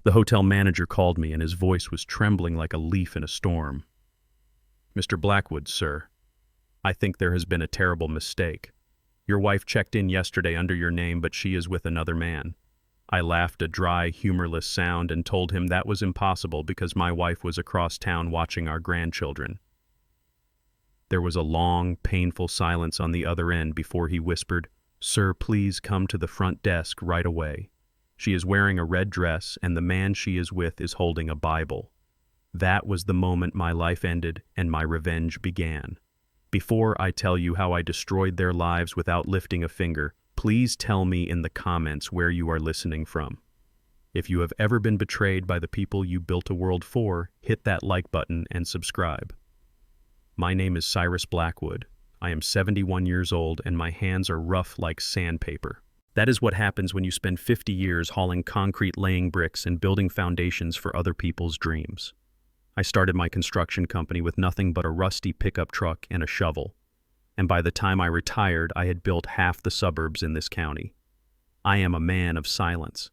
The hotel manager called me, and his voice was trembling like a leaf in a storm. "Mr. Blackwood, sir, I think there has been a terrible mistake. Your wife checked in yesterday under your name, but she is with another man." I laughed a dry, humorless sound and told him that was impossible because my wife was across town watching our grandchildren. There was a long, painful silence on the other end before he whispered, "Sir, please come to the front desk right away. She is wearing a red dress, and the man she is with is holding a Bible." That was the moment my life ended and my revenge began. Before I tell you how I destroyed their lives without lifting a finger, please tell me in the comments where you are listening from. If you have ever been betrayed by the people you built a world for, hit that like button and subscribe. My name is Cyrus Blackwood. I am 71 years old and my hands are rough like sandpaper. That is what happens when you spend 50 years hauling concrete, laying bricks, and building foundations for other people's dreams. I started my construction company with nothing but a rusty pickup truck and a shovel. And by the time I retired, I had built half the suburbs in this county. I am a man of silence.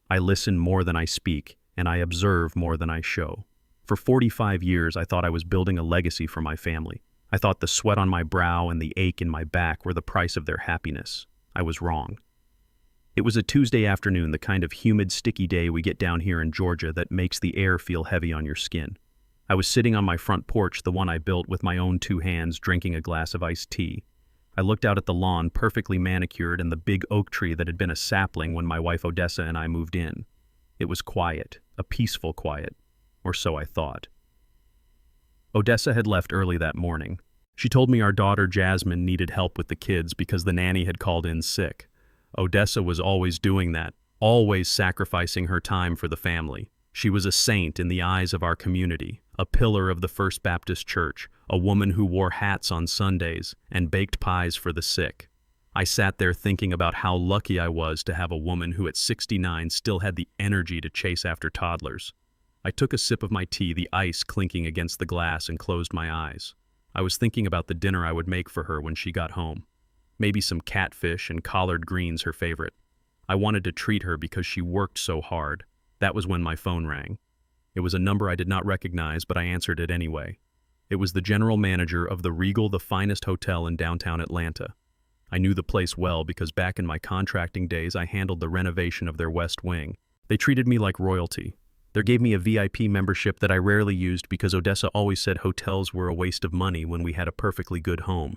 I listen more than I speak, and I observe more than I show. For 45 years, I thought I was building a legacy for my family. I thought the sweat on my brow and the ache in my back were the price of their happiness. I was wrong. It was a Tuesday afternoon, the kind of humid, sticky day we get down here in Georgia that makes the air feel heavy on your skin. I was sitting on my front porch, the one I built with my own 2 hands, drinking a glass of iced tea. I looked out at the lawn, perfectly manicured, and the big oak tree that had been a sapling when my wife Odessa and I moved in. It was quiet, a peaceful quiet, or so I thought. Odessa had left early that morning. She told me our daughter Jasmine needed help with the kids because the nanny had called in sick. Odessa was always doing that, always sacrificing her time for the family. She was a saint in the eyes of our community, a pillar of the First Baptist Church, a woman who wore hats on Sundays and baked pies for the sick. I sat there thinking about how lucky I was to have a woman who at 69 still had the energy to chase after toddlers. I took a sip of my tea, the ice clinking against the glass, and closed my eyes. I was thinking about the dinner I would make for her when she got home. Maybe some catfish and collard greens, her favorite. I wanted to treat her because she worked so hard. That was when my phone rang. It was a number I did not recognize, but I answered it anyway. It was the general manager of the Regal, the finest hotel in downtown Atlanta. I knew the place well because back in my contracting days, I handled the renovation of their West Wing. They treated me like royalty. They gave me a VIP membership that I rarely used because Odessa always said hotels were a waste of money when we had a perfectly good home.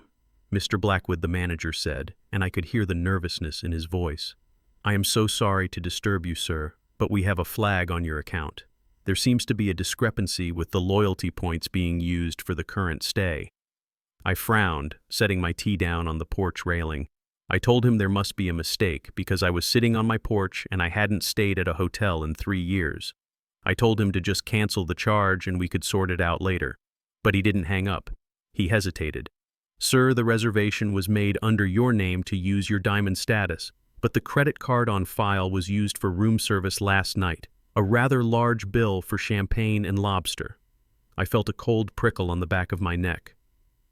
"Mr. Blackwood," the manager said, and I could hear the nervousness in his voice. "I am so sorry to disturb you, sir, but we have a flag on your account. There seems to be a discrepancy with the loyalty points being used for the current stay." I frowned, setting my tea down on the porch railing. I told him there must be a mistake because I was sitting on my porch and I hadn't stayed at a hotel in 3 years. I told him to just cancel the charge and we could sort it out later. But he didn't hang up. He hesitated. "Sir, the reservation was made under your name to use your diamond status, but the credit card on file was used for room service last night, a rather large bill for champagne and lobster." I felt a cold prickle on the back of my neck.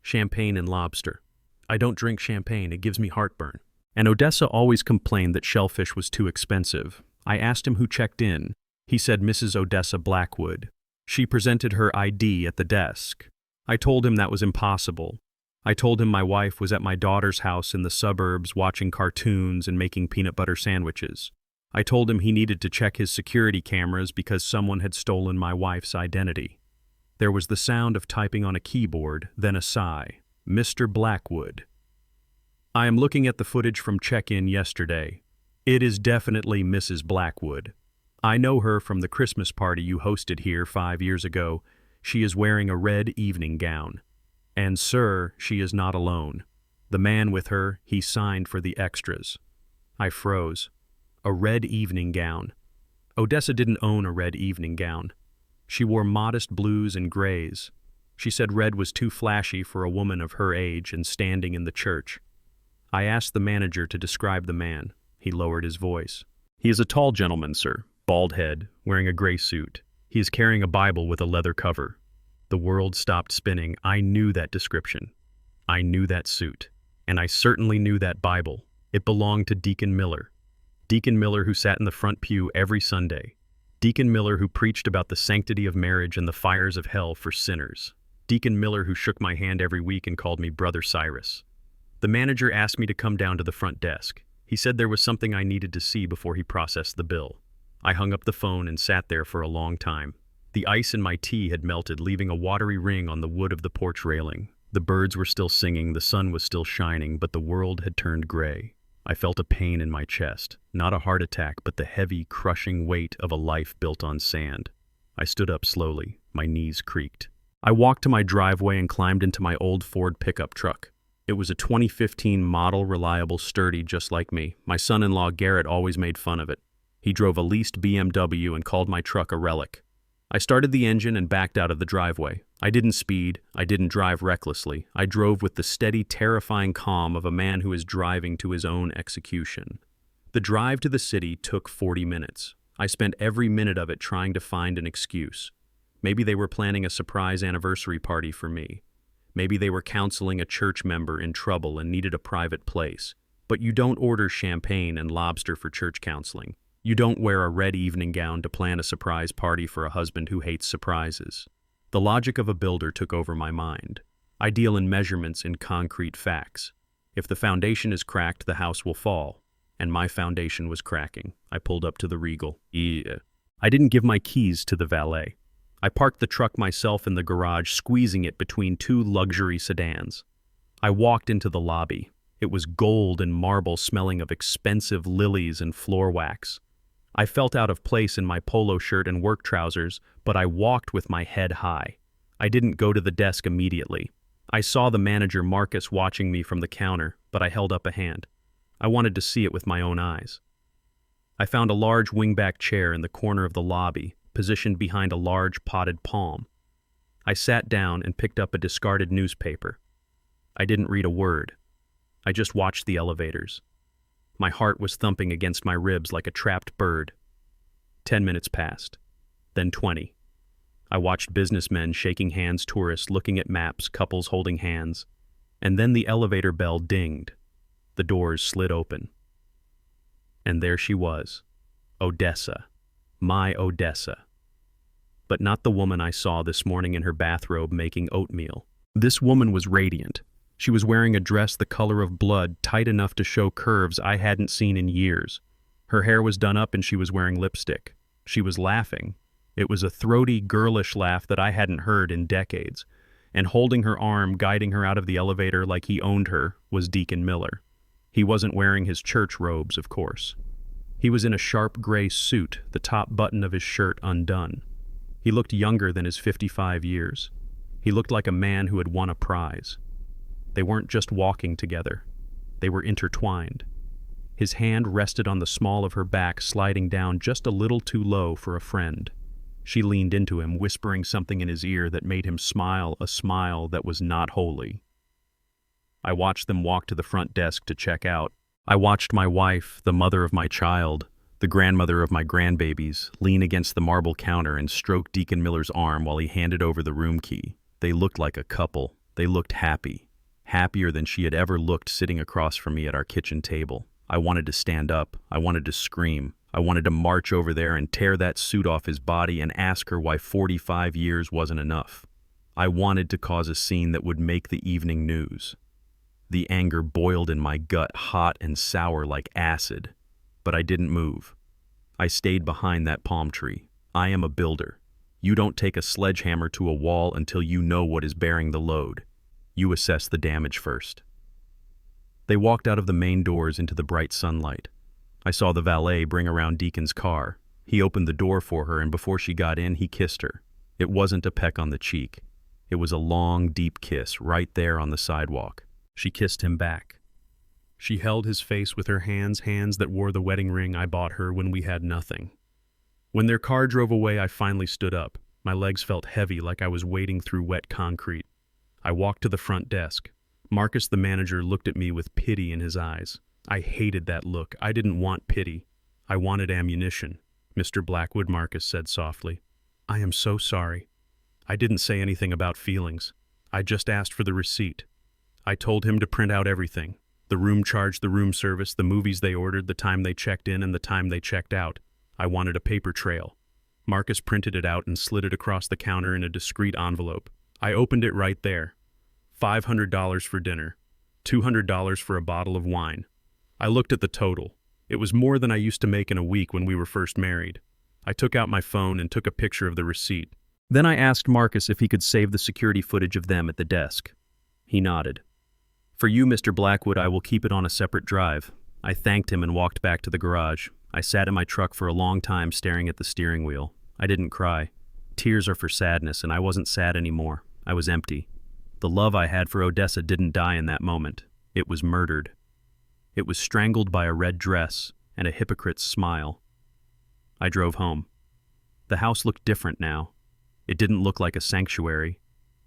Champagne and lobster. I don't drink champagne, it gives me heartburn. And Odessa always complained that shellfish was too expensive. I asked him who checked in. He said Mrs. Odessa Blackwood. She presented her ID at the desk. I told him that was impossible. I told him my wife was at my daughter's house in the suburbs watching cartoons and making peanut butter sandwiches. I told him he needed to check his security cameras because someone had stolen my wife's identity. There was the sound of typing on a keyboard, then a sigh. "Mr. Blackwood." "I am looking at the footage from check-in yesterday. It is definitely Mrs. Blackwood. I know her from the Christmas party you hosted here 5 years ago. She is wearing a red evening gown. And sir, she is not alone. The man with her, he signed for the extras." I froze. A red evening gown. Odessa didn't own a red evening gown. She wore modest blues and grays. She said red was too flashy for a woman of her age and standing in the church. I asked the manager to describe the man. He lowered his voice. "He is a tall gentleman, sir, bald head, wearing a gray suit. He is carrying a Bible with a leather cover." The world stopped spinning. I knew that description. I knew that suit. And I certainly knew that Bible. It belonged to Deacon Miller. Deacon Miller, who sat in the front pew every Sunday. Deacon Miller who preached about the sanctity of marriage and the fires of hell for sinners. Deacon Miller who shook my hand every week and called me Brother Cyrus. The manager asked me to come down to the front desk. He said there was something I needed to see before he processed the bill. I hung up the phone and sat there for a long time. The ice in my tea had melted, leaving a watery ring on the wood of the porch railing. The birds were still singing, the sun was still shining, but the world had turned gray. I felt a pain in my chest, not a heart attack, but the heavy, crushing weight of a life built on sand. I stood up slowly, my knees creaked. I walked to my driveway and climbed into my old Ford pickup truck. It was a 2015 model, reliable, sturdy, just like me. My son-in-law Garrett always made fun of it. He drove a leased BMW and called my truck a relic. I started the engine and backed out of the driveway. I didn't speed, I didn't drive recklessly. I drove with the steady, terrifying calm of a man who is driving to his own execution. The drive to the city took 40 minutes. I spent every minute of it trying to find an excuse. Maybe they were planning a surprise anniversary party for me. Maybe they were counseling a church member in trouble and needed a private place. But you don't order champagne and lobster for church counseling. You don't wear a red evening gown to plan a surprise party for a husband who hates surprises. The logic of a builder took over my mind. I deal in measurements, in concrete facts. If the foundation is cracked, the house will fall. And my foundation was cracking. I pulled up to the Regal. I didn't give my keys to the valet. I parked the truck myself in the garage, squeezing it between two luxury sedans. I walked into the lobby. It was gold and marble, smelling of expensive lilies and floor wax. I felt out of place in my polo shirt and work trousers, but I walked with my head high. I didn't go to the desk immediately. I saw the manager, Marcus, watching me from the counter, but I held up a hand. I wanted to see it with my own eyes. I found a large wingback chair in the corner of the lobby, positioned behind a large potted palm. I sat down and picked up a discarded newspaper. I didn't read a word. I just watched the elevators. My heart was thumping against my ribs like a trapped bird. 10 minutes passed, then 20. I watched businessmen shaking hands, tourists looking at maps, couples holding hands, and then the elevator bell dinged. The doors slid open. And there she was, Odessa, my Odessa. But not the woman I saw this morning in her bathrobe making oatmeal. This woman was radiant. She was wearing a dress the color of blood, tight enough to show curves I hadn't seen in years. Her hair was done up and she was wearing lipstick. She was laughing. It was a throaty, girlish laugh that I hadn't heard in decades. And holding her arm, guiding her out of the elevator like he owned her, was Deacon Miller. He wasn't wearing his church robes, of course. He was in a sharp gray suit, the top button of his shirt undone. He looked younger than his 55 years. He looked like a man who had won a prize. They weren't just walking together. They were intertwined. His hand rested on the small of her back, sliding down just a little too low for a friend. She leaned into him, whispering something in his ear that made him smile, a smile that was not holy. I watched them walk to the front desk to check out. I watched my wife, the mother of my child, the grandmother of my grandbabies, lean against the marble counter and stroke Deacon Miller's arm while he handed over the room key. They looked like a couple. They looked happy. Happier than she had ever looked sitting across from me at our kitchen table. I wanted to stand up. I wanted to scream. I wanted to march over there and tear that suit off his body and ask her why 45 years wasn't enough. I wanted to cause a scene that would make the evening news. The anger boiled in my gut, hot and sour like acid. But I didn't move. I stayed behind that palm tree. I am a builder. You don't take a sledgehammer to a wall until you know what is bearing the load. You assess the damage first. They walked out of the main doors into the bright sunlight. I saw the valet bring around Deacon's car. He opened the door for her, and before she got in, he kissed her. It wasn't a peck on the cheek. It was a long, deep kiss right there on the sidewalk. She kissed him back. She held his face with her hands that wore the wedding ring I bought her when we had nothing. When their car drove away, I finally stood up. My legs felt heavy, like I was wading through wet concrete. I walked to the front desk. Marcus, the manager, looked at me with pity in his eyes. I hated that look. I didn't want pity. I wanted ammunition. Mr. Blackwood, Marcus said softly. I am so sorry. I didn't say anything about feelings. I just asked for the receipt. I told him to print out everything. The room charge, the room service, the movies they ordered, the time they checked in and the time they checked out. I wanted a paper trail. Marcus printed it out and slid it across the counter in a discreet envelope. I opened it right there. $500 for dinner. $200 for a bottle of wine. I looked at the total. It was more than I used to make in a week when we were first married. I took out my phone and took a picture of the receipt. Then I asked Marcus if he could save the security footage of them at the desk. He nodded. For you, Mr. Blackwood, I will keep it on a separate drive. I thanked him and walked back to the garage. I sat in my truck for a long time staring at the steering wheel. I didn't cry. Tears are for sadness, and I wasn't sad anymore. I was empty. The love I had for Odessa didn't die in that moment. It was murdered. It was strangled by a red dress and a hypocrite's smile. I drove home. The house looked different now. It didn't look like a sanctuary.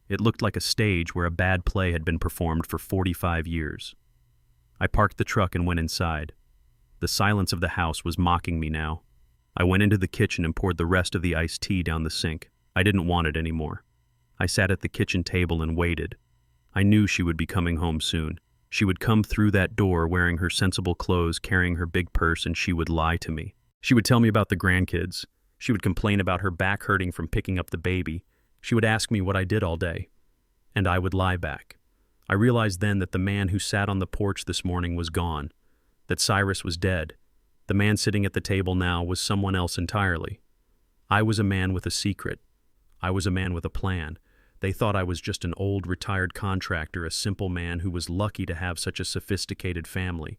It looked like a stage where a bad play had been performed for 45 years. I parked the truck and went inside. The silence of the house was mocking me now. I went into the kitchen and poured the rest of the iced tea down the sink. I didn't want it anymore. I sat at the kitchen table and waited. I knew she would be coming home soon. She would come through that door wearing her sensible clothes, carrying her big purse, and she would lie to me. She would tell me about the grandkids. She would complain about her back hurting from picking up the baby. She would ask me what I did all day. And I would lie back. I realized then that the man who sat on the porch this morning was gone, that Cyrus was dead. The man sitting at the table now was someone else entirely. I was a man with a secret. I was a man with a plan. They thought I was just an old retired contractor, a simple man who was lucky to have such a sophisticated family.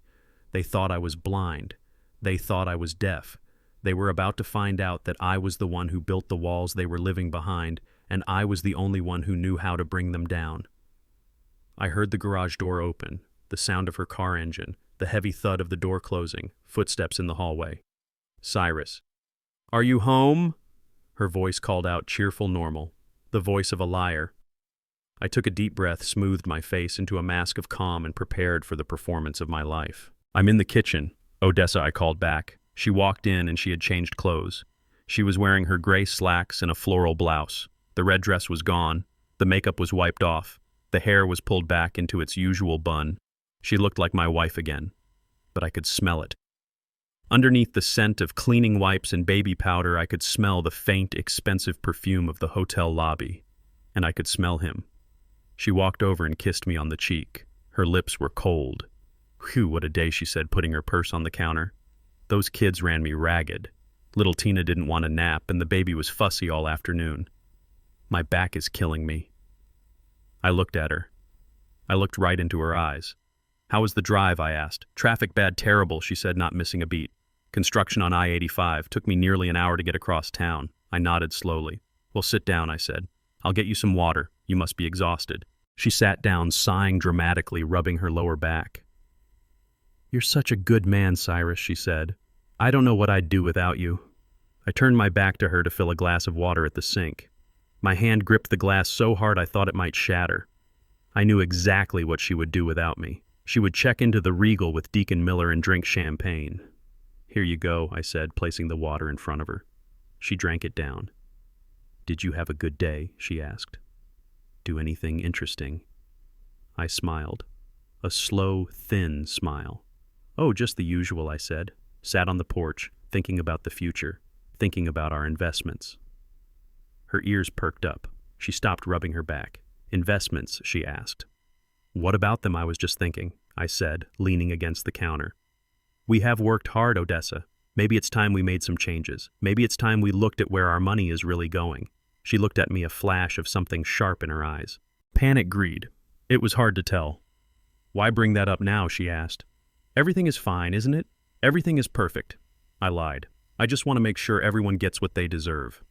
They thought I was blind. They thought I was deaf. They were about to find out that I was the one who built the walls they were living behind, and I was the only one who knew how to bring them down. I heard the garage door open, the sound of her car engine, the heavy thud of the door closing, footsteps in the hallway. Cyrus. Are you home? Her voice called out, cheerful, normal. The voice of a liar. I took a deep breath, smoothed my face into a mask of calm, and prepared for the performance of my life. I'm in the kitchen. Odessa, I called back. She walked in and she had changed clothes. She was wearing her gray slacks and a floral blouse. The red dress was gone. The makeup was wiped off. The hair was pulled back into its usual bun. She looked like my wife again, but I could smell it. Underneath the scent of cleaning wipes and baby powder, I could smell the faint, expensive perfume of the hotel lobby, and I could smell him. She walked over and kissed me on the cheek. Her lips were cold. Whew, what a day, she said, putting her purse on the counter. Those kids ran me ragged. Little Tina didn't want a nap, and the baby was fussy all afternoon. My back is killing me. I looked at her. I looked right into her eyes. How was the drive, I asked. Traffic bad, terrible, she said, not missing a beat. Construction on I-85. Took me nearly an hour to get across town. I nodded slowly. Well, sit down, I said. I'll get you some water. You must be exhausted. She sat down, sighing dramatically, rubbing her lower back. You're such a good man, Cyrus, she said. I don't know what I'd do without you. I turned my back to her to fill a glass of water at the sink. My hand gripped the glass so hard I thought it might shatter. I knew exactly what she would do without me. She would check into the Regal with Deacon Miller and drink champagne. Here you go, I said, placing the water in front of her. She drank it down. Did you have a good day? She asked. Do anything interesting? I smiled. A slow, thin smile. Oh, just the usual, I said. Sat on the porch, thinking about the future, thinking about our investments. Her ears perked up. She stopped rubbing her back. Investments, she asked. What about them, I was just thinking, I said, leaning against the counter. We have worked hard, Odessa. Maybe it's time we made some changes. Maybe it's time we looked at where our money is really going. She looked at me, a flash of something sharp in her eyes. Panic, greed. It was hard to tell. Why bring that up now, she asked. Everything is fine, isn't it? Everything is perfect. I lied. I just want to make sure everyone gets what they deserve.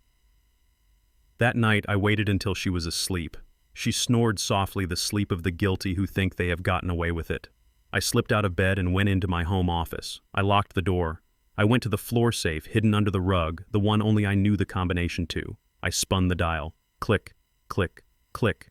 That night, I waited until she was asleep. She snored softly, the sleep of the guilty who think they have gotten away with it. I slipped out of bed and went into my home office. I locked the door. I went to the floor safe hidden under the rug, the one only I knew the combination to. I spun the dial. Click, click, click.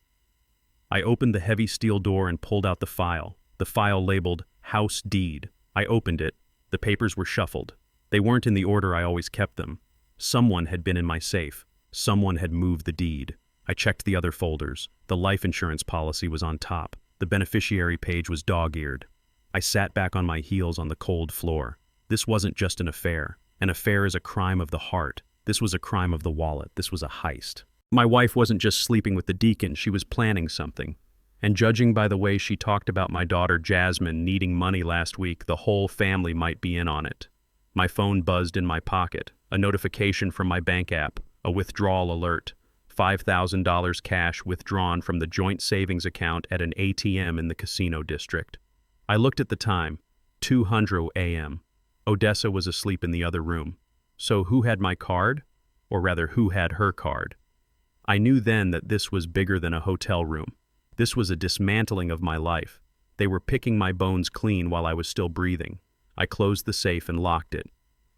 I opened the heavy steel door and pulled out the file labeled House Deed. I opened it. The papers were shuffled. They weren't in the order I always kept them. Someone had been in my safe. Someone had moved the deed. I checked the other folders. The life insurance policy was on top. The beneficiary page was dog-eared. I sat back on my heels on the cold floor. This wasn't just an affair. An affair is a crime of the heart. This was a crime of the wallet. This was a heist. My wife wasn't just sleeping with the deacon, she was planning something. And judging by the way she talked about my daughter Jasmine needing money last week, the whole family might be in on it. My phone buzzed in my pocket, a notification from my bank app, a withdrawal alert, $5,000 cash withdrawn from the joint savings account at an ATM in the casino district. I looked at the time, 2:00 a.m. Odessa was asleep in the other room. So who had my card? Or rather, who had her card? I knew then that this was bigger than a hotel room. This was a dismantling of my life. They were picking my bones clean while I was still breathing. I closed the safe and locked it.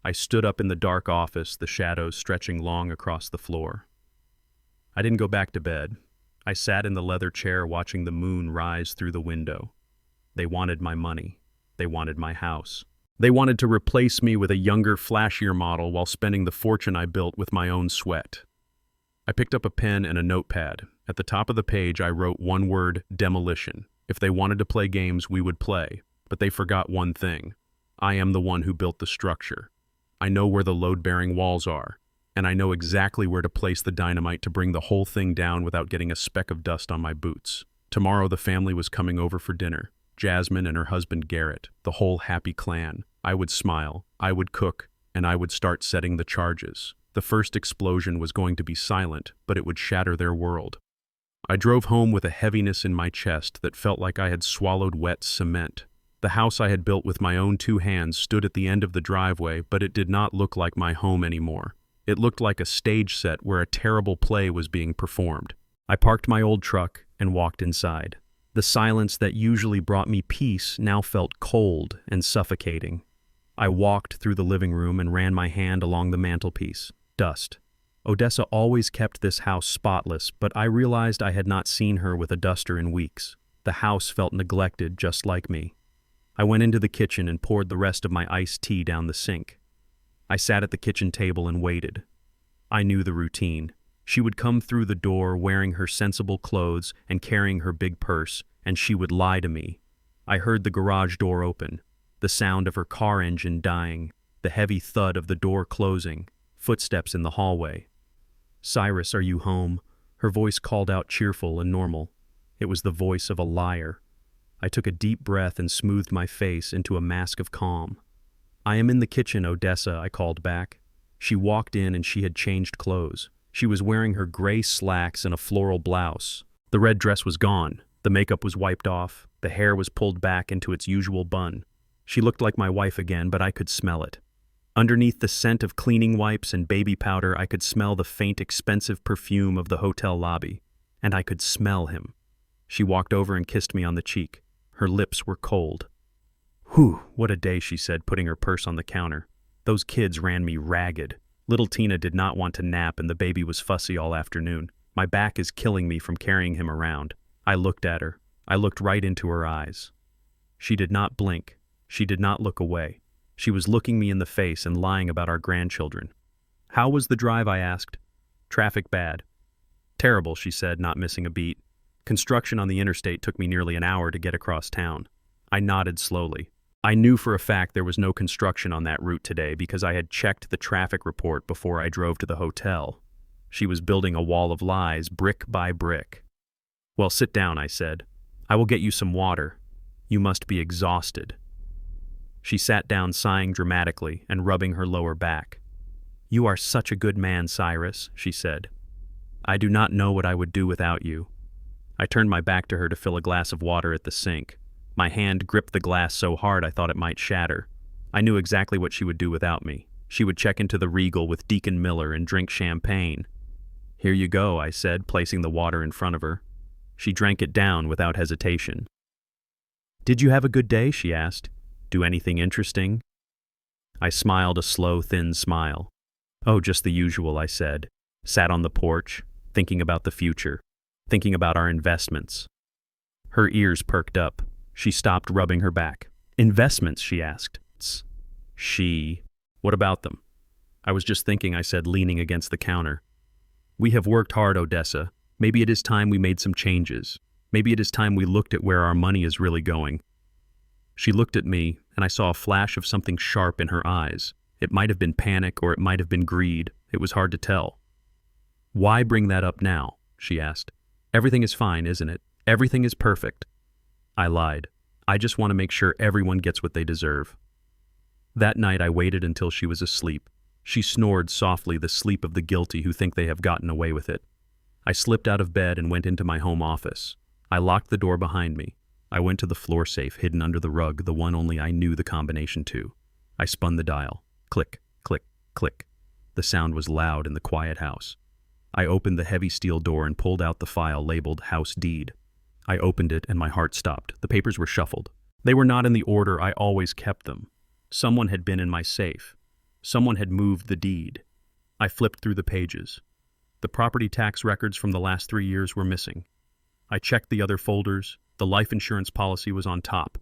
I stood up in the dark office, the shadows stretching long across the floor. I didn't go back to bed. I sat in the leather chair watching the moon rise through the window. They wanted my money. They wanted my house. They wanted to replace me with a younger, flashier model while spending the fortune I built with my own sweat. I picked up a pen and a notepad. At the top of the page, I wrote one word: demolition. If they wanted to play games, we would play. But they forgot one thing. I am the one who built the structure. I know where the load-bearing walls are, and I know exactly where to place the dynamite to bring the whole thing down without getting a speck of dust on my boots. Tomorrow the family was coming over for dinner. Jasmine and her husband Garrett, the whole happy clan. I would smile, I would cook, and I would start setting the charges. The first explosion was going to be silent, but it would shatter their world. I drove home with a heaviness in my chest that felt like I had swallowed wet cement. The house I had built with my own 2 hands stood at the end of the driveway, but it did not look like my home anymore. It looked like a stage set where a terrible play was being performed. I parked my old truck and walked inside. The silence that usually brought me peace now felt cold and suffocating. I walked through the living room and ran my hand along the mantelpiece. Dust. Odessa always kept this house spotless, but I realized I had not seen her with a duster in weeks. The house felt neglected just like me. I went into the kitchen and poured the rest of my iced tea down the sink. I sat at the kitchen table and waited. I knew the routine. She would come through the door wearing her sensible clothes and carrying her big purse, and she would lie to me. I heard the garage door open, the sound of her car engine dying, the heavy thud of the door closing, footsteps in the hallway. "Cyrus, are you home?" Her voice called out cheerful and normal. It was the voice of a liar. I took a deep breath and smoothed my face into a mask of calm. "I am in the kitchen, Odessa," I called back. She walked in and she had changed clothes. She was wearing her gray slacks and a floral blouse. The red dress was gone. The makeup was wiped off. The hair was pulled back into its usual bun. She looked like my wife again, but I could smell it. Underneath the scent of cleaning wipes and baby powder, I could smell the faint, expensive perfume of the hotel lobby. And I could smell him. She walked over and kissed me on the cheek. Her lips were cold. "Whew, what a day," she said, putting her purse on the counter. "Those kids ran me ragged. Little Tina did not want to nap and the baby was fussy all afternoon. My back is killing me from carrying him around." I looked at her. I looked right into her eyes. She did not blink. She did not look away. She was looking me in the face and lying about our grandchildren. "How was the drive?" I asked. "Traffic bad." "Terrible," she said, not missing a beat. "Construction on the interstate took me nearly an hour to get across town." I nodded slowly. I knew for a fact there was no construction on that route today because I had checked the traffic report before I drove to the hotel. She was building a wall of lies, brick by brick. "Well, sit down," I said. "I will get you some water. You must be exhausted." She sat down, sighing dramatically and rubbing her lower back. "You are such a good man, Cyrus," she said. "I do not know what I would do without you." I turned my back to her to fill a glass of water at the sink. My hand gripped the glass so hard I thought it might shatter. I knew exactly what she would do without me. She would check into the Regal with Deacon Miller and drink champagne. "Here you go," I said, placing the water in front of her. She drank it down without hesitation. "Did you have a good day?" she asked. "Do anything interesting?" I smiled a slow, thin smile. "Oh, just the usual," I said. Sat on the porch, thinking about the future, thinking about our investments. Her ears perked up. She stopped rubbing her back. "Investments?" she asked. What about them?" "I was just thinking," I said, leaning against the counter. "We have worked hard, Odessa. Maybe it is time we made some changes. Maybe it is time we looked at where our money is really going." She looked at me, and I saw a flash of something sharp in her eyes. It might have been panic or it might have been greed. It was hard to tell. "Why bring that up now?" she asked. "Everything is fine, isn't it? Everything is perfect." I lied. "I just want to make sure everyone gets what they deserve." That night I waited until she was asleep. She snored softly, the sleep of the guilty who think they have gotten away with it. I slipped out of bed and went into my home office. I locked the door behind me. I went to the floor safe hidden under the rug, the one only I knew the combination to. I spun the dial. Click, click, click. The sound was loud in the quiet house. I opened the heavy steel door and pulled out the file labeled House Deed. I opened it and my heart stopped. The papers were shuffled. They were not in the order I always kept them. Someone had been in my safe. Someone had moved the deed. I flipped through the pages. The property tax records from the last 3 years were missing. I checked the other folders. The life insurance policy was on top.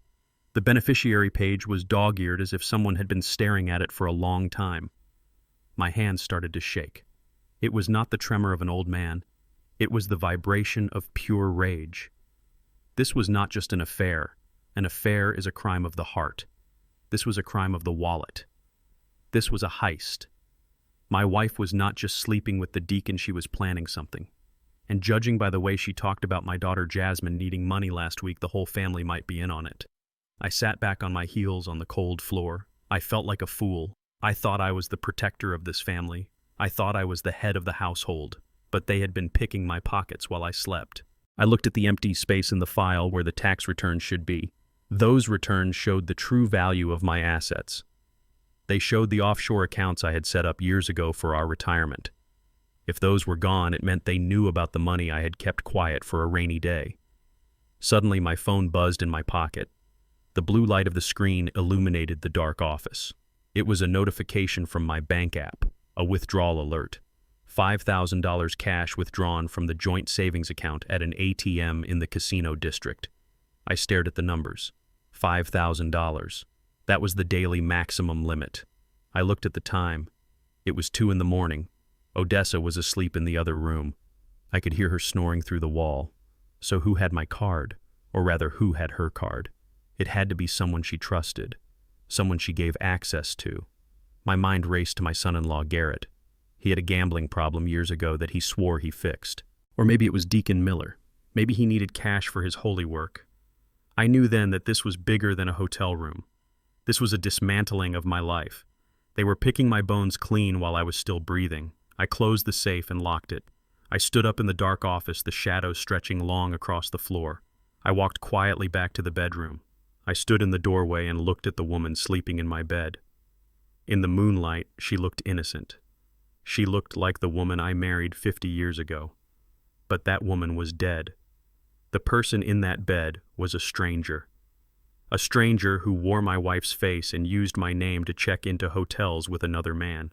The beneficiary page was dog-eared as if someone had been staring at it for a long time. My hands started to shake. It was not the tremor of an old man. It was the vibration of pure rage. This was not just an affair. An affair is a crime of the heart. This was a crime of the wallet. This was a heist. My wife was not just sleeping with the deacon, she was planning something. And judging by the way she talked about my daughter Jasmine needing money last week, the whole family might be in on it. I sat back on my heels on the cold floor. I felt like a fool. I thought I was the protector of this family. I thought I was the head of the household, but they had been picking my pockets while I slept. I looked at the empty space in the file where the tax returns should be. Those returns showed the true value of my assets. They showed the offshore accounts I had set up years ago for our retirement. If those were gone, it meant they knew about the money I had kept quiet for a rainy day. Suddenly, my phone buzzed in my pocket. The blue light of the screen illuminated the dark office. It was a notification from my bank app, a withdrawal alert. $5,000 cash withdrawn from the joint savings account at an ATM in the casino district. I stared at the numbers. $5,000. That was the daily maximum limit. I looked at the time. It was 2 a.m. Odessa was asleep in the other room. I could hear her snoring through the wall. So who had my card? Or rather, who had her card? It had to be someone she trusted. Someone she gave access to. My mind raced to my son-in-law, Garrett. He had a gambling problem years ago that he swore he fixed. Or maybe it was Deacon Miller. Maybe he needed cash for his holy work. I knew then that this was bigger than a hotel room. This was a dismantling of my life. They were picking my bones clean while I was still breathing. I closed the safe and locked it. I stood up in the dark office, the shadows stretching long across the floor. I walked quietly back to the bedroom. I stood in the doorway and looked at the woman sleeping in my bed. In the moonlight, she looked innocent. She looked like the woman I married 50 years ago. But that woman was dead. The person in that bed was a stranger. A stranger who wore my wife's face and used my name to check into hotels with another man.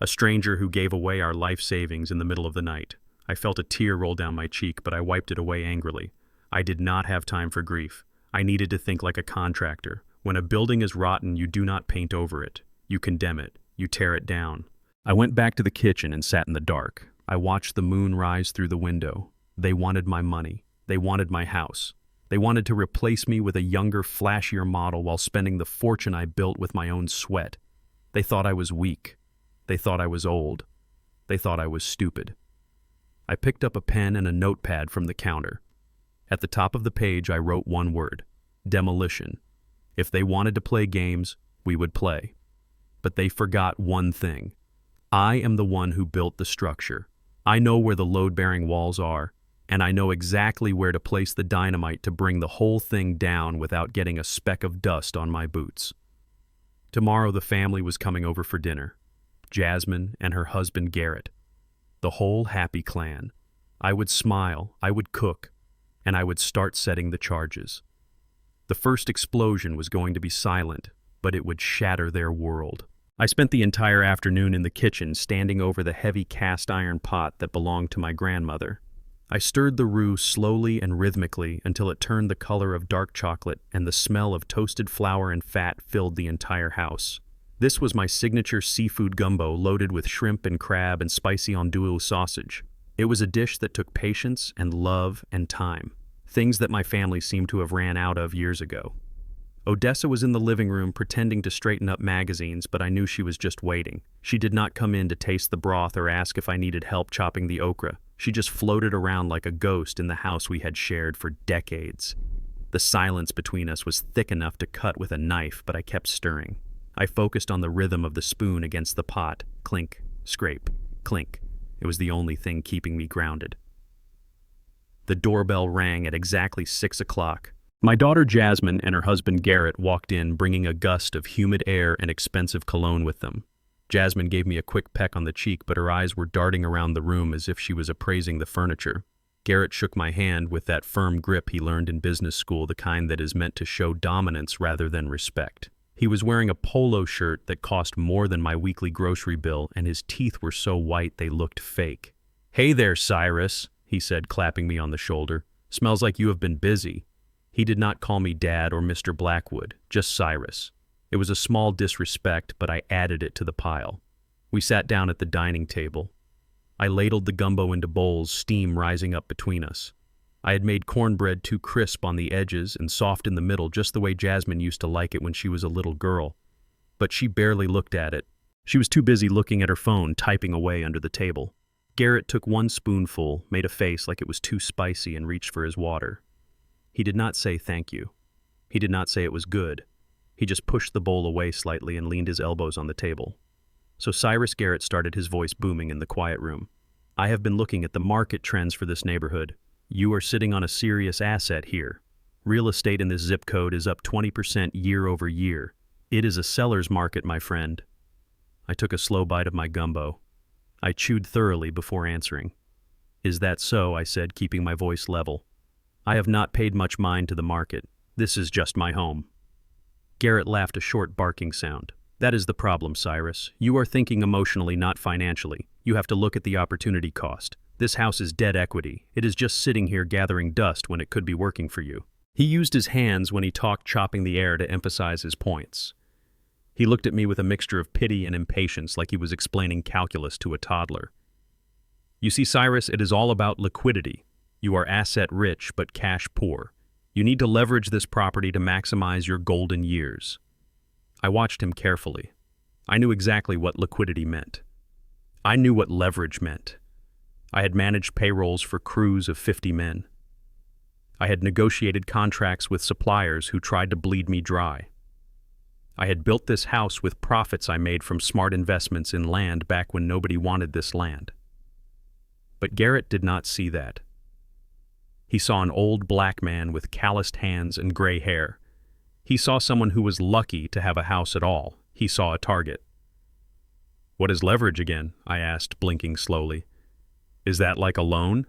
A stranger who gave away our life savings in the middle of the night. I felt a tear roll down my cheek, but I wiped it away angrily. I did not have time for grief. I needed to think like a contractor. When a building is rotten, you do not paint over it. You condemn it. You tear it down. I went back to the kitchen and sat in the dark. I watched the moon rise through the window. They wanted my money. They wanted my house. They wanted to replace me with a younger, flashier model while spending the fortune I built with my own sweat. They thought I was weak. They thought I was old. They thought I was stupid. I picked up a pen and a notepad from the counter. At the top of the page, I wrote one word: demolition. If they wanted to play games, we would play. But they forgot one thing. I am the one who built the structure. I know where the load-bearing walls are, and I know exactly where to place the dynamite to bring the whole thing down without getting a speck of dust on my boots. Tomorrow the family was coming over for dinner. Jasmine and her husband Garrett. The whole happy clan. I would smile, I would cook, and I would start setting the charges. The first explosion was going to be silent, but it would shatter their world. I spent the entire afternoon in the kitchen standing over the heavy cast iron pot that belonged to my grandmother. I stirred the roux slowly and rhythmically until it turned the color of dark chocolate and the smell of toasted flour and fat filled the entire house. This was my signature seafood gumbo loaded with shrimp and crab and spicy andouille sausage. It was a dish that took patience and love and time, things that my family seemed to have ran out of years ago. Odessa was in the living room pretending to straighten up magazines, but I knew she was just waiting. She did not come in to taste the broth or ask if I needed help chopping the okra. She just floated around like a ghost in the house we had shared for decades. The silence between us was thick enough to cut with a knife, but I kept stirring. I focused on the rhythm of the spoon against the pot. Clink, scrape, clink. It was the only thing keeping me grounded. The doorbell rang at exactly 6 o'clock. My daughter Jasmine and her husband Garrett walked in, bringing a gust of humid air and expensive cologne with them. Jasmine gave me a quick peck on the cheek, but her eyes were darting around the room as if she was appraising the furniture. Garrett shook my hand with that firm grip he learned in business school, the kind that is meant to show dominance rather than respect. He was wearing a polo shirt that cost more than my weekly grocery bill, and his teeth were so white they looked fake. "Hey there, Cyrus," he said, clapping me on the shoulder. "Smells like you have been busy." He did not call me Dad or Mr. Blackwood, just Cyrus. It was a small disrespect, but I added it to the pile. We sat down at the dining table. I ladled the gumbo into bowls, steam rising up between us. I had made cornbread too crisp on the edges and soft in the middle, just the way Jasmine used to like it when she was a little girl. But she barely looked at it. She was too busy looking at her phone, typing away under the table. Garrett took one spoonful, made a face like it was too spicy, and reached for his water. He did not say thank you. He did not say it was good. He just pushed the bowl away slightly and leaned his elbows on the table. So Cyrus Garrett started, his voice booming in the quiet room. "I have been looking at the market trends for this neighborhood. You are sitting on a serious asset here. Real estate in this zip code is up 20% year over year. It is a seller's market, my friend." I took a slow bite of my gumbo. I chewed thoroughly before answering. "Is that so?" I said, keeping my voice level. "I have not paid much mind to the market. This is just my home." Garrett laughed, a short barking sound. "That is the problem, Cyrus. You are thinking emotionally, not financially. You have to look at the opportunity cost. This house is dead equity. It is just sitting here gathering dust when it could be working for you." He used his hands when he talked, chopping the air to emphasize his points. He looked at me with a mixture of pity and impatience, like he was explaining calculus to a toddler. "You see, Cyrus, it is all about liquidity. You are asset rich but cash poor. You need to leverage this property to maximize your golden years." I watched him carefully. I knew exactly what liquidity meant. I knew what leverage meant. I had managed payrolls for crews of 50 men. I had negotiated contracts with suppliers who tried to bleed me dry. I had built this house with profits I made from smart investments in land back when nobody wanted this land. But Garrett did not see that. He saw an old black man with calloused hands and gray hair. He saw someone who was lucky to have a house at all. He saw a target. "What is leverage again?" I asked, blinking slowly. "Is that like a loan?"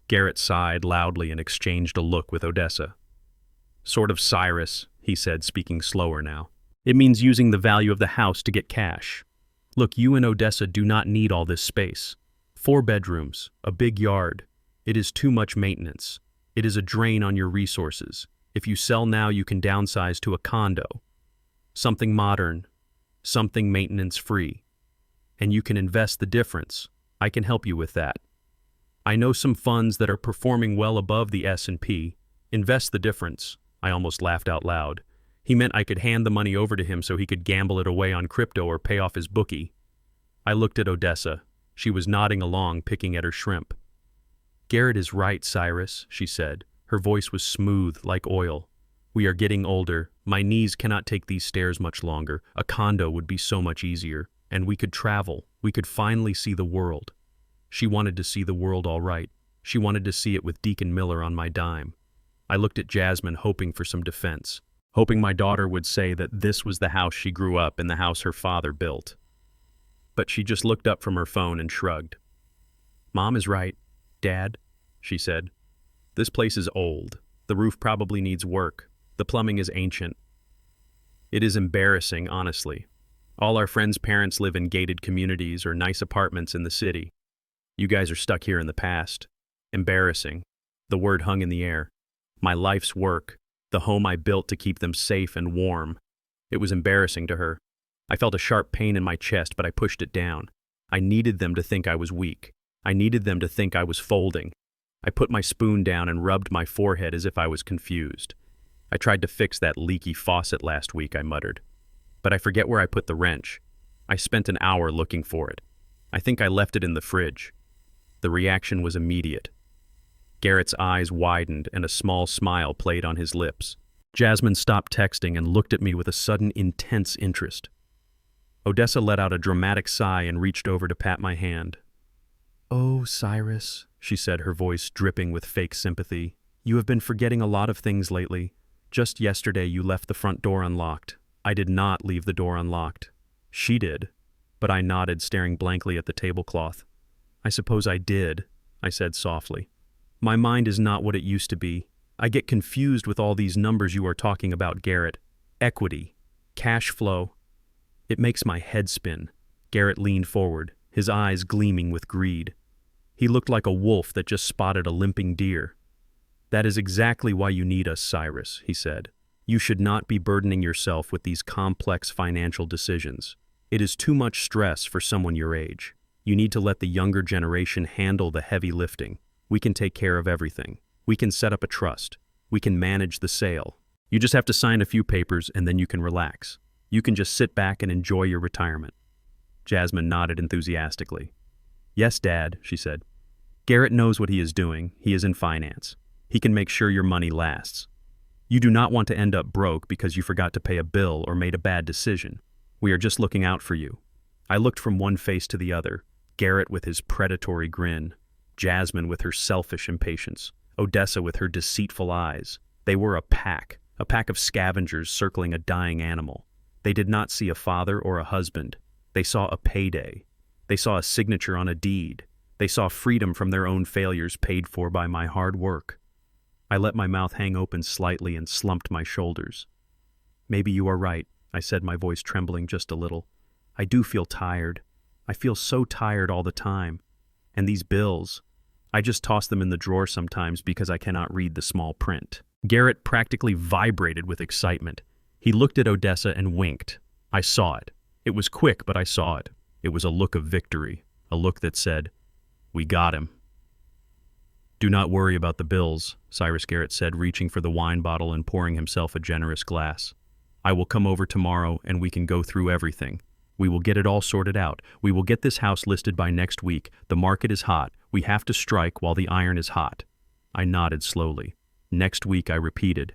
Garrett sighed loudly and exchanged a look with Odessa. "Sort of, Cyrus," he said, speaking slower now. "It means using the value of the house to get cash. Look, you and Odessa do not need all this space. 4 bedrooms, a big yard. It is too much maintenance. It is a drain on your resources. If you sell now, you can downsize to a condo. Something modern, something maintenance-free. And you can invest the difference. I can help you with that. I know some funds that are performing well above the S&P. Invest the difference." I almost laughed out loud. He meant I could hand the money over to him so he could gamble it away on crypto or pay off his bookie. I looked at Odessa. She was nodding along, picking at her shrimp. "Garrett is right, Cyrus," she said. Her voice was smooth, like oil. "We are getting older. My knees cannot take these stairs much longer. A condo would be so much easier. And we could travel. We could finally see the world." She wanted to see the world all right. She wanted to see it with Deacon Miller on my dime. I looked at Jasmine, hoping for some defense, hoping my daughter would say that this was the house she grew up in, the house her father built. But she just looked up from her phone and shrugged. "Mom is right, Dad," she said. "This place is old. The roof probably needs work. The plumbing is ancient. It is embarrassing, honestly. All our friends' parents live in gated communities or nice apartments in the city. You guys are stuck here in the past. Embarrassing." The word hung in the air. My life's work, the home I built to keep them safe and warm. It was embarrassing to her. I felt a sharp pain in my chest, but I pushed it down. I needed them to think I was weak. I needed them to think I was folding. I put my spoon down and rubbed my forehead as if I was confused. I tried to fix that leaky faucet last week, I muttered. But I forget where I put the wrench. I spent an hour looking for it. I think I left it in the fridge. The reaction was immediate. Garrett's eyes widened and a small smile played on his lips. Jasmine stopped texting and looked at me with a sudden intense interest. Odessa let out a dramatic sigh and reached over to pat my hand. "Oh, Cyrus," she said, her voice dripping with fake sympathy. "You have been forgetting a lot of things lately. Just yesterday you left the front door unlocked." I did not leave the door unlocked. She did, but I nodded, staring blankly at the tablecloth. "I suppose I did," I said softly. "My mind is not what it used to be. I get confused with all these numbers you are talking about, Garrett. Equity, cash flow. It makes my head spin." Garrett leaned forward, his eyes gleaming with greed. He looked like a wolf that just spotted a limping deer. "That is exactly why you need us, Cyrus," he said. "You should not be burdening yourself with these complex financial decisions. It is too much stress for someone your age. You need to let the younger generation handle the heavy lifting. We can take care of everything. We can set up a trust. We can manage the sale. You just have to sign a few papers and then you can relax. You can just sit back and enjoy your retirement." Jasmine nodded enthusiastically. "Yes, Dad," she said. "Garrett knows what he is doing. He is in finance. He can make sure your money lasts. You do not want to end up broke because you forgot to pay a bill or made a bad decision. We are just looking out for you." I looked from one face to the other, Garrett with his predatory grin, Jasmine with her selfish impatience, Odessa with her deceitful eyes. They were a pack of scavengers circling a dying animal. They did not see a father or a husband. They saw a payday. They saw a signature on a deed. They saw freedom from their own failures paid for by my hard work. I let my mouth hang open slightly and slumped my shoulders. "Maybe you are right," I said, my voice trembling just a little. "I do feel tired. I feel so tired all the time. And these bills, I just toss them in the drawer sometimes because I cannot read the small print." Garrett practically vibrated with excitement. He looked at Odessa and winked. I saw it. It was quick, but I saw it. It was a look of victory, a look that said, "We got him." "Do not worry about the bills," Cyrus Garrett said, reaching for the wine bottle and pouring himself a generous glass. "I will come over tomorrow and we can go through everything. We will get it all sorted out. We will get this house listed by next week. The market is hot. We have to strike while the iron is hot." I nodded slowly. "Next week," I repeated.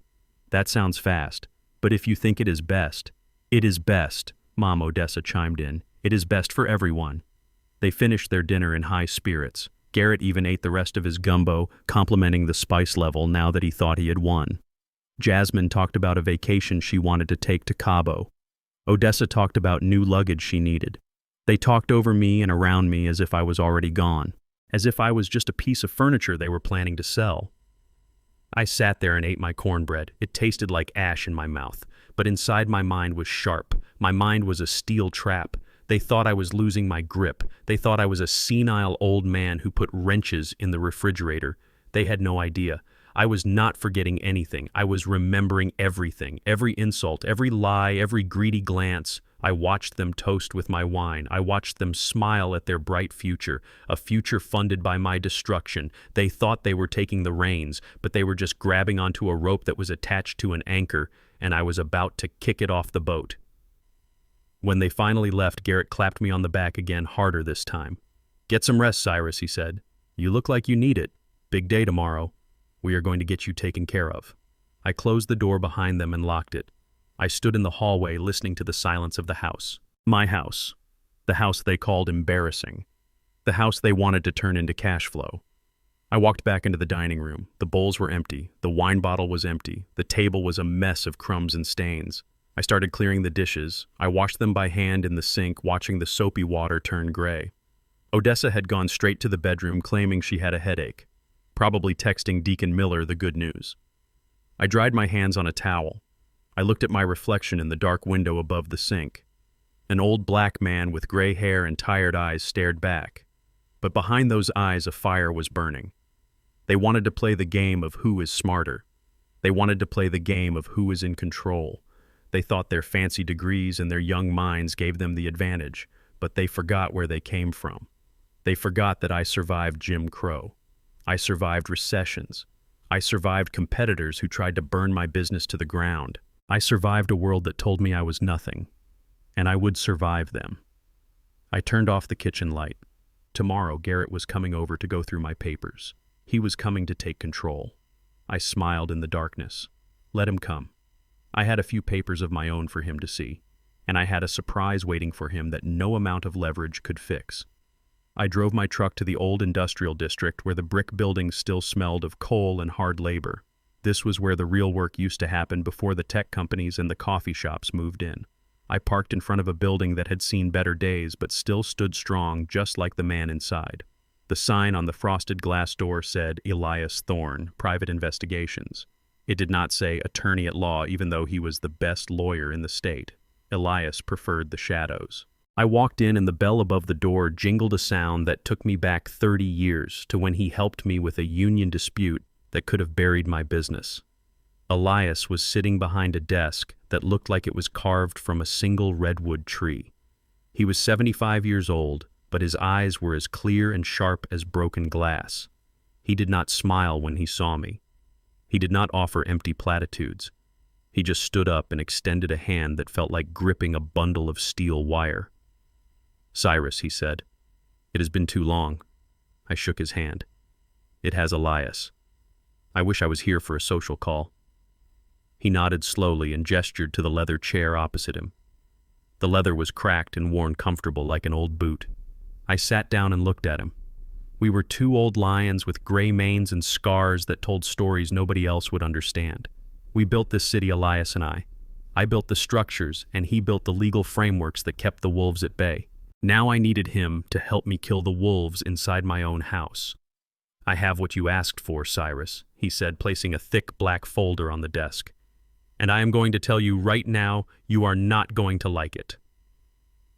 "That sounds fast, but if you think it is best..." "It is best," Mom Odessa chimed in. "It is best for everyone." They finished their dinner in high spirits. Garrett even ate the rest of his gumbo, complimenting the spice level now that he thought he had won. Jasmine talked about a vacation she wanted to take to Cabo. Odessa talked about new luggage she needed. They talked over me and around me as if I was already gone, as if I was just a piece of furniture they were planning to sell. I sat there and ate my cornbread. It tasted like ash in my mouth, but inside my mind was sharp. My mind was a steel trap. They thought I was losing my grip. They thought I was a senile old man who put wrenches in the refrigerator. They had no idea. I was not forgetting anything. I was remembering everything, every insult, every lie, every greedy glance. I watched them toast with my wine. I watched them smile at their bright future, a future funded by my destruction. They thought they were taking the reins, but they were just grabbing onto a rope that was attached to an anchor, and I was about to kick it off the boat. When they finally left, Garrett clapped me on the back again, harder this time. "Get some rest, Cyrus," he said. "You look like you need it. Big day tomorrow. We are going to get you taken care of." I closed the door behind them and locked it. I stood in the hallway listening to the silence of the house. My house. The house they called embarrassing. The house they wanted to turn into cash flow. I walked back into the dining room. The bowls were empty. The wine bottle was empty. The table was a mess of crumbs and stains. I started clearing the dishes. I washed them by hand in the sink, watching the soapy water turn gray. Odessa had gone straight to the bedroom, claiming she had a headache, probably texting Deacon Miller the good news. I dried my hands on a towel. I looked at my reflection in the dark window above the sink. An old black man with gray hair and tired eyes stared back. But behind those eyes a fire was burning. They wanted to play the game of who is smarter. They wanted to play the game of who is in control. They thought their fancy degrees and their young minds gave them the advantage, but they forgot where they came from. They forgot that I survived Jim Crow. I survived recessions. I survived competitors who tried to burn my business to the ground. I survived a world that told me I was nothing, and I would survive them. I turned off the kitchen light. Tomorrow, Garrett was coming over to go through my papers. He was coming to take control. I smiled in the darkness. Let him come. I had a few papers of my own for him to see, and I had a surprise waiting for him that no amount of leverage could fix. I drove my truck to the old industrial district where the brick buildings still smelled of coal and hard labor. This was where the real work used to happen before the tech companies and the coffee shops moved in. I parked in front of a building that had seen better days but still stood strong, just like the man inside. The sign on the frosted glass door said Elias Thorne, Private Investigations. It did not say attorney at law, even though he was the best lawyer in the state. Elias preferred the shadows. I walked in and the bell above the door jingled a sound that took me back 30 years to when he helped me with a union dispute that could have buried my business. Elias was sitting behind a desk that looked like it was carved from a single redwood tree. He was 75 years old, but his eyes were as clear and sharp as broken glass. He did not smile when he saw me. He did not offer empty platitudes. He just stood up and extended a hand that felt like gripping a bundle of steel wire. "Cyrus," he said. "It has been too long." I shook his hand. "It has, Elias. I wish I was here for a social call." He nodded slowly and gestured to the leather chair opposite him. The leather was cracked and worn comfortable like an old boot. I sat down and looked at him. We were two old lions with gray manes and scars that told stories nobody else would understand. We built this city, Elias and I. I built the structures, and he built the legal frameworks that kept the wolves at bay. Now I needed him to help me kill the wolves inside my own house. "I have what you asked for, Cyrus," he said, placing a thick black folder on the desk. "And I am going to tell you right now, you are not going to like it."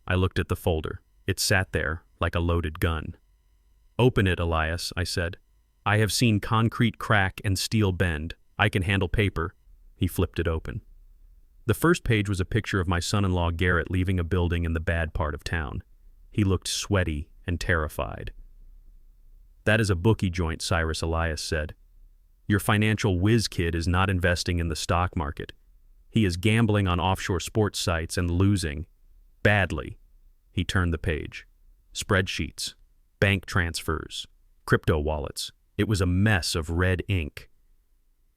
I looked at the folder. It sat there like a loaded gun. "Open it, Elias," I said. "I have seen concrete crack and steel bend. I can handle paper." He flipped it open. The first page was a picture of my son-in-law Garrett leaving a building in the bad part of town. He looked sweaty and terrified. "That is a bookie joint," Cyrus, Elias said. "Your financial whiz kid is not investing in the stock market. He is gambling on offshore sports sites and losing. Badly." He turned the page. Spreadsheets, bank transfers, crypto wallets. It was a mess of red ink.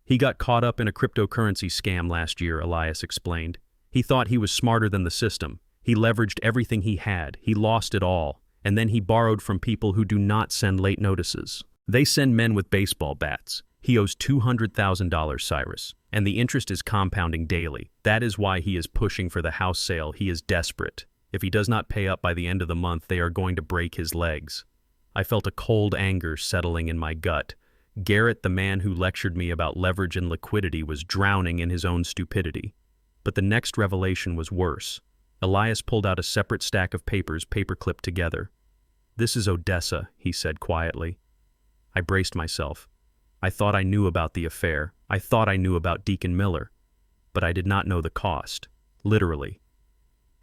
"He got caught up in a cryptocurrency scam last year," Elias explained. "He thought he was smarter than the system. He leveraged everything he had. He lost it all. And then he borrowed from people who do not send late notices. They send men with baseball bats. He owes $200,000, Cyrus, and the interest is compounding daily. That is why he is pushing for the house sale. He is desperate. If he does not pay up by the end of the month, they are going to break his legs." I felt a cold anger settling in my gut. Garrett, the man who lectured me about leverage and liquidity, was drowning in his own stupidity. But the next revelation was worse. Elias pulled out a separate stack of papers paper-clipped together. "This is Odessa," he said quietly. I braced myself. I thought I knew about the affair. I thought I knew about Deacon Miller. But I did not know the cost. Literally.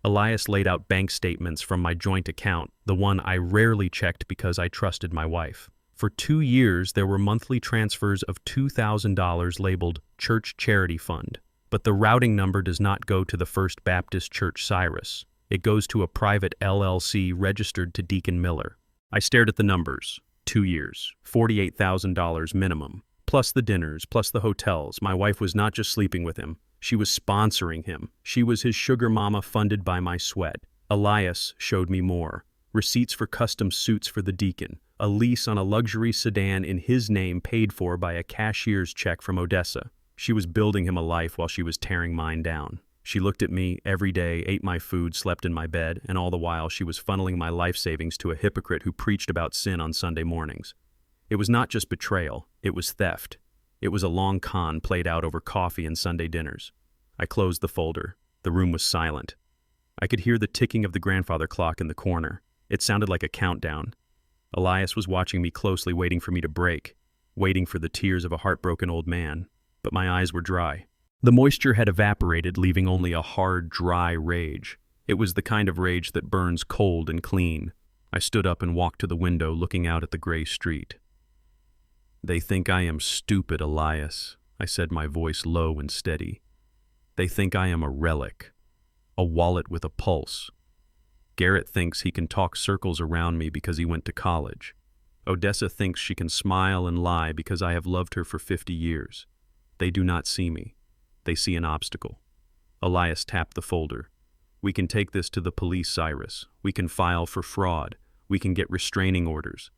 Elias laid out bank statements from my joint account, the one I rarely checked because I trusted my wife. For 2 years, there were monthly transfers of $2,000 labeled Church Charity Fund. But the routing number does not go to the First Baptist Church Cyrus. It goes to a private LLC registered to Deacon Miller. I stared at the numbers. 2 years, $48,000 minimum, plus the dinners, plus the hotels. My wife was not just sleeping with him. She was sponsoring him. She was his sugar mama funded by my sweat. Elias showed me more. Receipts for custom suits for the deacon. A lease on a luxury sedan in his name paid for by a cashier's check from Odessa. She was building him a life while she was tearing mine down. She looked at me every day, ate my food, slept in my bed, and all the while she was funneling my life savings to a hypocrite who preached about sin on Sunday mornings. It was not just betrayal, it was theft. It was a long con played out over coffee and Sunday dinners. I closed the folder. The room was silent. I could hear the ticking of the grandfather clock in the corner. It sounded like a countdown. Elias was watching me closely, waiting for me to break, waiting for the tears of a heartbroken old man. But my eyes were dry. The moisture had evaporated, leaving only a hard, dry rage. It was the kind of rage that burns cold and clean. I stood up and walked to the window, looking out at the gray street. They think I am stupid, Elias, I said, my voice low and steady. They think I am a relic, a wallet with a pulse. Garrett thinks he can talk circles around me because he went to college. Odessa thinks she can smile and lie because I have loved her for 50 years. They do not see me. They see an obstacle. Elias tapped the folder. We can take this to the police, Cyrus. We can file for fraud. We can get restraining orders.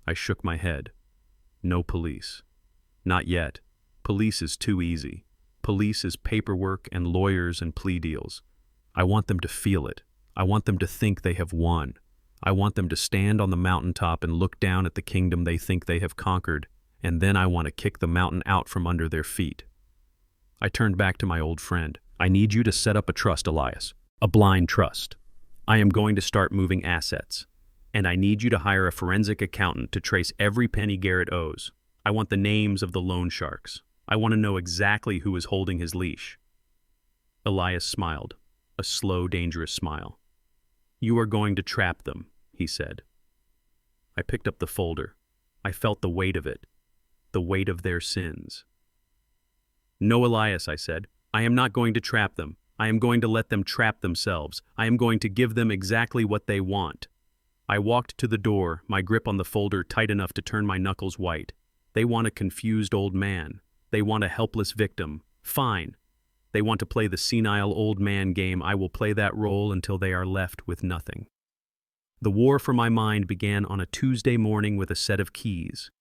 I shook my head. No police. Not yet. Police is too easy. Police is paperwork and lawyers and plea deals. I want them to feel it. I want them to think they have won. I want them to stand on the mountaintop and look down at the kingdom they think they have conquered, and then I want to kick the mountain out from under their feet. I turned back to my old friend. I need you to set up a trust, Elias. A blind trust. I am going to start moving assets, and I need you to hire a forensic accountant to trace every penny Garrett owes. I want the names of the loan sharks. I want to know exactly who is holding his leash. Elias smiled, a slow, dangerous smile. You are going to trap them, he said. I picked up the folder. I felt the weight of it, the weight of their sins. No, Elias, I said. I am not going to trap them. I am going to let them trap themselves. I am going to give them exactly what they want. I walked to the door, my grip on the folder tight enough to turn my knuckles white. They want a confused old man. They want a helpless victim. Fine. They want to play the senile old man game. I will play that role until they are left with nothing. The war for my mind began on a Tuesday morning with a set of keys.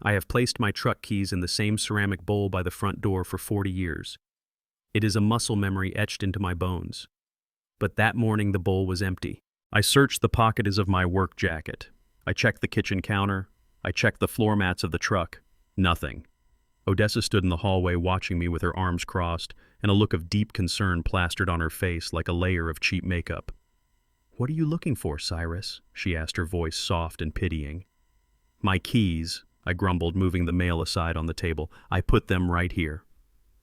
I have placed my truck keys in the same ceramic bowl by the front door for 40 years. It is a muscle memory etched into my bones. But that morning the bowl was empty. I searched the pockets of my work jacket. I checked the kitchen counter. I checked the floor mats of the truck. Nothing. Odessa stood in the hallway watching me with her arms crossed and a look of deep concern plastered on her face like a layer of cheap makeup. What are you looking for, Cyrus? She asked, her voice soft and pitying. My keys, I grumbled, moving the mail aside on the table. I put them right here.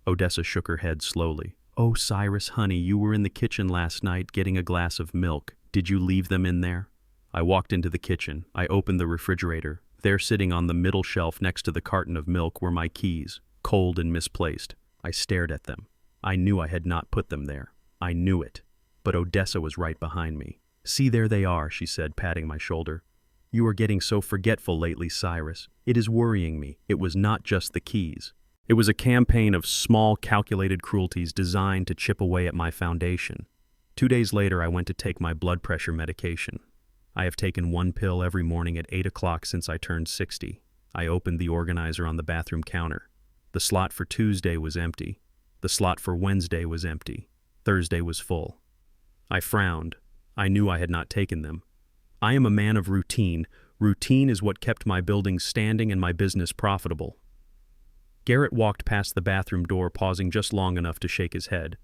Odessa shook her head slowly. Oh, Cyrus, honey, you were in the kitchen last night getting a glass of milk. Did you leave them in there? I walked into the kitchen. I opened the refrigerator. There, sitting on the middle shelf next to the carton of milk, were my keys, cold and misplaced. I stared at them. I knew I had not put them there. I knew it. But Odessa was right behind me. See, there they are, she said, patting my shoulder. You are getting so forgetful lately, Cyrus. It is worrying me. It was not just the keys. It was a campaign of small, calculated cruelties designed to chip away at my foundation. 2 days later, I went to take my blood pressure medication. I have taken one pill every morning at 8 o'clock since I turned 60. I opened the organizer on the bathroom counter. The slot for Tuesday was empty. The slot for Wednesday was empty. Thursday was full. I frowned. I knew I had not taken them. I am a man of routine. Routine is what kept my building standing and my business profitable. Garrett walked past the bathroom door, pausing just long enough to shake his head.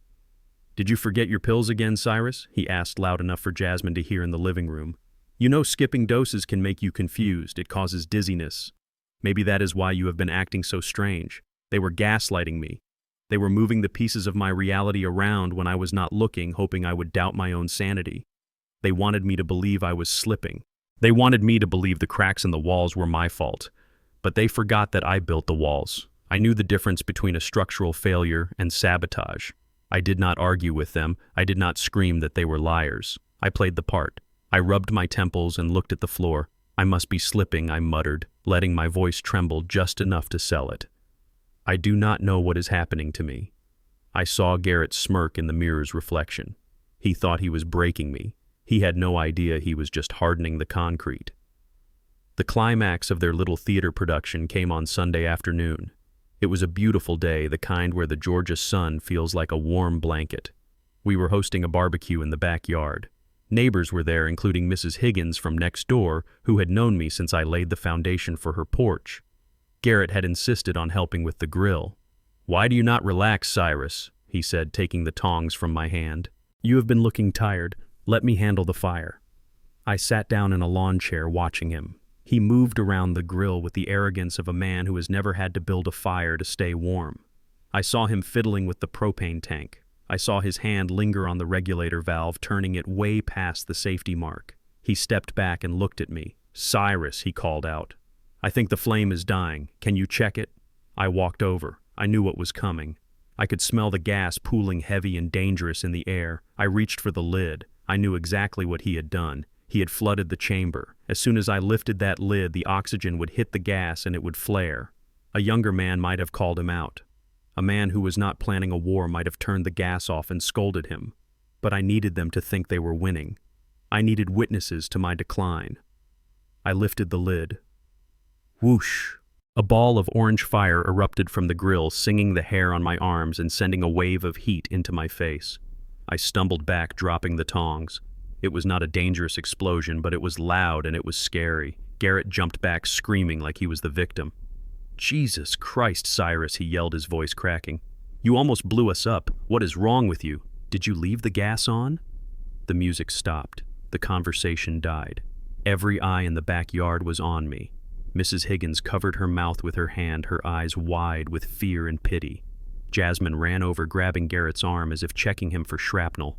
Did you forget your pills again, Cyrus? He asked, loud enough for Jasmine to hear in the living room. You know, skipping doses can make you confused. It causes dizziness. Maybe that is why you have been acting so strange. They were gaslighting me. They were moving the pieces of my reality around when I was not looking, hoping I would doubt my own sanity. They wanted me to believe I was slipping. They wanted me to believe the cracks in the walls were my fault. But they forgot that I built the walls. I knew the difference between a structural failure and sabotage. I did not argue with them. I did not scream that they were liars. I played the part. I rubbed my temples and looked at the floor. I must be slipping, I muttered, letting my voice tremble just enough to sell it. I do not know what is happening to me. I saw Garrett smirk in the mirror's reflection. He thought he was breaking me. He had no idea he was just hardening the concrete. The climax of their little theater production came on Sunday afternoon. It was a beautiful day, the kind where the Georgia sun feels like a warm blanket. We were hosting a barbecue in the backyard. Neighbors were there, including Mrs. Higgins from next door, who had known me since I laid the foundation for her porch. Garrett had insisted on helping with the grill. Why do you not relax, Cyrus? He said, taking the tongs from my hand. You have been looking tired. Let me handle the fire. I sat down in a lawn chair watching him. He moved around the grill with the arrogance of a man who has never had to build a fire to stay warm. I saw him fiddling with the propane tank. I saw his hand linger on the regulator valve, turning it way past the safety mark. He stepped back and looked at me. Cyrus, he called out. I think the flame is dying. Can you check it? I walked over. I knew what was coming. I could smell the gas pooling heavy and dangerous in the air. I reached for the lid. I knew exactly what he had done. He had flooded the chamber. As soon as I lifted that lid, the oxygen would hit the gas and it would flare. A younger man might have called him out. A man who was not planning a war might have turned the gas off and scolded him. But I needed them to think they were winning. I needed witnesses to my decline. I lifted the lid. Whoosh! A ball of orange fire erupted from the grill, singing the hair on my arms and sending a wave of heat into my face. I stumbled back, dropping the tongs. It was not a dangerous explosion, but it was loud and it was scary. Garrett jumped back, screaming like he was the victim. Jesus Christ, Cyrus, he yelled, his voice cracking. You almost blew us up. What is wrong with you? Did you leave the gas on? The music stopped. The conversation died. Every eye in the backyard was on me. Mrs. Higgins covered her mouth with her hand, her eyes wide with fear and pity. Jasmine ran over, grabbing Garrett's arm as if checking him for shrapnel.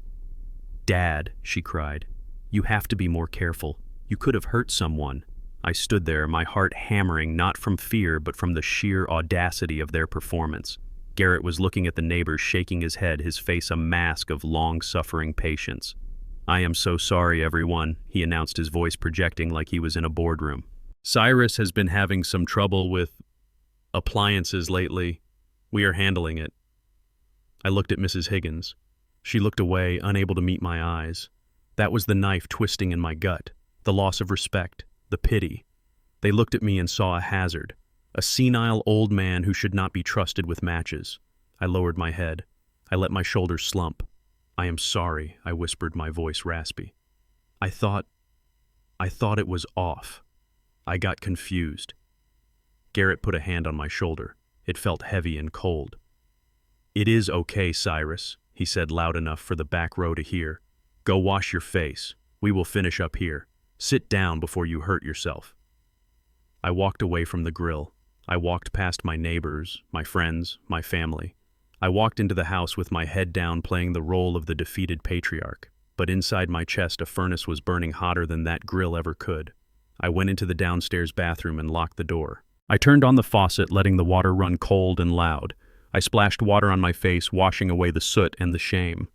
Dad, she cried, you have to be more careful. You could have hurt someone. I stood there, my heart hammering, not from fear, but from the sheer audacity of their performance. Garrett was looking at the neighbors, shaking his head, his face a mask of long-suffering patience. I am so sorry, everyone, he announced, his voice projecting like he was in a boardroom. Cyrus has been having some trouble with appliances lately. We are handling it. I looked at Mrs. Higgins. She looked away, unable to meet my eyes. That was the knife twisting in my gut, the loss of respect, the pity. They looked at me and saw a hazard, a senile old man who should not be trusted with matches. I lowered my head. I let my shoulders slump. I am sorry, I whispered, my voice raspy. I thought it was off. I got confused. Garrett put a hand on my shoulder. It felt heavy and cold. It is okay, Cyrus, he said loud enough for the back row to hear. Go wash your face. We will finish up here. Sit down before you hurt yourself. I walked away from the grill. I walked past my neighbors, my friends, my family. I walked into the house with my head down, playing the role of the defeated patriarch. But inside my chest, a furnace was burning hotter than that grill ever could. I went into the downstairs bathroom and locked the door. I turned on the faucet, letting the water run cold and loud. I splashed water on my face, washing away the soot and the shame.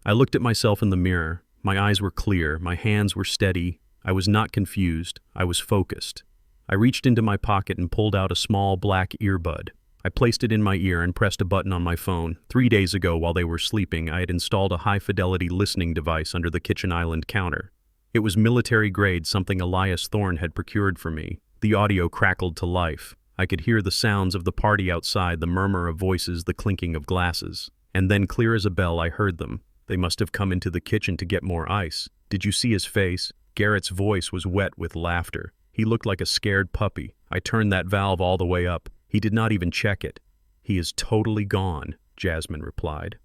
I looked at myself in the mirror. My eyes were clear, my hands were steady. I was not confused, I was focused. I reached into my pocket and pulled out a small black earbud. I placed it in my ear and pressed a button on my phone. 3 days ago, while they were sleeping, I had installed a high-fidelity listening device under the kitchen island counter. It was military grade, something Elias Thorne had procured for me. The audio crackled to life. I could hear the sounds of the party outside, the murmur of voices, the clinking of glasses. And then, clear as a bell, I heard them. They must have come into the kitchen to get more ice. Did you see his face? Garrett's voice was wet with laughter. He looked like a scared puppy. I turned that valve all the way up. He did not even check it. He is totally gone, Jasmine replied.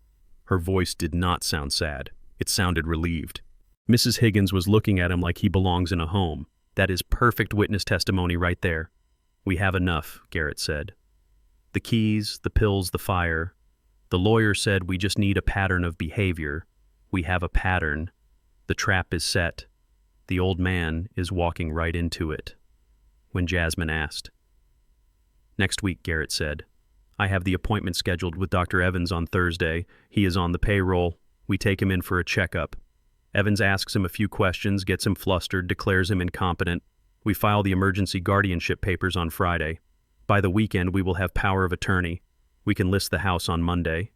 Her voice did not sound sad. It sounded relieved. Mrs. Higgins was looking at him like he belongs in a home. That is perfect witness testimony right there. We have enough, Garrett said. The keys, the pills, the fire. The lawyer said we just need a pattern of behavior. We have a pattern. The trap is set. The old man is walking right into it. When Jasmine asked. Next week, Garrett said. I have the appointment scheduled with Dr. Evans on Thursday. He is on the payroll. We take him in for a checkup. Evans asks him a few questions, gets him flustered, declares him incompetent. We file the emergency guardianship papers on Friday. By the weekend, we will have power of attorney. We can list the house on Monday.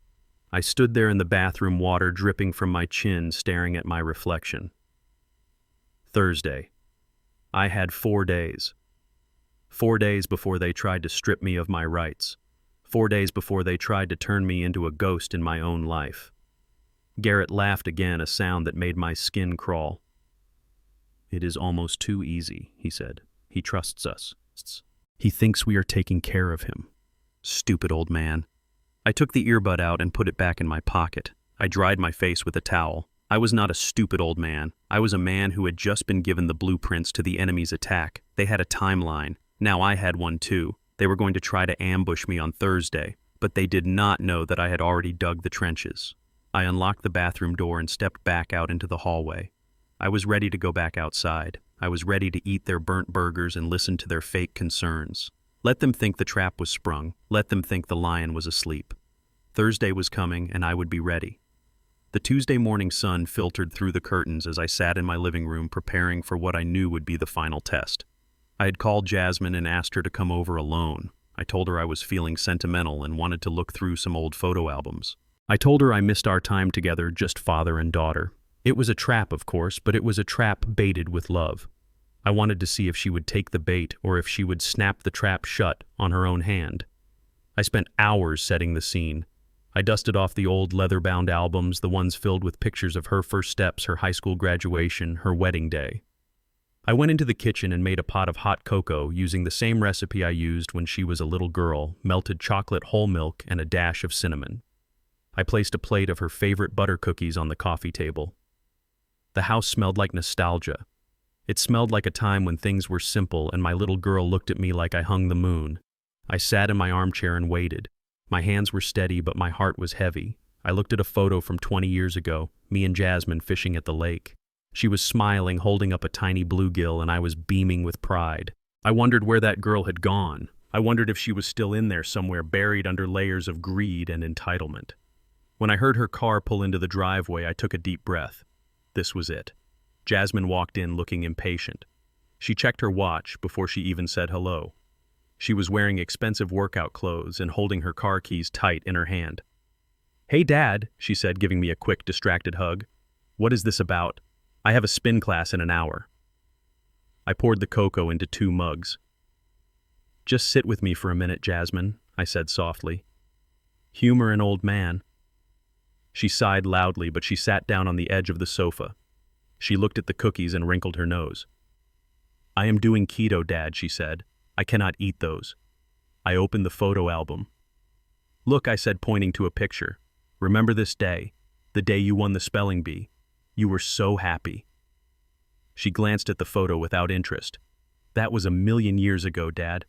I stood there in the bathroom, water dripping from my chin, staring at my reflection. Thursday. I had 4 days. 4 days before they tried to strip me of my rights. 4 days before they tried to turn me into a ghost in my own life. Garrett laughed again, a sound that made my skin crawl. It is almost too easy, he said. He trusts us. He thinks we are taking care of him. Stupid old man. I took the earbud out and put it back in my pocket. I dried my face with a towel. I was not a stupid old man. I was a man who had just been given the blueprints to the enemy's attack. They had a timeline. Now I had one too. They were going to try to ambush me on Thursday, but they did not know that I had already dug the trenches. I unlocked the bathroom door and stepped back out into the hallway. I was ready to go back outside. I was ready to eat their burnt burgers and listen to their fake concerns. Let them think the trap was sprung. Let them think the lion was asleep. Thursday was coming, and I would be ready. The Tuesday morning sun filtered through the curtains as I sat in my living room preparing for what I knew would be the final test. I had called Jasmine and asked her to come over alone. I told her I was feeling sentimental and wanted to look through some old photo albums. I told her I missed our time together, just father and daughter. It was a trap, of course, but it was a trap baited with love. I wanted to see if she would take the bait or if she would snap the trap shut on her own hand. I spent hours setting the scene. I dusted off the old leather-bound albums, the ones filled with pictures of her first steps, her high school graduation, her wedding day. I went into the kitchen and made a pot of hot cocoa using the same recipe I used when she was a little girl, melted chocolate whole milk and a dash of cinnamon. I placed a plate of her favorite butter cookies on the coffee table. The house smelled like nostalgia. It smelled like a time when things were simple and my little girl looked at me like I hung the moon. I sat in my armchair and waited. My hands were steady, but my heart was heavy. I looked at a photo from 20 years ago, me and Jasmine fishing at the lake. She was smiling, holding up a tiny bluegill, and I was beaming with pride. I wondered where that girl had gone. I wondered if she was still in there somewhere, buried under layers of greed and entitlement. When I heard her car pull into the driveway, I took a deep breath. This was it. Jasmine walked in looking impatient. She checked her watch before she even said hello. She was wearing expensive workout clothes and holding her car keys tight in her hand. "Hey, Dad," she said, giving me a quick, distracted hug. "What is this about? I have a spin class in an hour." I poured the cocoa into 2 mugs. "Just sit with me for a minute, Jasmine," I said softly. "Humor an old man." She sighed loudly, but she sat down on the edge of the sofa. She looked at the cookies and wrinkled her nose. "I am doing keto, Dad," she said. "I cannot eat those." I opened the photo album. "Look," I said, pointing to a picture. "Remember this day, the day you won the spelling bee. You were so happy." She glanced at the photo without interest. "That was 1,000,000 years ago, Dad.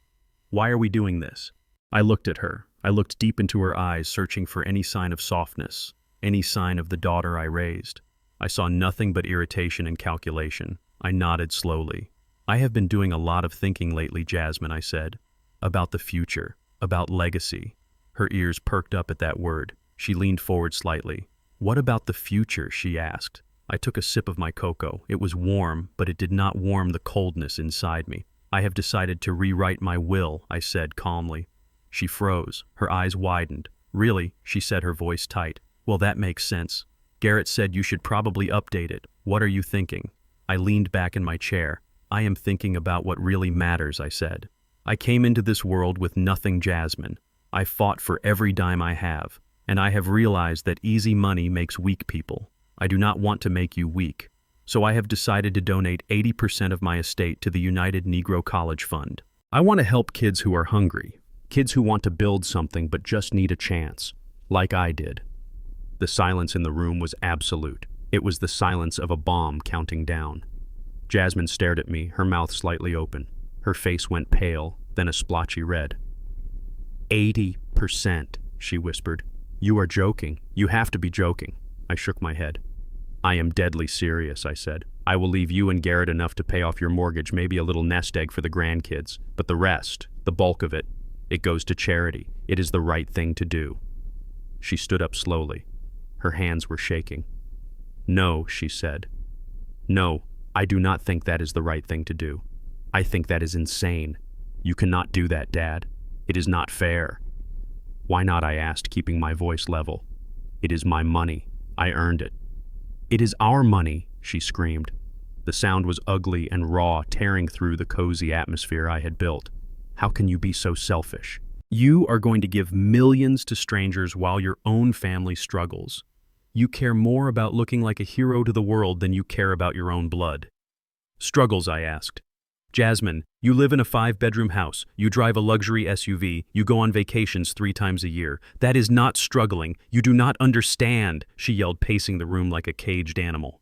Why are we doing this?" I looked at her. I looked deep into her eyes, searching for any sign of softness, any sign of the daughter I raised. I saw nothing but irritation and calculation. I nodded slowly. "I have been doing a lot of thinking lately, Jasmine," I said. "About the future, about legacy." Her ears perked up at that word. She leaned forward slightly. "What about the future?" she asked. I took a sip of my cocoa. It was warm, but it did not warm the coldness inside me. "I have decided to rewrite my will," I said calmly. She froze. Her eyes widened. "Really?" she said, her voice tight. "Well, that makes sense. Garrett said you should probably update it. What are you thinking?" I leaned back in my chair. "I am thinking about what really matters," I said. "I came into this world with nothing, Jasmine. I fought for every dime I have, and I have realized that easy money makes weak people. I do not want to make you weak. So I have decided to donate 80% of my estate to the United Negro College Fund. I want to help kids who are hungry, kids who want to build something but just need a chance, like I did." The silence in the room was absolute. It was the silence of a bomb counting down. Jasmine stared at me, her mouth slightly open. Her face went pale, then a splotchy red. 80%, she whispered. "You are joking. You have to be joking." I shook my head. "I am deadly serious," I said. "I will leave you and Garrett enough to pay off your mortgage, maybe a little nest egg for the grandkids. But the rest, the bulk of it, it goes to charity. It is the right thing to do." She stood up slowly. Her hands were shaking. "No," she said. "No, I do not think that is the right thing to do. I think that is insane. You cannot do that, Dad. It is not fair." "Why not?" I asked, keeping my voice level. "It is my money. I earned it." "It is our money," she screamed. The sound was ugly and raw, tearing through the cozy atmosphere I had built. "How can you be so selfish? You are going to give millions to strangers while your own family struggles. You care more about looking like a hero to the world than you care about your own blood." "Struggles?" I asked. "Jasmine, you live in a 5-bedroom house, you drive a luxury SUV, you go on vacations 3 times a year. That is not struggling. You do not understand," she yelled, pacing the room like a caged animal.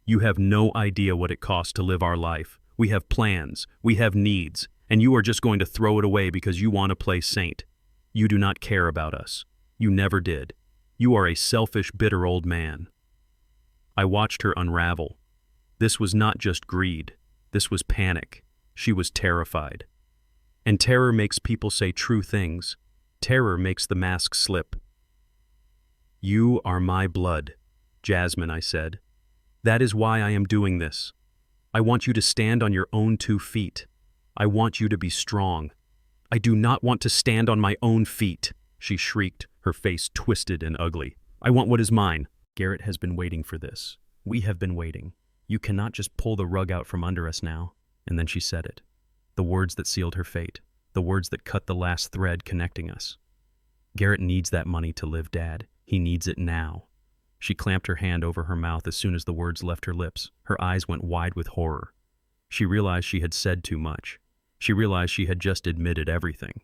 "You have no idea what it costs to live our life. We have plans, we have needs, and you are just going to throw it away because you want to play saint. You do not care about us. You never did. You are a selfish, bitter old man." I watched her unravel. This was not just greed. This was panic. She was terrified. And terror makes people say true things. Terror makes the mask slip. "You are my blood, Jasmine," I said. "That is why I am doing this. I want you to stand on your own 2 feet. I want you to be strong." "I do not want to stand on my own feet," she shrieked, her face twisted and ugly. "I want what is mine." "Garrett has been waiting for this. We have been waiting. You cannot just pull the rug out from under us now." And then she said it. The words that sealed her fate. The words that cut the last thread connecting us. "Garrett needs that money to live, Dad. He needs it now." She clamped her hand over her mouth as soon as the words left her lips. Her eyes went wide with horror. She realized she had said too much. She realized she had just admitted everything.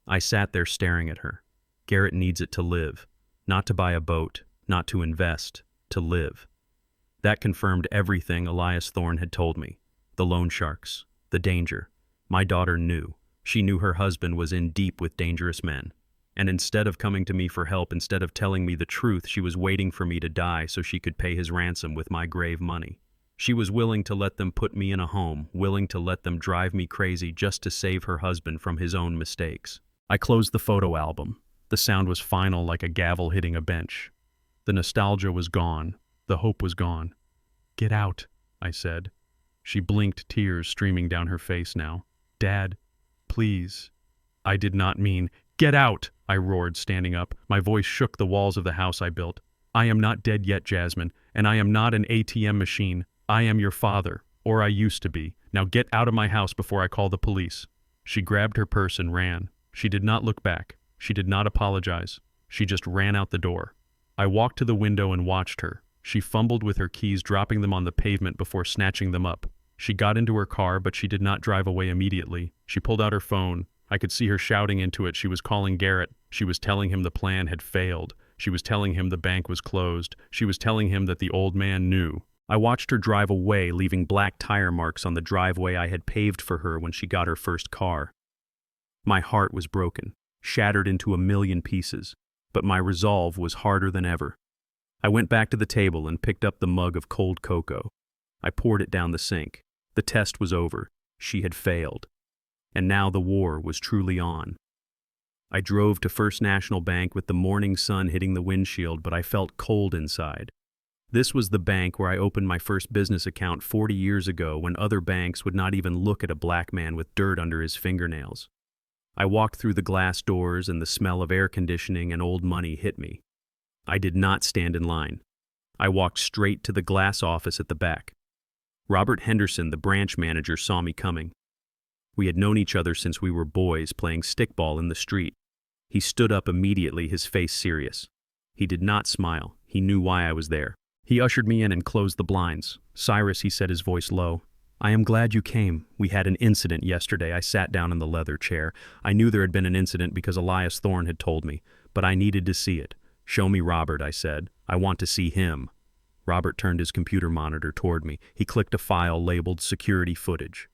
I sat there staring at her. Garrett needs it to live. Not to buy a boat, not to invest, to live. That confirmed everything Elias Thorne had told me. The loan sharks, the danger. My daughter knew. She knew her husband was in deep with dangerous men. And instead of coming to me for help, instead of telling me the truth, she was waiting for me to die so she could pay his ransom with my grave money. She was willing to let them put me in a home, willing to let them drive me crazy just to save her husband from his own mistakes. I closed the photo album. The sound was final, like a gavel hitting a bench. The nostalgia was gone. The hope was gone. "Get out," I said. She blinked, tears streaming down her face now. "Dad, please." "I did not mean—" "Get out!" I roared, standing up. My voice shook the walls of the house I built. "I am not dead yet, Jasmine, and I am not an ATM machine. I am your father, or I used to be. Now get out of my house before I call the police." She grabbed her purse and ran. She did not look back. She did not apologize. She just ran out the door. I walked to the window and watched her. She fumbled with her keys, dropping them on the pavement before snatching them up. She got into her car, but she did not drive away immediately. She pulled out her phone. I could see her shouting into it. She was calling Garrett. She was telling him the plan had failed. She was telling him the bank was closed. She was telling him that the old man knew. I watched her drive away, leaving black tire marks on the driveway I had paved for her when she got her first car. My heart was broken, shattered into a million pieces, but my resolve was harder than ever. I went back to the table and picked up the mug of cold cocoa. I poured it down the sink. The test was over. She had failed. And now the war was truly on. I drove to First National Bank with the morning sun hitting the windshield, but I felt cold inside. This was the bank where I opened my first business account 40 years ago, when other banks would not even look at a black man with dirt under his fingernails. I walked through the glass doors and the smell of air conditioning and old money hit me. I did not stand in line. I walked straight to the glass office at the back. Robert Henderson, the branch manager, saw me coming. We had known each other since we were boys playing stickball in the street. He stood up immediately, his face serious. He did not smile. He knew why I was there. He ushered me in and closed the blinds. "Cyrus," he said, his voice low, "I am glad you came. We had an incident yesterday." I sat down in the leather chair. I knew there had been an incident because Elias Thorne had told me, but I needed to see it. "Show me Robert," I said. "I want to see him." Robert turned his computer monitor toward me. He clicked a file labeled security footage.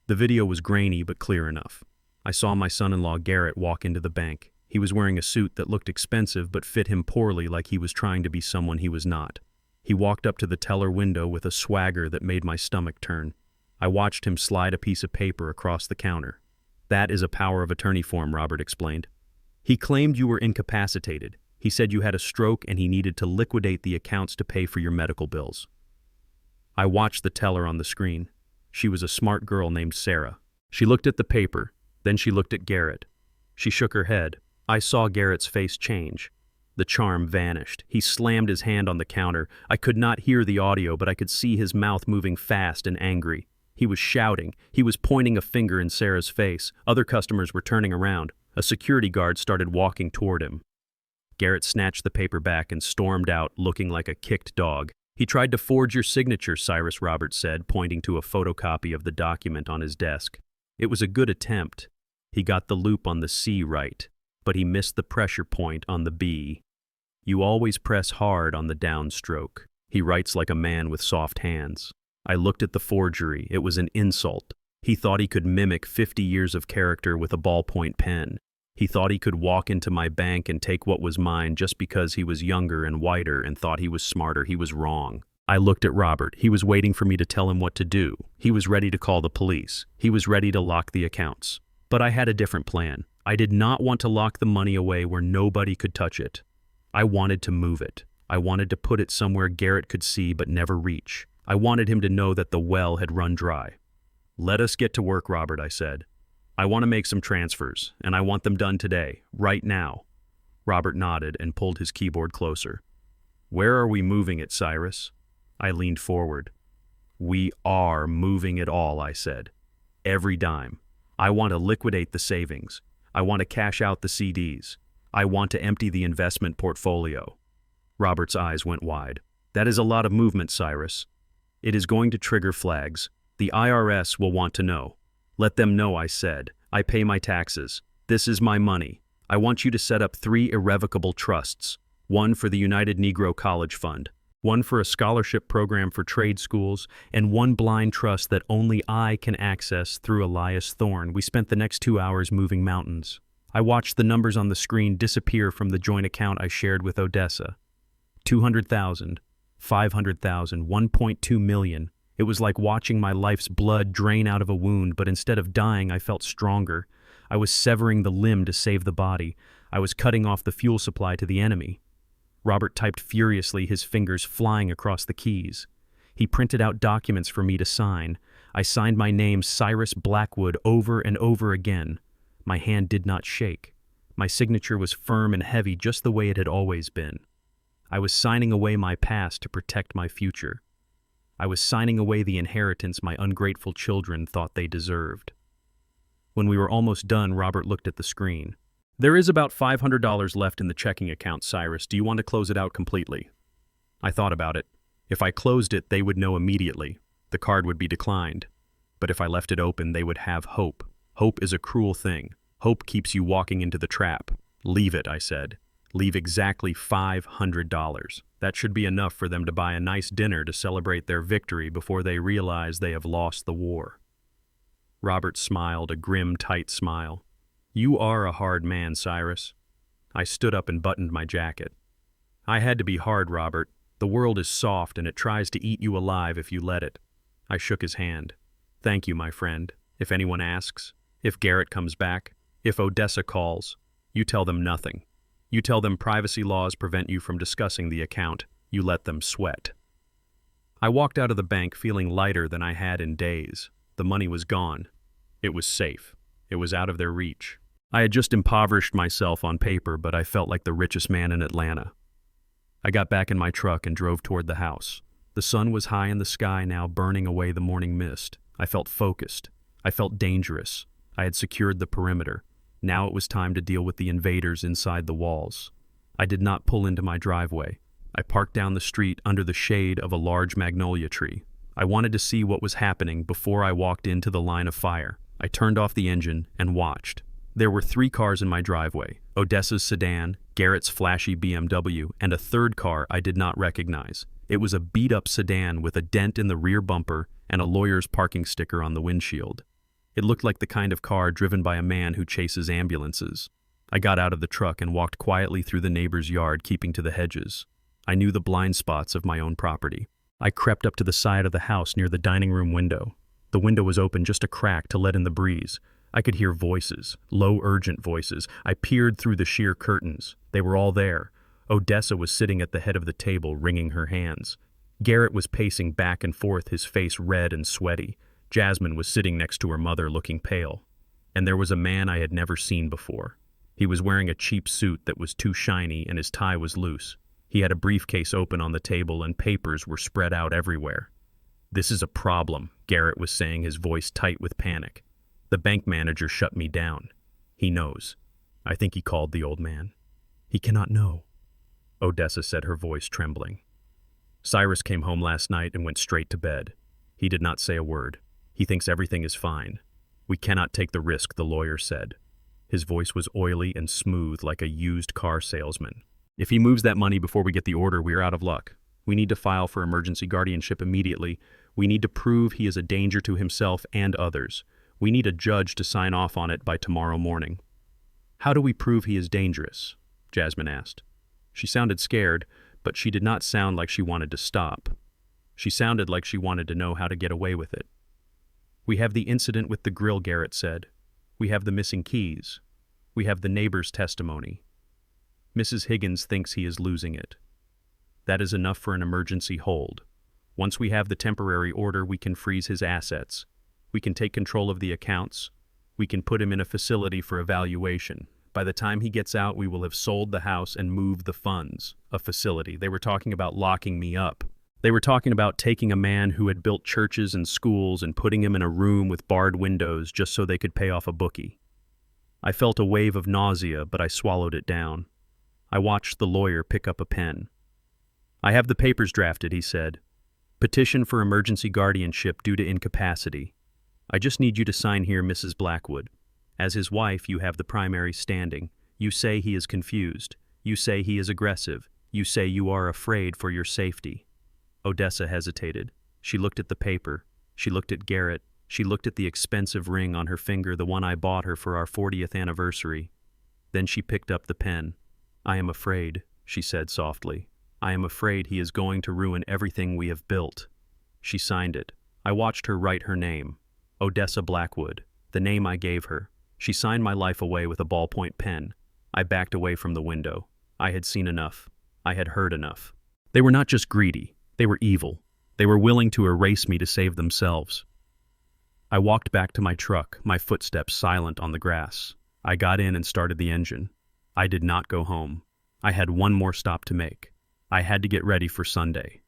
The video was grainy but clear enough. I saw my son-in-law Garrett walk into the bank. He was wearing a suit that looked expensive but fit him poorly, like he was trying to be someone he was not. He walked up to the teller window with a swagger that made my stomach turn. I watched him slide a piece of paper across the counter. "That is a power of attorney form," Robert explained. "He claimed you were incapacitated. He said you had a stroke and he needed to liquidate the accounts to pay for your medical bills." I watched the teller on the screen. She was a smart girl named Sarah. She looked at the paper, then she looked at Garrett. She shook her head. I saw Garrett's face change. The charm vanished. He slammed his hand on the counter. I could not hear the audio, but I could see his mouth moving fast and angry. He was shouting. He was pointing a finger in Sarah's face. Other customers were turning around. A security guard started walking toward him. Garrett snatched the paper back and stormed out, looking like a kicked dog. "He tried to forge your signature, Cyrus," Robert said, pointing to a photocopy of the document on his desk. "It was a good attempt. He got the loop on the C right, but he missed the pressure point on the B. You always press hard on the downstroke. He writes like a man with soft hands." I looked at the forgery. It was an insult. He thought he could mimic 50 years of character with a ballpoint pen. He thought he could walk into my bank and take what was mine just because he was younger and whiter and thought he was smarter. He was wrong. I looked at Robert. He was waiting for me to tell him what to do. He was ready to call the police. He was ready to lock the accounts. But I had a different plan. I did not want to lock the money away where nobody could touch it. I wanted to move it. I wanted to put it somewhere Garrett could see but never reach. I wanted him to know that the well had run dry. "Let us get to work, Robert," I said. "I want to make some transfers, and I want them done today, right now." Robert nodded and pulled his keyboard closer. "Where are we moving it, Cyrus?" I leaned forward. "We are moving it all," I said. "Every dime. I want to liquidate the savings. I want to cash out the CDs. I want to empty the investment portfolio." Robert's eyes went wide. "That is a lot of movement, Cyrus. It is going to trigger flags. The IRS will want to know." "Let them know," I said. "I pay my taxes. This is my money. I want you to set up 3 irrevocable trusts. One for the United Negro College Fund, one for a scholarship program for trade schools, and one blind trust that only I can access through Elias Thorne." We spent the next 2 hours moving mountains. I watched the numbers on the screen disappear from the joint account I shared with Odessa. 200,000, 500,000, 1.2 million. It was like watching my life's blood drain out of a wound, but instead of dying, I felt stronger. I was severing the limb to save the body. I was cutting off the fuel supply to the enemy. Robert typed furiously, his fingers flying across the keys. He printed out documents for me to sign. I signed my name, Cyrus Blackwood, over and over again. My hand did not shake. My signature was firm and heavy, just the way it had always been. I was signing away my past to protect my future. I was signing away the inheritance my ungrateful children thought they deserved. When we were almost done, Robert looked at the screen. "There is about $500 left in the checking account, Cyrus. Do you want to close it out completely?" I thought about it. If I closed it, they would know immediately. The card would be declined. But if I left it open, they would have hope. Hope is a cruel thing. Hope keeps you walking into the trap. "Leave it," I said. "Leave exactly $500. That should be enough for them to buy a nice dinner to celebrate their victory before they realize they have lost the war." Robert smiled, a grim, tight smile. "You are a hard man, Cyrus." I stood up and buttoned my jacket. "I had to be hard, Robert. The world is soft and it tries to eat you alive if you let it." I shook his hand. "Thank you, my friend. If anyone asks, if Garrett comes back, if Odessa calls, you tell them nothing. You tell them privacy laws prevent you from discussing the account. You let them sweat." I walked out of the bank feeling lighter than I had in days. The money was gone. It was safe. It was out of their reach. I had just impoverished myself on paper, but I felt like the richest man in Atlanta. I got back in my truck and drove toward the house. The sun was high in the sky now, burning away the morning mist. I felt focused. I felt dangerous. I had secured the perimeter. Now it was time to deal with the invaders inside the walls. I did not pull into my driveway. I parked down the street under the shade of a large magnolia tree. I wanted to see what was happening before I walked into the line of fire. I turned off the engine and watched. There were 3 cars in my driveway: Odessa's sedan, Garrett's flashy BMW, and a third car I did not recognize. It was a beat-up sedan with a dent in the rear bumper and a lawyer's parking sticker on the windshield. It looked like the kind of car driven by a man who chases ambulances. I got out of the truck and walked quietly through the neighbor's yard, keeping to the hedges. I knew the blind spots of my own property. I crept up to the side of the house near the dining room window. The window was open just a crack to let in the breeze. I could hear voices, low, urgent voices. I peered through the sheer curtains. They were all there. Odessa was sitting at the head of the table, wringing her hands. Garrett was pacing back and forth, his face red and sweaty. Jasmine was sitting next to her mother, looking pale. And there was a man I had never seen before. He was wearing a cheap suit that was too shiny and his tie was loose. He had a briefcase open on the table and papers were spread out everywhere. "This is a problem," Garrett was saying, his voice tight with panic. "The bank manager shut me down. He knows. I think he called the old man." "He cannot know," Odessa said, her voice trembling. "Cyrus came home last night and went straight to bed. He did not say a word. He thinks everything is fine. We cannot take the risk," the lawyer said. His voice was oily and smooth like a used car salesman. "If he moves that money before we get the order, we are out of luck. We need to file for emergency guardianship immediately. We need to prove he is a danger to himself and others. We need a judge to sign off on it by tomorrow morning." "How do we prove he is dangerous?" Jasmine asked. She sounded scared, but she did not sound like she wanted to stop. She sounded like she wanted to know how to get away with it. "We have the incident with the grill," Garrett said. "We have the missing keys. We have the neighbor's testimony. Mrs. Higgins thinks he is losing it. That is enough for an emergency hold. Once we have the temporary order, we can freeze his assets. We can take control of the accounts. We can put him in a facility for evaluation. By the time he gets out, we will have sold the house and moved the funds." A facility. They were talking about locking me up. They were talking about taking a man who had built churches and schools and putting him in a room with barred windows just so they could pay off a bookie. I felt a wave of nausea, but I swallowed it down. I watched the lawyer pick up a pen. "I have the papers drafted," he said. "Petition for emergency guardianship due to incapacity. I just need you to sign here, Mrs. Blackwood. As his wife, you have the primary standing. You say he is confused. You say he is aggressive. You say you are afraid for your safety." Odessa hesitated. She looked at the paper. She looked at Garrett. She looked at the expensive ring on her finger, the one I bought her for our 40th anniversary. Then she picked up the pen. "I am afraid," she said softly. "I am afraid he is going to ruin everything we have built." She signed it. I watched her write her name. Odessa Blackwood, the name I gave her. She signed my life away with a ballpoint pen. I backed away from the window. I had seen enough. I had heard enough. They were not just greedy. They were evil. They were willing to erase me to save themselves. I walked back to my truck, my footsteps silent on the grass. I got in and started the engine. I did not go home. I had one more stop to make. I had to get ready for Sunday.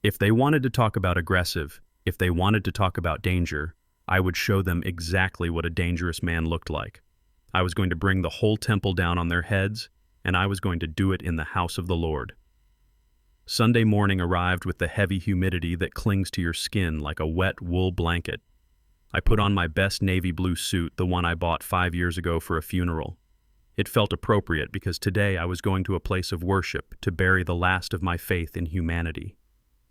If they wanted to talk about aggressive, if they wanted to talk about danger, I would show them exactly what a dangerous man looked like. I was going to bring the whole temple down on their heads, and I was going to do it in the house of the Lord. Sunday morning arrived with the heavy humidity that clings to your skin like a wet wool blanket. I put on my best navy blue suit, the one I bought 5 years ago for a funeral. It felt appropriate because today I was going to a place of worship to bury the last of my faith in humanity.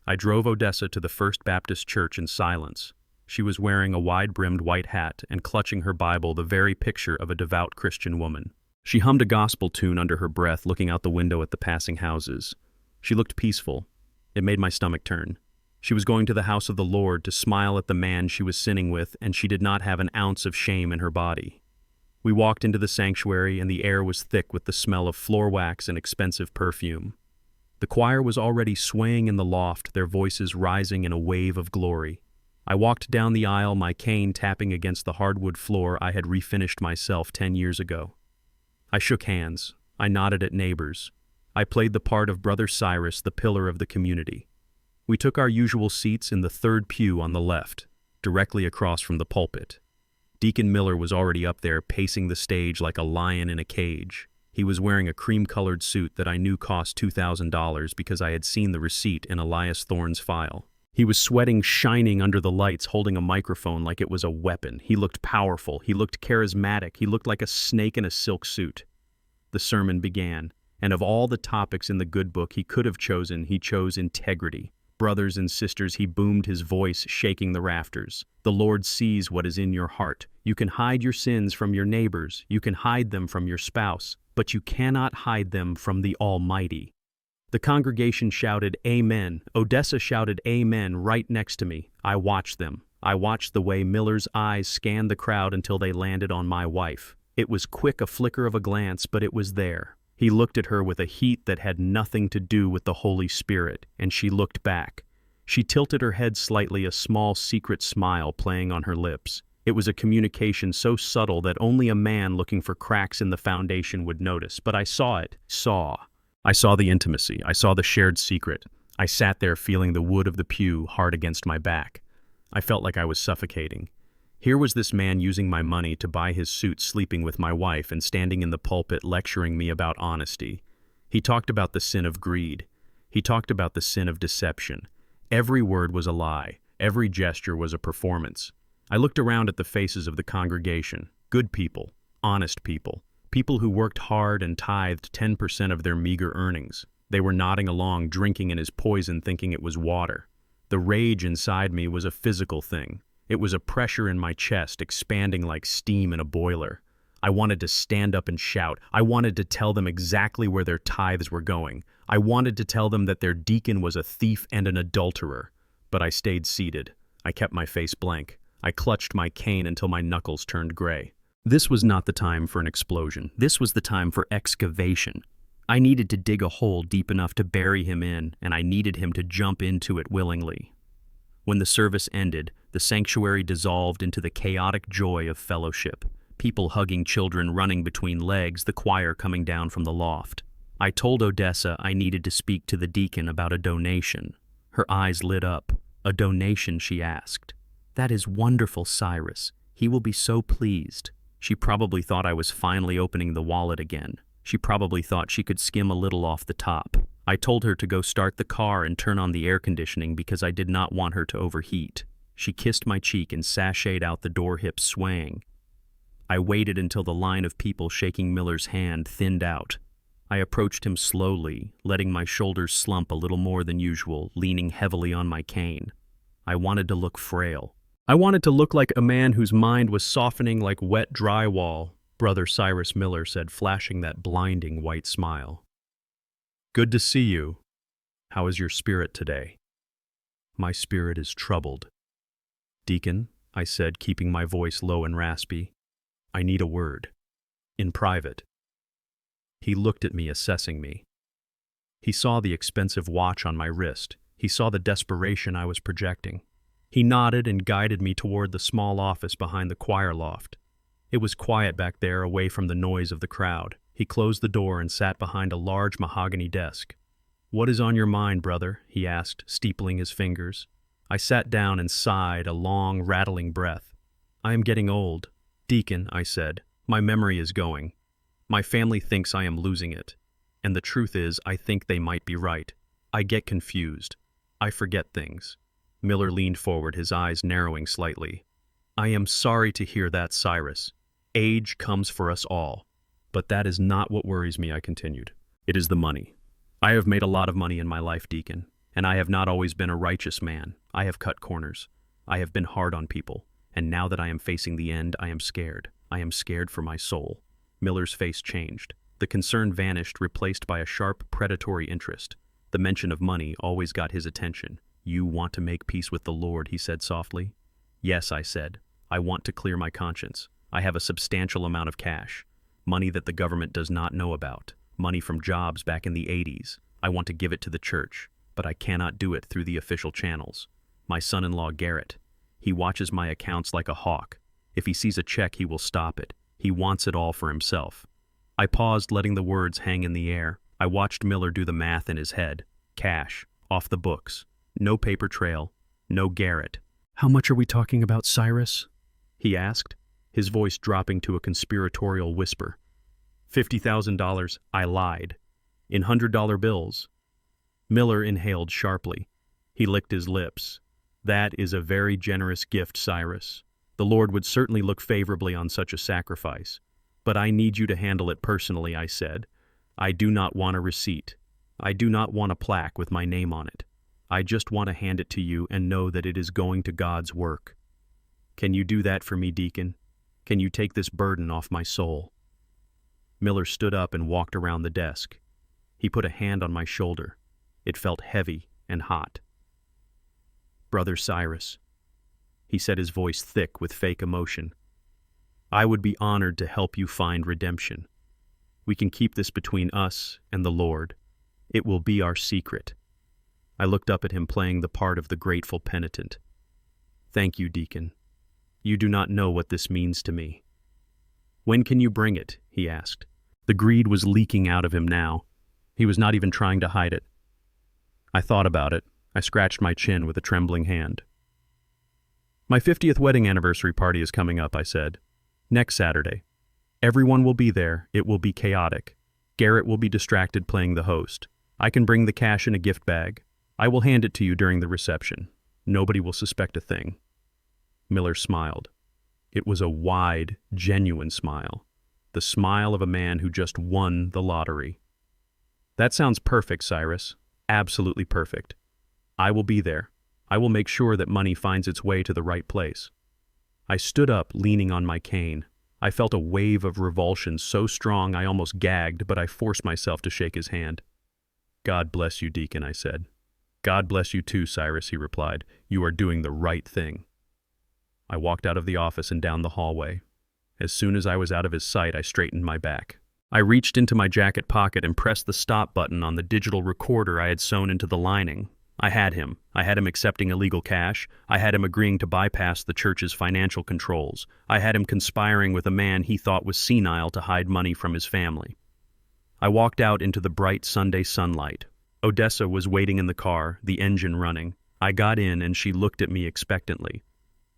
I drove Odessa to the First Baptist Church in silence. She was wearing a wide-brimmed white hat and clutching her Bible, the very picture of a devout Christian woman. She hummed a gospel tune under her breath, looking out the window at the passing houses. She looked peaceful. It made my stomach turn. She was going to the house of the Lord to smile at the man she was sinning with, and she did not have an ounce of shame in her body. We walked into the sanctuary, and the air was thick with the smell of floor wax and expensive perfume. The choir was already swaying in the loft, their voices rising in a wave of glory. I walked down the aisle, my cane tapping against the hardwood floor I had refinished myself 10 years ago. I shook hands. I nodded at neighbors. I played the part of Brother Cyrus, the pillar of the community. We took our usual seats in the third pew on the left, directly across from the pulpit. Deacon Miller was already up there, pacing the stage like a lion in a cage. He was wearing a cream-colored suit that I knew cost $2,000 because I had seen the receipt in Elias Thorne's file. He was sweating, shining under the lights, holding a microphone like it was a weapon. He looked powerful. He looked charismatic. He looked like a snake in a silk suit. The sermon began, and of all the topics in the good book he could have chosen, he chose integrity. Brothers and sisters, he boomed his voice, shaking the rafters. The Lord sees what is in your heart. You can hide your sins from your neighbors. You can hide them from your spouse, but you cannot hide them from the Almighty. The congregation shouted, "Amen." Odessa shouted, "Amen," right next to me. I watched them. I watched the way Miller's eyes scanned the crowd until they landed on my wife. It was quick, a flicker of a glance, but it was there. He looked at her with a heat that had nothing to do with the Holy Spirit, and she looked back. She tilted her head slightly, a small secret smile playing on her lips. It was a communication so subtle that only a man looking for cracks in the foundation would notice, but I saw it. I saw the intimacy. I saw the shared secret. I sat there feeling the wood of the pew hard against my back. I felt like I was suffocating. Here was this man using my money to buy his suit, sleeping with my wife, and standing in the pulpit lecturing me about honesty. He talked about the sin of greed. He talked about the sin of deception. Every word was a lie. Every gesture was a performance. I looked around at the faces of the congregation. Good people, honest people, people who worked hard and tithed 10% of their meager earnings. They were nodding along, drinking in his poison, thinking it was water. The rage inside me was a physical thing. It was a pressure in my chest, expanding like steam in a boiler. I wanted to stand up and shout. I wanted to tell them exactly where their tithes were going. I wanted to tell them that their deacon was a thief and an adulterer. But I stayed seated. I kept my face blank. I clutched my cane until my knuckles turned gray. This was not the time for an explosion. This was the time for excavation. I needed to dig a hole deep enough to bury him in, and I needed him to jump into it willingly. When the service ended, the sanctuary dissolved into the chaotic joy of fellowship. People hugging children running between legs, the choir coming down from the loft. I told Odessa I needed to speak to the deacon about a donation. Her eyes lit up. A donation, she asked. That is wonderful, Cyrus. He will be so pleased. She probably thought I was finally opening the wallet again. She probably thought she could skim a little off the top. I told her to go start the car and turn on the air conditioning because I did not want her to overheat. She kissed my cheek and sashayed out the door, hips swaying. I waited until the line of people shaking Miller's hand thinned out. I approached him slowly, letting my shoulders slump a little more than usual, leaning heavily on my cane. I wanted to look frail. I wanted to look like a man whose mind was softening like wet drywall, Brother Cyrus Miller said, flashing that blinding white smile. Good to see you. How is your spirit today? My spirit is troubled. Deacon, I said, keeping my voice low and raspy, I need a word. In private. He looked at me, assessing me. He saw the expensive watch on my wrist. He saw the desperation I was projecting. He nodded and guided me toward the small office behind the choir loft. It was quiet back there, away from the noise of the crowd. He closed the door and sat behind a large mahogany desk. What is on your mind, brother? He asked, steepling his fingers. I sat down and sighed, a long, rattling breath. I am getting old. Deacon, I said, my memory is going. My family thinks I am losing it. And the truth is, I think they might be right. I get confused. I forget things. Miller leaned forward, his eyes narrowing slightly. I am sorry to hear that, Cyrus. Age comes for us all. But that is not what worries me, I continued. It is the money. I have made a lot of money in my life, Deacon, and I have not always been a righteous man. I have cut corners. I have been hard on people. And now that I am facing the end, I am scared. I am scared for my soul. Miller's face changed. The concern vanished, replaced by a sharp, predatory interest. The mention of money always got his attention. You want to make peace with the Lord, he said softly. Yes, I said. I want to clear my conscience. I have a substantial amount of cash. Money that the government does not know about. Money from jobs back in the 80s. I want to give it to the church, but I cannot do it through the official channels. My son-in-law, Garrett, he watches my accounts like a hawk. If he sees a check, he will stop it. He wants it all for himself. I paused, letting the words hang in the air. I watched Miller do the math in his head. Cash, off the books. No paper trail. No Garrett. How much are we talking about, Cyrus? He asked, his voice dropping to a conspiratorial whisper. $50,000, I lied. In $100 bills. Miller inhaled sharply. He licked his lips. That is a very generous gift, Cyrus. The Lord would certainly look favorably on such a sacrifice. But I need you to handle it personally, I said. I do not want a receipt. I do not want a plaque with my name on it. I just want to hand it to you and know that it is going to God's work. Can you do that for me, Deacon? Can you take this burden off my soul? Miller stood up and walked around the desk. He put a hand on my shoulder. It felt heavy and hot. Brother Cyrus, he said, his voice thick with fake emotion. I would be honored to help you find redemption. We can keep this between us and the Lord. It will be our secret. I looked up at him, playing the part of the grateful penitent. Thank you, Deacon. You do not know what this means to me. When can you bring it? He asked. The greed was leaking out of him now. He was not even trying to hide it. I thought about it. I scratched my chin with a trembling hand. My 50th wedding anniversary party is coming up, I said. Next Saturday. Everyone will be there. It will be chaotic. Garrett will be distracted playing the host. I can bring the cash in a gift bag. I will hand it to you during the reception. Nobody will suspect a thing. Miller smiled. It was a wide, genuine smile. The smile of a man who just won the lottery. That sounds perfect, Cyrus. Absolutely perfect. I will be there. I will make sure that money finds its way to the right place. I stood up, leaning on my cane. I felt a wave of revulsion so strong I almost gagged, but I forced myself to shake his hand. God bless you, Deacon, I said. God bless you too, Cyrus, he replied. You are doing the right thing. I walked out of the office and down the hallway. As soon as I was out of his sight, I straightened my back. I reached into my jacket pocket and pressed the stop button on the digital recorder I had sewn into the lining. I had him. I had him accepting illegal cash. I had him agreeing to bypass the church's financial controls. I had him conspiring with a man he thought was senile to hide money from his family. I walked out into the bright Sunday sunlight. Odessa was waiting in the car, the engine running. I got in and she looked at me expectantly.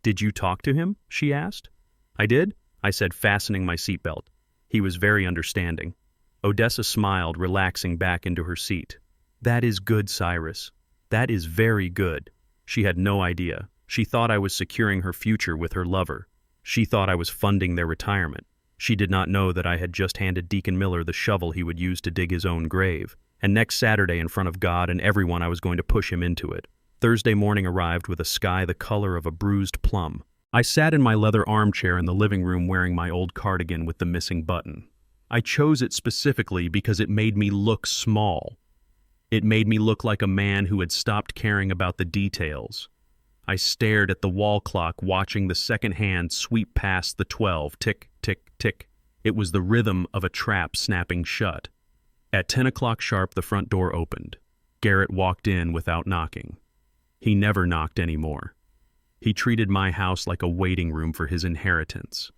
"Did you talk to him?" she asked. "I did," I said, fastening my seatbelt. He was very understanding. Odessa smiled, relaxing back into her seat. "That is good, Cyrus. That is very good." She had no idea. She thought I was securing her future with her lover. She thought I was funding their retirement. She did not know that I had just handed Deacon Miller the shovel he would use to dig his own grave. And next Saturday, in front of God and everyone, I was going to push him into it. Thursday morning arrived with a sky the color of a bruised plum. I sat in my leather armchair in the living room wearing my old cardigan with the missing button. I chose it specifically because it made me look small. It made me look like a man who had stopped caring about the details. I stared at the wall clock, watching the second hand sweep past the 12, tick, tick, tick. It was the rhythm of a trap snapping shut. At 10 o'clock sharp, the front door opened. Garrett walked in without knocking. He never knocked anymore. He treated my house like a waiting room for his inheritance.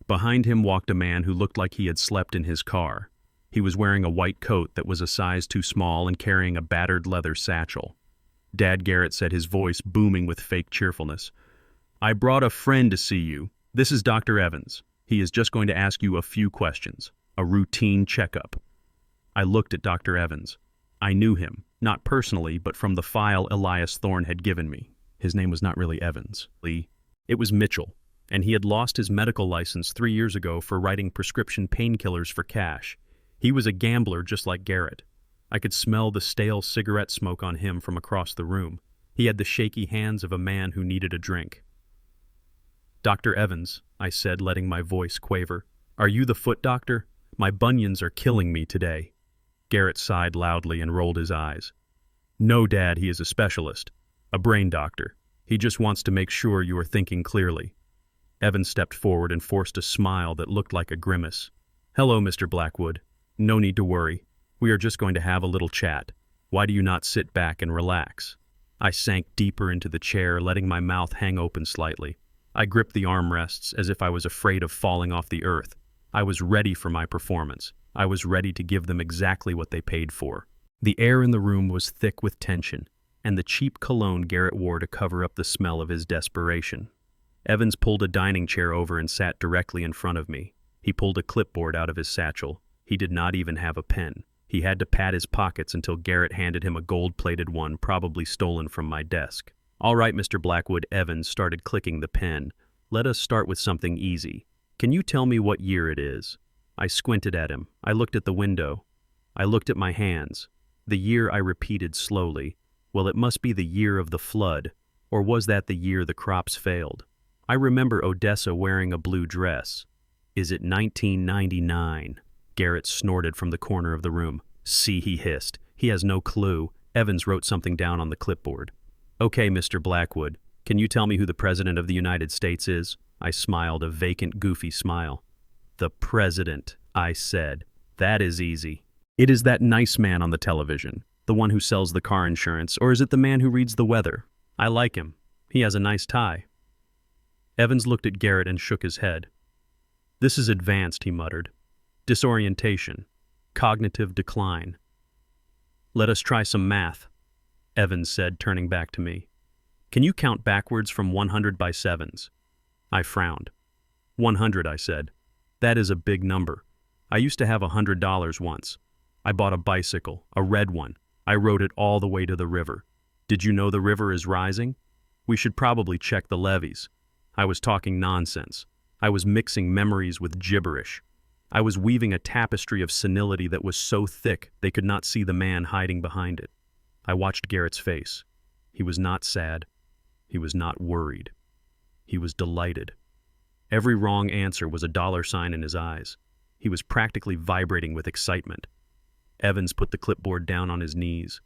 Behind him walked a man who looked like he had slept in his car. He was wearing a white coat that was a size too small and carrying a battered leather satchel. Dad Garrett said, his voice booming with fake cheerfulness. "I brought a friend to see you. This is Dr. Evans. He is just going to ask you a few questions. A routine checkup." I looked at Dr. Evans. I knew him, not personally, but from the file Elias Thorne had given me. His name was not really Evans. It was Mitchell, and he had lost his medical license 3 years ago for writing prescription painkillers for cash. He was a gambler just like Garrett. I could smell the stale cigarette smoke on him from across the room. He had the shaky hands of a man who needed a drink. "Dr. Evans," I said, letting my voice quaver, "are you the foot doctor? My bunions are killing me today." Garrett sighed loudly and rolled his eyes. "No, Dad, he is a specialist. A brain doctor. He just wants to make sure you are thinking clearly." Evans stepped forward and forced a smile that looked like a grimace. "Hello, Mr. Blackwood. No need to worry. We are just going to have a little chat. Why do you not sit back and relax?" I sank deeper into the chair, letting my mouth hang open slightly. I gripped the armrests as if I was afraid of falling off the earth. I was ready for my performance. I was ready to give them exactly what they paid for. The air in the room was thick with tension, and the cheap cologne Garrett wore to cover up the smell of his desperation. Evans pulled a dining chair over and sat directly in front of me. He pulled a clipboard out of his satchel. He did not even have a pen. He had to pad his pockets until Garrett handed him a gold-plated one, probably stolen from my desk. "All right, Mr. Blackwood," Evans started clicking the pen. "Let us start with something easy. Can you tell me what year it is?" I squinted at him. I looked at the window. I looked at my hands. The year, I repeated slowly. Well, it must be the year of the flood. Or was that the year the crops failed? I remember Odessa wearing a blue dress. "Is it 1999? Garrett snorted from the corner of the room. "See," he hissed. "He has no clue." Evans wrote something down on the clipboard. "Okay, Mr. Blackwood. Can you tell me who the President of the United States is?" I smiled, a vacant, goofy smile. "The President," I said. "That is easy. It is that nice man on the television, the one who sells the car insurance, or is it the man who reads the weather? I like him. He has a nice tie." Evans looked at Garrett and shook his head. "This is advanced," he muttered. "Disorientation. Cognitive decline." "Let us try some math," Evans said, turning back to me. "Can you count backwards from 100 by sevens?" I frowned. 100, I said. "That is a big number. I used to have $100 once. I bought a bicycle, a red one. I rode it all the way to the river. Did you know the river is rising? We should probably check the levees." I was talking nonsense. I was mixing memories with gibberish. I was weaving a tapestry of senility that was so thick they could not see the man hiding behind it. I watched Garrett's face. He was not sad. He was not worried. He was delighted. Every wrong answer was a dollar sign in his eyes. He was practically vibrating with excitement. Evans put the clipboard down on his knees.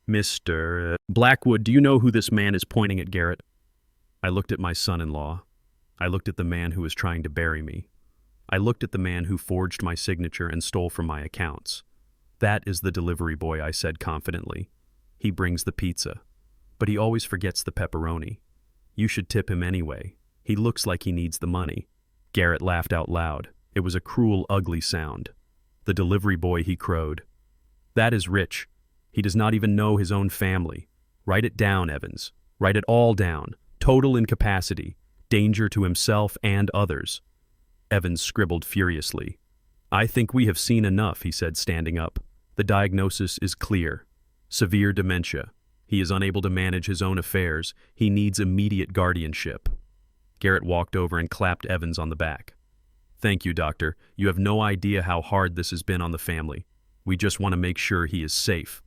Mr. Blackwood, do you know who this man is pointing at, Garrett? I looked at my son-in-law. I looked at the man who was trying to bury me. I looked at the man who forged my signature and stole from my accounts. That is the delivery boy, I said confidently. He brings the pizza. But he always forgets the pepperoni. You should tip him anyway. He looks like he needs the money. Garrett laughed out loud. It was a cruel, ugly sound. The delivery boy, he crowed. That is Rich. He does not even know his own family. Write it down, Evans. Write it all down. Total incapacity. Danger to himself and others. Evans scribbled furiously. I think we have seen enough, he said, standing up. The diagnosis is clear. Severe dementia. He is unable to manage his own affairs. He needs immediate guardianship. Garrett walked over and clapped Evans on the back. Thank you, doctor. You have no idea how hard this has been on the family. We just want to make sure he is safe.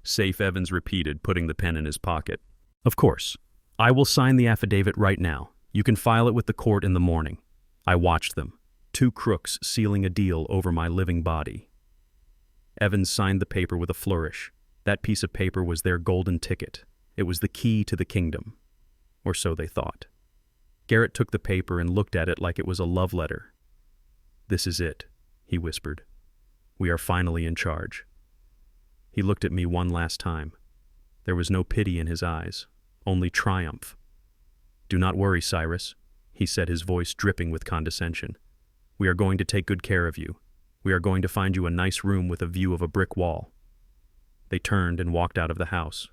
Safe, Evans repeated, putting the pen in his pocket. Of course. I will sign the affidavit right now. You can file it with the court in the morning. I watched them. 2 crooks sealing a deal over my living body. Evans signed the paper with a flourish. That piece of paper was their golden ticket. It was the key to the kingdom. Or so they thought. Garrett took the paper and looked at it like it was a love letter. This is it, he whispered. We are finally in charge. He looked at me one last time. There was no pity in his eyes, only triumph. Do not worry, Cyrus, he said, his voice dripping with condescension. We are going to take good care of you. We are going to find you a nice room with a view of a brick wall. They turned and walked out of the house.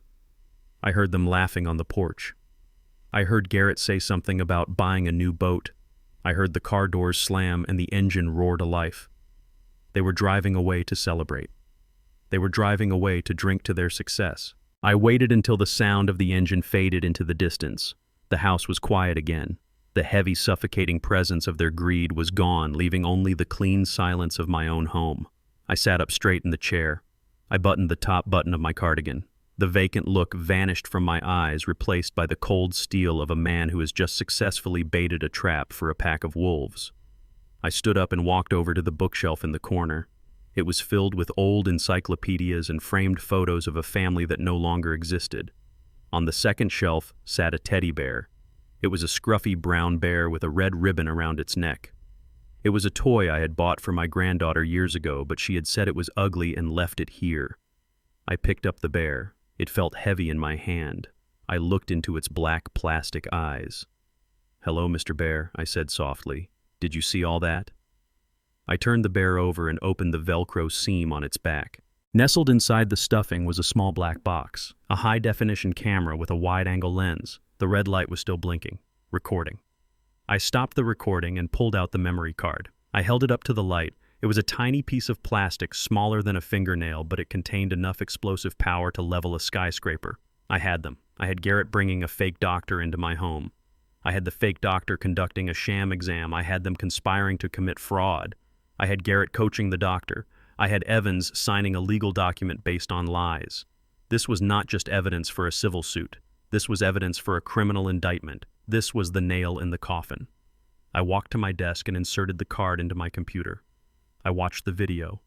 I heard them laughing on the porch. I heard Garrett say something about buying a new boat. I heard the car doors slam and the engine roar to life. They were driving away to celebrate. They were driving away to drink to their success. I waited until the sound of the engine faded into the distance. The house was quiet again. The heavy, suffocating presence of their greed was gone, leaving only the clean silence of my own home. I sat up straight in the chair. I buttoned the top button of my cardigan. The vacant look vanished from my eyes, replaced by the cold steel of a man who has just successfully baited a trap for a pack of wolves. I stood up and walked over to the bookshelf in the corner. It was filled with old encyclopedias and framed photos of a family that no longer existed. On the second shelf sat a teddy bear. It was a scruffy brown bear with a red ribbon around its neck. It was a toy I had bought for my granddaughter years ago, but she had said it was ugly and left it here. I picked up the bear. It felt heavy in my hand. I looked into its black plastic eyes. Hello, Mr. Bear, I said softly. Did you see all that? I turned the bear over and opened the Velcro seam on its back. Nestled inside the stuffing was a small black box, a high-definition camera with a wide-angle lens. The red light was still blinking. Recording. I stopped the recording and pulled out the memory card. I held it up to the light. It was a tiny piece of plastic, smaller than a fingernail, but it contained enough explosive power to level a skyscraper. I had them. I had Garrett bringing a fake doctor into my home. I had the fake doctor conducting a sham exam. I had them conspiring to commit fraud. I had Garrett coaching the doctor. I had Evans signing a legal document based on lies. This was not just evidence for a civil suit. This was evidence for a criminal indictment. This was the nail in the coffin. I walked to my desk and inserted the card into my computer. I watched the video.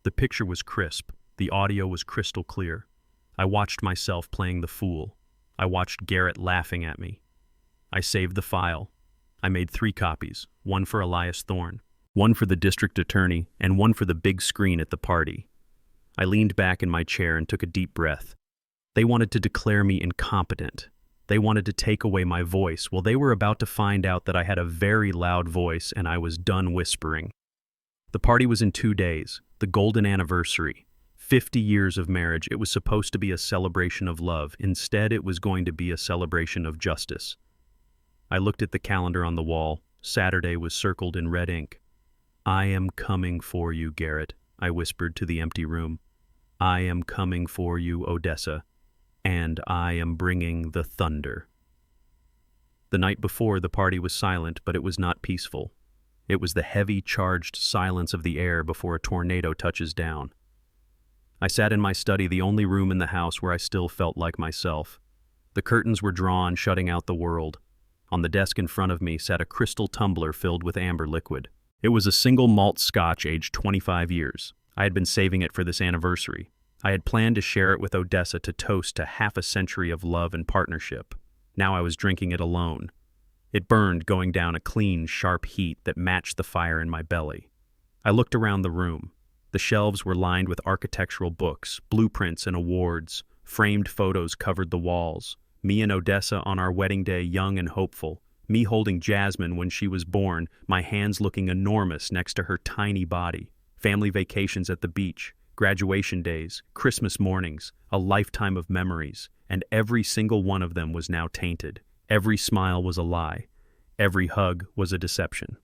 The picture was crisp. The audio was crystal clear. I watched myself playing the fool. I watched Garrett laughing at me. I saved the file. I made 3 copies, one for Elias Thorne, one for the district attorney, and one for the big screen at the party. I leaned back in my chair and took a deep breath. They wanted to declare me incompetent. They wanted to take away my voice. Well, they were about to find out that I had a very loud voice and I was done whispering. The party was in 2 days, the golden anniversary. 50 years of marriage. It was supposed to be a celebration of love. Instead, it was going to be a celebration of justice. I looked at the calendar on the wall. Saturday was circled in red ink. I am coming for you, Garrett, I whispered to the empty room. I am coming for you, Odessa, and I am bringing the thunder. The night before, the party was silent, but it was not peaceful. It was the heavy, charged silence of the air before a tornado touches down. I sat in my study, the only room in the house where I still felt like myself. The curtains were drawn, shutting out the world. On the desk in front of me sat a crystal tumbler filled with amber liquid. It was a single malt scotch aged 25 years. I had been saving it for this anniversary. I had planned to share it with Odessa to toast to half a century of love and partnership. Now I was drinking it alone. It burned, going down a clean, sharp heat that matched the fire in my belly. I looked around the room. The shelves were lined with architectural books, blueprints and awards. Framed photos covered the walls. Me and Odessa on our wedding day, young and hopeful. Me holding Jasmine when she was born, my hands looking enormous next to her tiny body. Family vacations at the beach, graduation days, Christmas mornings, a lifetime of memories, and every single one of them was now tainted. Every smile was a lie. Every hug was a deception.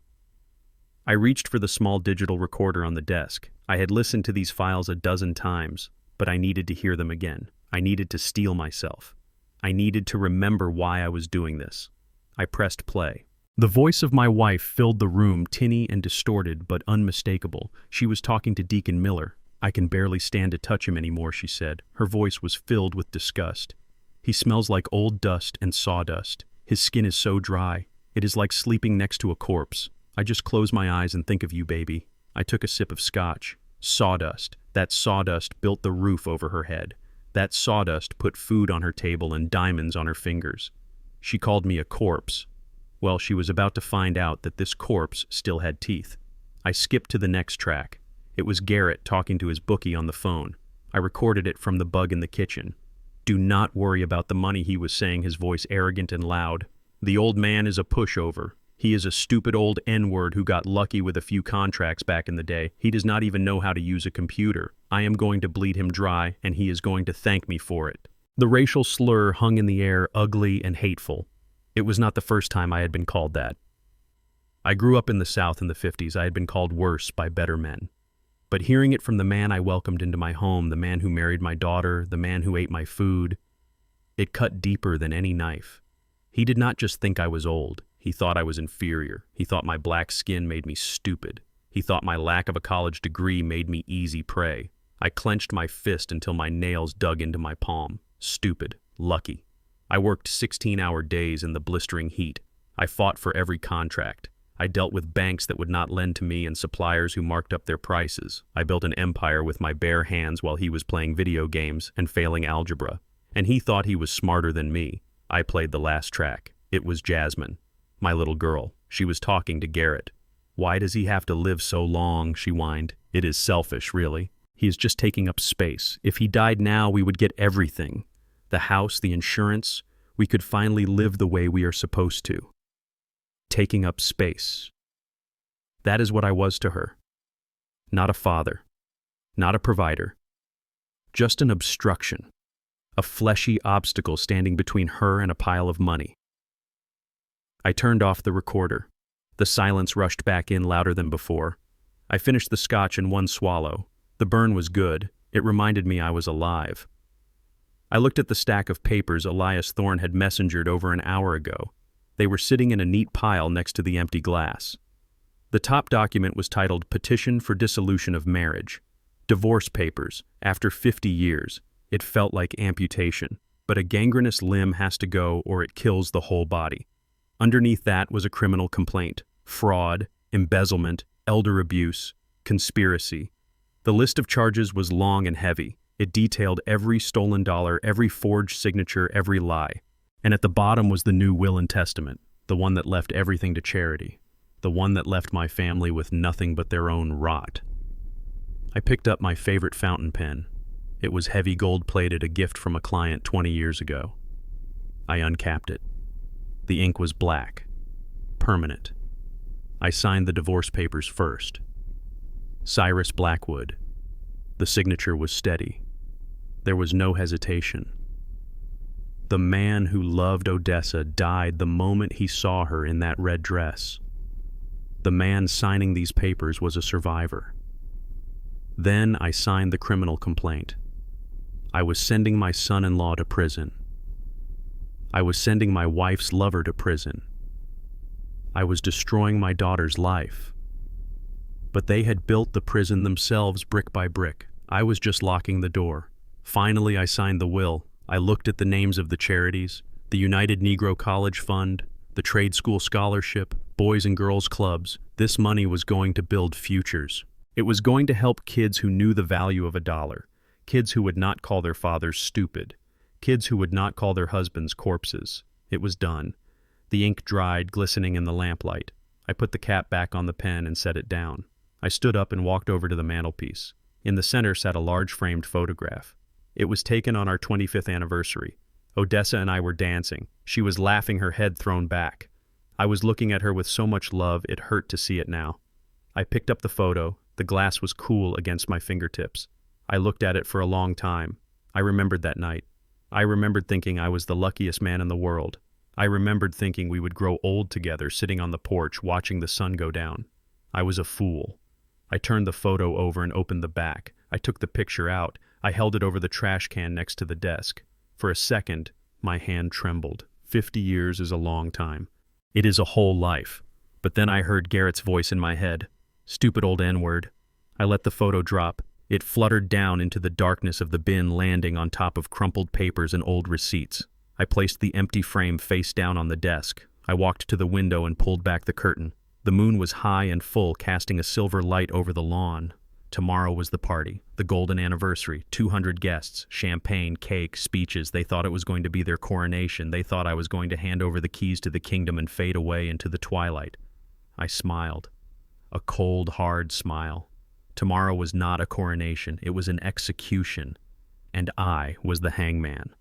I reached for the small digital recorder on the desk. I had listened to these files a dozen times, but I needed to hear them again. I needed to steel myself. I needed to remember why I was doing this. I pressed play. The voice of my wife filled the room, tinny and distorted, but unmistakable. She was talking to Deacon Miller. "I can barely stand to touch him anymore," she said. Her voice was filled with disgust. "He smells like old dust and sawdust. His skin is so dry. It is like sleeping next to a corpse. I just close my eyes and think of you, baby." I took a sip of scotch. Sawdust. That sawdust built the roof over her head. That sawdust put food on her table and diamonds on her fingers. She called me a corpse. Well, she was about to find out that this corpse still had teeth. I skipped to the next track. It was Garrett talking to his bookie on the phone. I recorded it from the bug in the kitchen. "Do not worry about the money," he was saying, his voice arrogant and loud. "The old man is a pushover. He is a stupid old N-word who got lucky with a few contracts back in the day. He does not even know how to use a computer. I am going to bleed him dry, and he is going to thank me for it." The racial slur hung in the air, ugly and hateful. It was not the first time I had been called that. I grew up in the South in the 50s. I had been called worse by better men. But hearing it from the man I welcomed into my home, the man who married my daughter, the man who ate my food, it cut deeper than any knife. He did not just think I was old. He thought I was inferior. He thought my black skin made me stupid. He thought my lack of a college degree made me easy prey. I clenched my fist until my nails dug into my palm. Stupid. Lucky. I worked 16-hour days in the blistering heat. I fought for every contract. I dealt with banks that would not lend to me and suppliers who marked up their prices. I built an empire with my bare hands while he was playing video games and failing algebra. And he thought he was smarter than me. I played the last track. It was Jasmine, my little girl. She was talking to Garrett. "Why does he have to live so long?" she whined. "It is selfish, really. He is just taking up space. If he died now, we would get everything. The house, the insurance. We could finally live the way we are supposed to." Taking up space. That is what I was to her. Not a father. Not a provider. Just an obstruction. A fleshy obstacle standing between her and a pile of money. I turned off the recorder. The silence rushed back in louder than before. I finished the scotch in one swallow. The burn was good. It reminded me I was alive. I looked at the stack of papers Elias Thorne had messengered over an hour ago. They were sitting in a neat pile next to the empty glass. The top document was titled Petition for Dissolution of Marriage. Divorce papers, after 50 years. It felt like amputation. But a gangrenous limb has to go or it kills the whole body. Underneath that was a criminal complaint. Fraud, embezzlement, elder abuse, conspiracy. The list of charges was long and heavy. It detailed every stolen dollar, every forged signature, every lie. And at the bottom was the new will and testament, the one that left everything to charity, the one that left my family with nothing but their own rot. I picked up my favorite fountain pen. It was heavy gold-plated, a gift from a client 20 years ago. I uncapped it. The ink was black, permanent. I signed the divorce papers first. Cyrus Blackwood. The signature was steady. There was no hesitation. The man who loved Odessa died the moment he saw her in that red dress. The man signing these papers was a survivor. Then I signed the criminal complaint. I was sending my son-in-law to prison. I was sending my wife's lover to prison. I was destroying my daughter's life. But they had built the prison themselves brick by brick. I was just locking the door. Finally, I signed the will. I looked at the names of the charities, the United Negro College Fund, the Trade School Scholarship, Boys and Girls Clubs. This money was going to build futures. It was going to help kids who knew the value of a dollar, Kids who would not call their fathers stupid. Kids who would not call their husbands corpses. It was done. The ink dried, glistening in the lamplight. I put the cap back on the pen and set it down. I stood up and walked over to the mantelpiece. In the center sat a large framed photograph. It was taken on our 25th anniversary. Odessa and I were dancing. She was laughing, her head thrown back. I was looking at her with so much love it hurt to see it now. I picked up the photo. The glass was cool against my fingertips. I looked at it for a long time. I remembered that night. I remembered thinking I was the luckiest man in the world. I remembered thinking we would grow old together, sitting on the porch, watching the sun go down. I was a fool. I turned the photo over and opened the back. I took the picture out. I held it over the trash can next to the desk. For a second, my hand trembled. 50 years is a long time. It is a whole life. But then I heard Garrett's voice in my head. Stupid old N-word. I let the photo drop. It fluttered down into the darkness of the bin, landing on top of crumpled papers and old receipts. I placed the empty frame face down on the desk. I walked to the window and pulled back the curtain. The moon was high and full, casting a silver light over the lawn. Tomorrow was the party, the golden anniversary, 200 guests, champagne, cake, speeches. They thought it was going to be their coronation. They thought I was going to hand over the keys to the kingdom and fade away into the twilight. I smiled. A cold, hard smile. Tomorrow was not a coronation. It was an execution. And I was the hangman.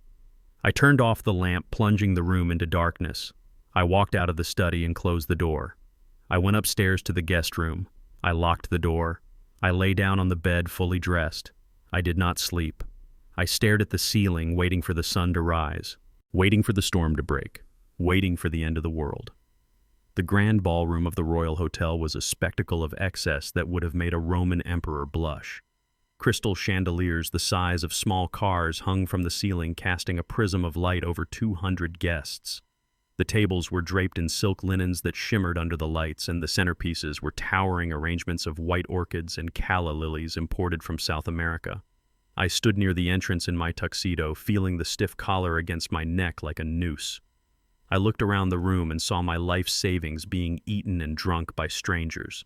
I turned off the lamp, plunging the room into darkness. I walked out of the study and closed the door. I went upstairs to the guest room. I locked the door. I lay down on the bed, fully dressed. I did not sleep. I stared at the ceiling, waiting for the sun to rise, waiting for the storm to break, waiting for the end of the world. The grand ballroom of the Royal Hotel was a spectacle of excess that would have made a Roman emperor blush. Crystal chandeliers the size of small cars hung from the ceiling, casting a prism of light over 200 guests. The tables were draped in silk linens that shimmered under the lights, and the centerpieces were towering arrangements of white orchids and calla lilies imported from South America. I stood near the entrance in my tuxedo, feeling the stiff collar against my neck like a noose. I looked around the room and saw my life savings being eaten and drunk by strangers.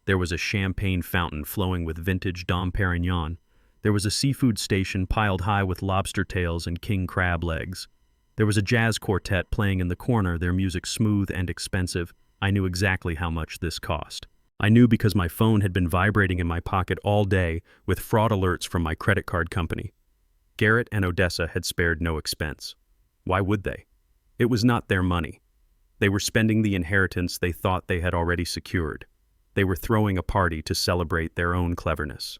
There was a champagne fountain flowing with vintage Dom Perignon. There was a seafood station piled high with lobster tails and king crab legs. There was a jazz quartet playing in the corner, their music smooth and expensive. I knew exactly how much this cost. I knew because my phone had been vibrating in my pocket all day with fraud alerts from my credit card company. Garrett and Odessa had spared no expense. Why would they? It was not their money. They were spending the inheritance they thought they had already secured. They were throwing a party to celebrate their own cleverness.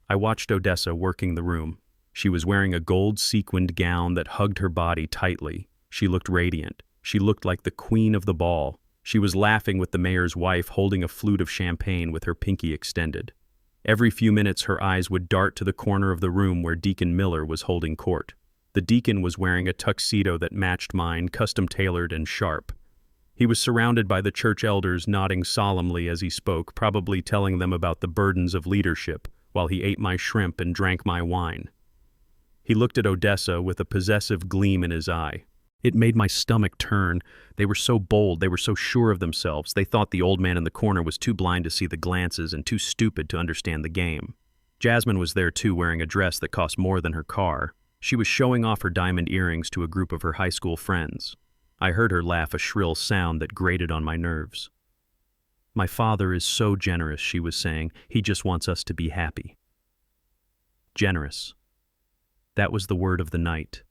I watched Odessa working the room. She was wearing a gold sequined gown that hugged her body tightly. She looked radiant. She looked like the queen of the ball. She was laughing with the mayor's wife, holding a flute of champagne with her pinky extended. Every few minutes her eyes would dart to the corner of the room where Deacon Miller was holding court. The deacon was wearing a tuxedo that matched mine, custom-tailored and sharp. He was surrounded by the church elders, nodding solemnly as he spoke, probably telling them about the burdens of leadership, while he ate my shrimp and drank my wine. He looked at Odessa with a possessive gleam in his eye. It made my stomach turn. They were so bold, they were so sure of themselves. They thought the old man in the corner was too blind to see the glances and too stupid to understand the game. Jasmine was there too, wearing a dress that cost more than her car. She was showing off her diamond earrings to a group of her high school friends. I heard her laugh, a shrill sound that grated on my nerves. My father is so generous, she was saying. He just wants us to be happy. Generous. That was the word of the night.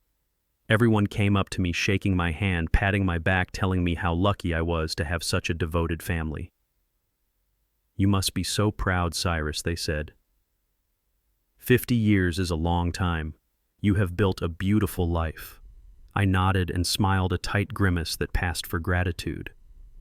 Everyone came up to me, shaking my hand, patting my back, telling me how lucky I was to have such a devoted family. You must be so proud, Cyrus, they said. 50 years is a long time. You have built a beautiful life. I nodded and smiled, a tight grimace that passed for gratitude.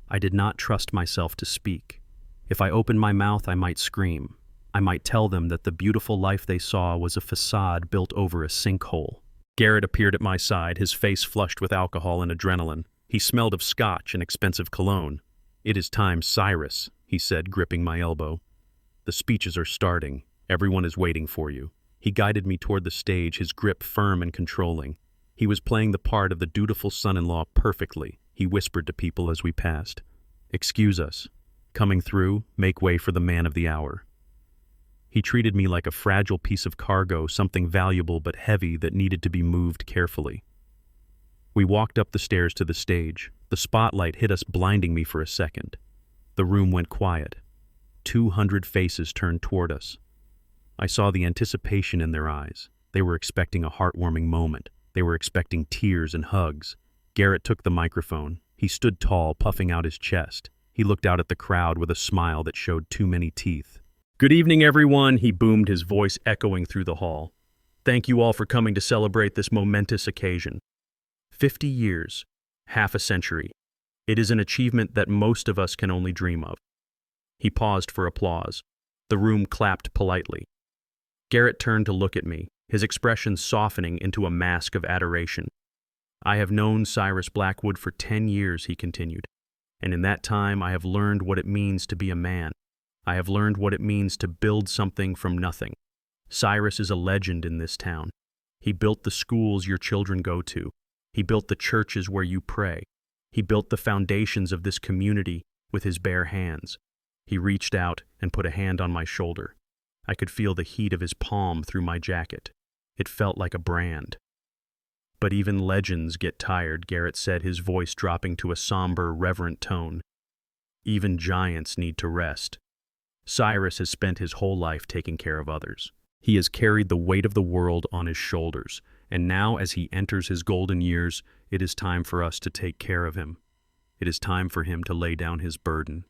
I did not trust myself to speak. If I opened my mouth, I might scream. I might tell them that the beautiful life they saw was a facade built over a sinkhole. Garrett appeared at my side, his face flushed with alcohol and adrenaline. He smelled of scotch and expensive cologne. "It is time, Cyrus," he said, gripping my elbow. "The speeches are starting. Everyone is waiting for you." He guided me toward the stage, his grip firm and controlling. He was playing the part of the dutiful son-in-law perfectly. He whispered to people as we passed, "Excuse us. Coming through, make way for the man of the hour." He He treated me like a fragile piece of cargo, something valuable but heavy that needed to be moved carefully. We walked up the stairs to the stage. The spotlight hit us, blinding me for a second. The room went quiet. 200 faces turned toward us. I saw the anticipation in their eyes. They were expecting a heartwarming moment. They were expecting tears and hugs. Garrett took the microphone. He stood tall, puffing out his chest. He looked out at the crowd with a smile that showed too many teeth. "Good evening, everyone," he boomed, his voice echoing through the hall. "Thank you all for coming to celebrate this momentous occasion. 50 years, half a century. It is an achievement that most of us can only dream of." He paused for applause. The room clapped politely. Garrett turned to look at me, his expression softening into a mask of adoration. "I have known Cyrus Blackwood for 10 years, he continued. "And in that time I have learned what it means to be a man. I have learned what it means to build something from nothing. Cyrus is a legend in this town. He built the schools your children go to. He built the churches where you pray. He built the foundations of this community with his bare hands." He reached out and put a hand on my shoulder. I could feel the heat of his palm through my jacket. It felt like a brand. "But even legends get tired," Garrett said, his voice dropping to a somber, reverent tone. "Even giants need to rest. Cyrus has spent his whole life taking care of others. He has carried the weight of the world on his shoulders, and now as he enters his golden years, it is time for us to take care of him. It is time for him to lay down his burden."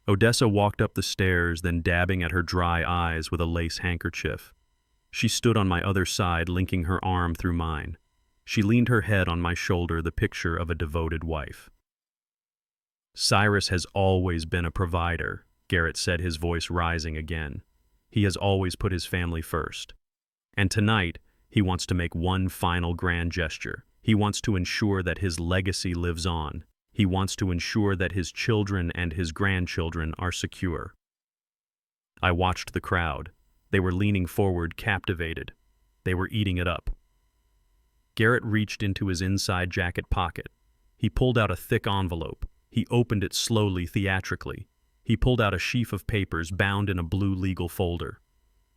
Odessa walked up the stairs, then dabbing at her dry eyes with a lace handkerchief. She stood on my other side, linking her arm through mine. She leaned her head on my shoulder, the picture of a devoted wife. "Cyrus has always been a provider," Garrett said, his voice rising again. "He has always put his family first. And tonight, he wants to make one final grand gesture. He wants to ensure that his legacy lives on. He wants to ensure that his children and his grandchildren are secure." I watched the crowd. They were leaning forward, captivated. They were eating it up. Garrett reached into his inside jacket pocket. He pulled out a thick envelope. He opened it slowly, theatrically. He pulled out a sheaf of papers bound in a blue legal folder.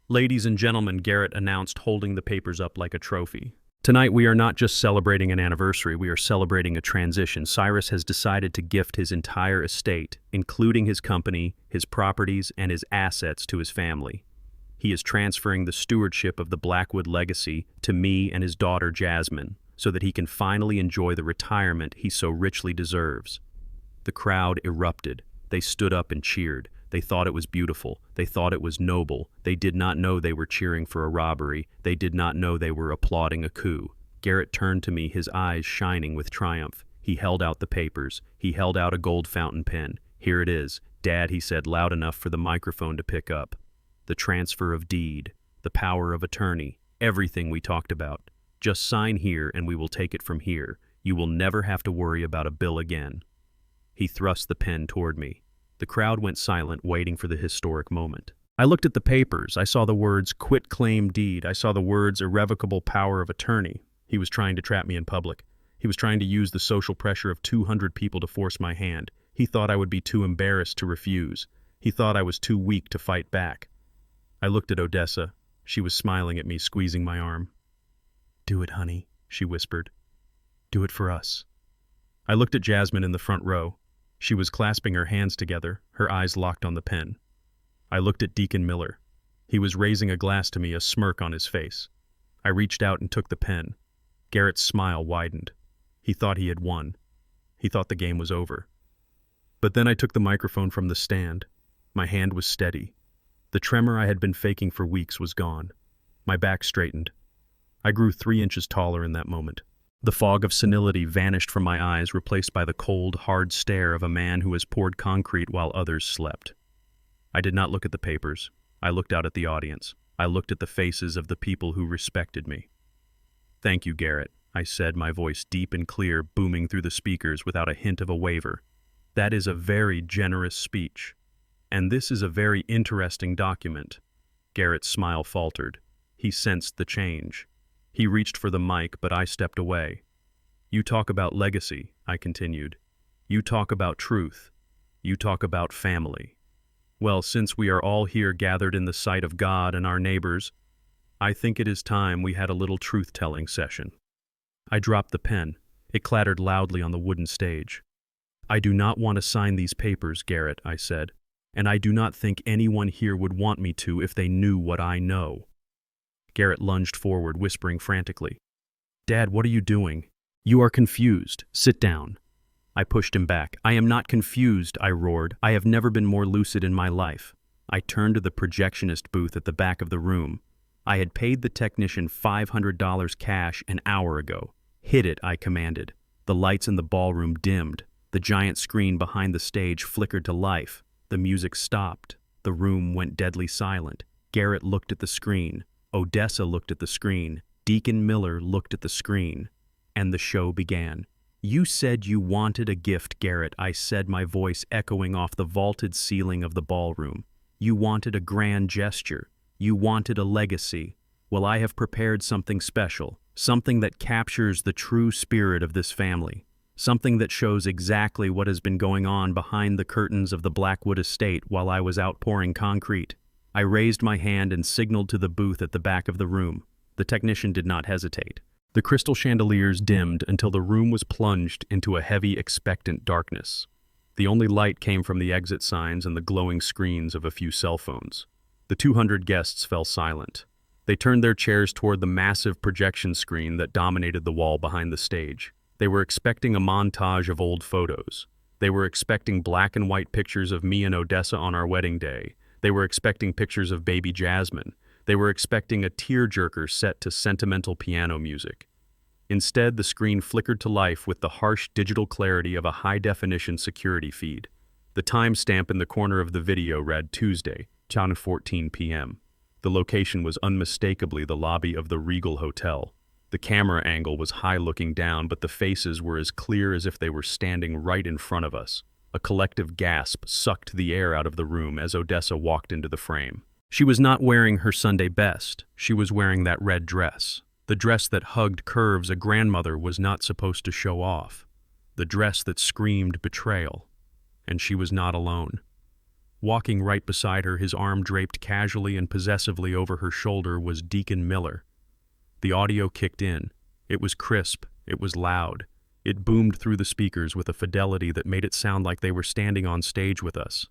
"Ladies and gentlemen," Garrett announced, holding the papers up like a trophy. "Tonight we are not just celebrating an anniversary, we are celebrating a transition. Cyrus has decided to gift his entire estate, including his company, his properties, and his assets to his family. He is transferring the stewardship of the Blackwood legacy to me and his daughter Jasmine, so that he can finally enjoy the retirement he so richly deserves." The crowd erupted. They stood up and cheered. They thought it was beautiful. They thought it was noble. They did not know they were cheering for a robbery. They did not know they were applauding a coup. Garrett turned to me, his eyes shining with triumph. He held out the papers. He held out a gold fountain pen. "Here it is, Dad," he said, loud enough for the microphone to pick up. "The transfer of deed, the power of attorney, everything we talked about. Just sign here and we will take it from here. You will never have to worry about a bill again." He thrust the pen toward me. The crowd went silent, waiting for the historic moment. I looked at the papers. I saw the words quitclaim deed. I saw the words irrevocable power of attorney. He was trying to trap me in public. He was trying to use the social pressure of 200 people to force my hand. He thought I would be too embarrassed to refuse. He thought I was too weak to fight back. I looked at Odessa. She was smiling at me, squeezing my arm. "Do it, honey," she whispered. "Do it for us." I looked at Jasmine in the front row. She was clasping her hands together, her eyes locked on the pen. I looked at Deacon Miller. He was raising a glass to me, a smirk on his face. I reached out and took the pen. Garrett's smile widened. He thought he had won. He thought the game was over. But then I took the microphone from the stand. My hand was steady. The tremor I had been faking for weeks was gone. My back straightened. I grew 3 inches taller in that moment. The fog of senility vanished from my eyes, replaced by the cold, hard stare of a man who has poured concrete while others slept. I did not look at the papers. I looked out at the audience. I looked at the faces of the people who respected me. "Thank you, Garrett," I said, my voice deep and clear, booming through the speakers without a hint of a waver. "That is a very generous speech. And this is a very interesting document." Garrett's smile faltered. He sensed the change. He reached for the mic, but I stepped away. "You talk about legacy," I continued. "You talk about truth. You talk about family. Well, since we are all here gathered in the sight of God and our neighbors, I think it is time we had a little truth-telling session. I dropped the pen. It clattered loudly on the wooden stage. I do not want to sign these papers, Garrett, I said, and I do not think anyone here would want me to if they knew what I know. Garrett lunged forward, whispering frantically, Dad, what are you doing? You are confused. Sit down. I pushed him back. I am not confused, I roared. I have never been more lucid in my life. I turned to the projectionist booth at the back of the room. I had paid the technician $500 cash an hour ago. Hit it, I commanded. The lights in the ballroom dimmed. The giant screen behind the stage flickered to life. The music stopped. The room went deadly silent. Garrett looked at the screen. Odessa looked at the screen. Deacon Miller looked at the screen. And the show began. You said you wanted a gift, Garrett, I said, my voice echoing off the vaulted ceiling of the ballroom. You wanted a grand gesture. You wanted a legacy. Well, I have prepared something special, something that captures the true spirit of this family, something that shows exactly what has been going on behind the curtains of the Blackwood estate while I was out pouring concrete. I raised my hand and signaled to the booth at the back of the room. The technician did not hesitate. The crystal chandeliers dimmed until the room was plunged into a heavy, expectant darkness. The only light came from the exit signs and the glowing screens of a few cell phones. The 200 guests fell silent. They turned their chairs toward the massive projection screen that dominated the wall behind the stage. They were expecting a montage of old photos. They were expecting black and white pictures of me and Odessa on our wedding day. They were expecting pictures of baby Jasmine. They were expecting a tearjerker set to sentimental piano music. Instead, the screen flickered to life with the harsh digital clarity of a high-definition security feed. The timestamp in the corner of the video read Tuesday, 10:14 p.m. The location was unmistakably the lobby of the Regal Hotel. The camera angle was high looking down, but the faces were as clear as if they were standing right in front of us. A collective gasp sucked the air out of the room as Odessa walked into the frame. She was not wearing her Sunday best. She was wearing that red dress. The dress that hugged curves a grandmother was not supposed to show off. The dress that screamed betrayal. And she was not alone. Walking right beside her, his arm draped casually and possessively over her shoulder, was Deacon Miller. The audio kicked in. It was crisp. It was loud. It boomed through the speakers with a fidelity that made it sound like they were standing on stage with us.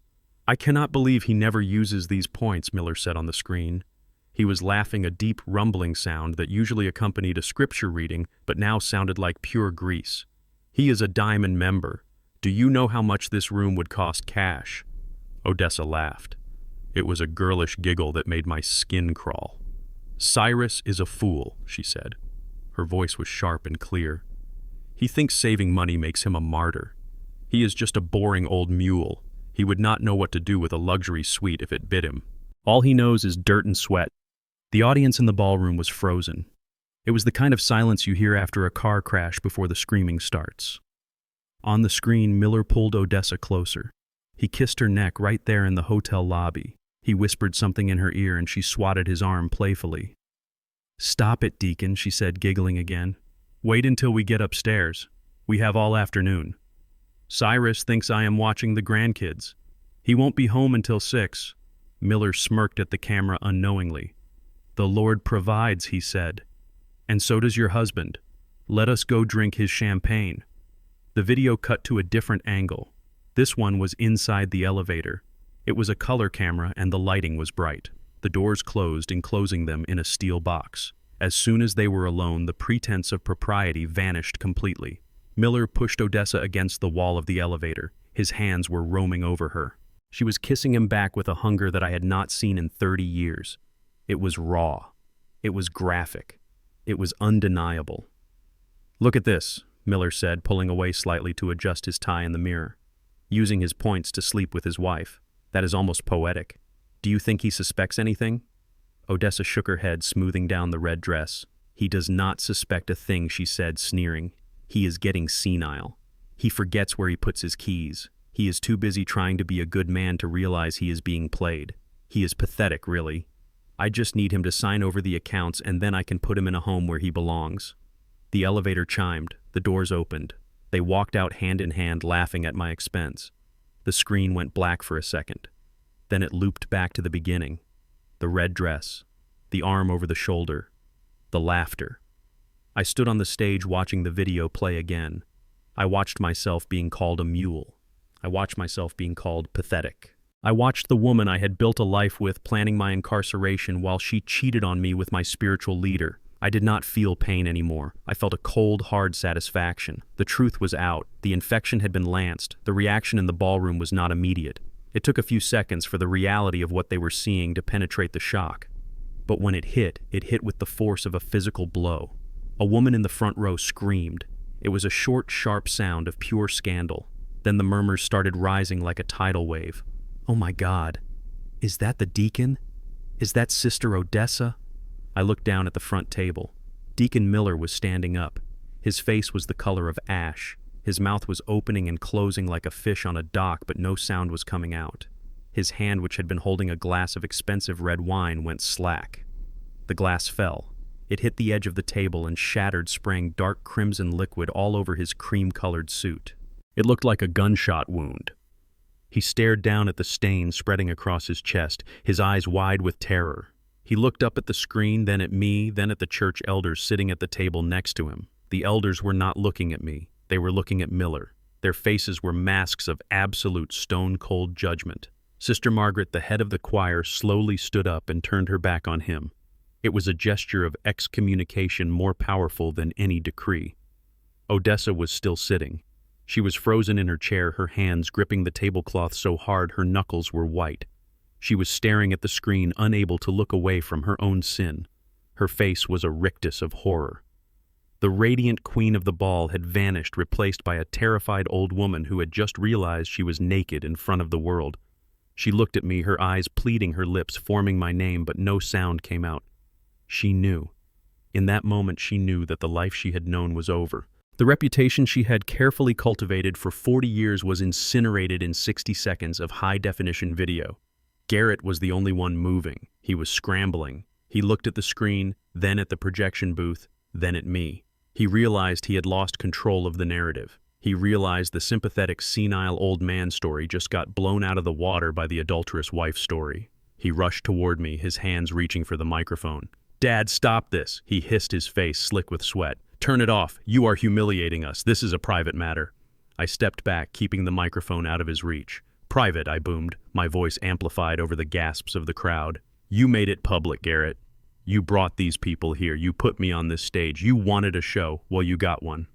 I cannot believe he never uses these points, Miller said on the screen. He was laughing, a deep rumbling sound that usually accompanied a scripture reading, but now sounded like pure grease. He is a diamond member. Do you know how much this room would cost cash? Odessa laughed. It was a girlish giggle that made my skin crawl. Cyrus is a fool, she said. Her voice was sharp and clear. He thinks saving money makes him a martyr. He is just a boring old mule. He would not know what to do with a luxury suite if it bit him. All he knows is dirt and sweat. The audience in the ballroom was frozen. It was the kind of silence you hear after a car crash before the screaming starts. On the screen, Miller pulled Odessa closer. He kissed her neck right there in the hotel lobby. He whispered something in her ear and she swatted his arm playfully. Stop it, Deacon, she said, giggling again. Wait until we get upstairs. We have all afternoon. Cyrus thinks I am watching the grandkids. He won't be home until 6. Miller smirked at the camera unknowingly. The Lord provides, he said. And so does your husband. Let us go drink his champagne. The video cut to a different angle. This one was inside the elevator. It was a color camera and the lighting was bright. The doors closed, enclosing them in a steel box. As soon as they were alone, the pretense of propriety vanished completely. Miller pushed Odessa against the wall of the elevator. His hands were roaming over her. She was kissing him back with a hunger that I had not seen in 30 years. It was raw. It was graphic. It was undeniable. Look at this, Miller said, pulling away slightly to adjust his tie in the mirror. Using his points to sleep with his wife. That is almost poetic. Do you think he suspects anything? Odessa shook her head, smoothing down the red dress. He does not suspect a thing, she said, sneering. He is getting senile. He forgets where he puts his keys. He is too busy trying to be a good man to realize he is being played. He is pathetic, really. I just need him to sign over the accounts and then I can put him in a home where he belongs. The elevator chimed. The doors opened. They walked out hand in hand, laughing at my expense. The screen went black for a second. Then it looped back to the beginning. The red dress, the arm over the shoulder, the laughter. I stood on the stage watching the video play again. I watched myself being called a mule. I watched myself being called pathetic. I watched the woman I had built a life with planning my incarceration while she cheated on me with my spiritual leader. I did not feel pain anymore. I felt a cold, hard satisfaction. The truth was out. The infection had been lanced. The reaction in the ballroom was not immediate. It took a few seconds for the reality of what they were seeing to penetrate the shock. But when it hit with the force of a physical blow. A woman in the front row screamed. It was a short, sharp sound of pure scandal. Then the murmurs started rising like a tidal wave. "Oh my God, is that the deacon? Is that Sister Odessa?" I looked down at the front table. Deacon Miller was standing up. His face was the color of ash. His mouth was opening and closing like a fish on a dock, but no sound was coming out. His hand, which had been holding a glass of expensive red wine, went slack. The glass fell. It hit the edge of the table and shattered, spraying dark crimson liquid all over his cream-colored suit. It looked like a gunshot wound. He stared down at the stain spreading across his chest, his eyes wide with terror. He looked up at the screen, then at me, then at the church elders sitting at the table next to him. The elders were not looking at me. They were looking at Miller. Their faces were masks of absolute stone-cold judgment. Sister Margaret, the head of the choir, slowly stood up and turned her back on him. It was a gesture of excommunication more powerful than any decree. Odessa was still sitting. She was frozen in her chair, her hands gripping the tablecloth so hard her knuckles were white. She was staring at the screen, unable to look away from her own sin. Her face was a rictus of horror. The radiant queen of the ball had vanished, replaced by a terrified old woman who had just realized she was naked in front of the world. She looked at me, her eyes pleading, her lips forming my name, but no sound came out. She knew. In that moment she knew that the life she had known was over. The reputation she had carefully cultivated for 40 years was incinerated in 60 seconds of high-definition video. Garrett was the only one moving. He was scrambling. He looked at the screen, then at the projection booth, then at me. He realized he had lost control of the narrative. He realized the sympathetic, senile old man story just got blown out of the water by the adulterous wife story. He rushed toward me, his hands reaching for the microphone. "Dad, stop this," he hissed, his face slick with sweat. "Turn it off. You are humiliating us. This is a private matter." I stepped back, keeping the microphone out of his reach. "Private," I boomed, my voice amplified over the gasps of the crowd. "You made it public, Garrett. You brought these people here. You put me on this stage. You wanted a show. Well, you got one."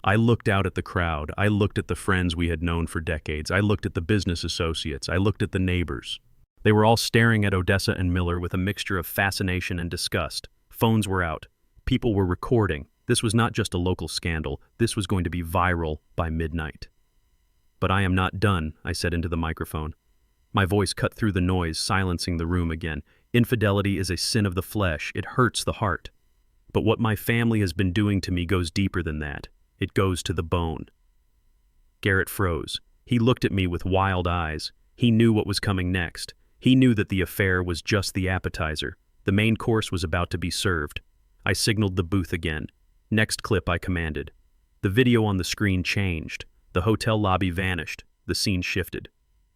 I looked out at the crowd. I looked at the friends we had known for decades. I looked at the business associates. I looked at the neighbors. They were all staring at Odessa and Miller with a mixture of fascination and disgust. Phones were out. People were recording. This was not just a local scandal. This was going to be viral by midnight. "But I am not done," I said into the microphone. My voice cut through the noise, silencing the room again. "Infidelity is a sin of the flesh. It hurts the heart. But what my family has been doing to me goes deeper than that. It goes to the bone." Garrett froze. He looked at me with wild eyes. He knew what was coming next. He knew that the affair was just the appetizer. The main course was about to be served. I signaled the booth again. "Next clip," I commanded. The video on the screen changed. The hotel lobby vanished. The scene shifted.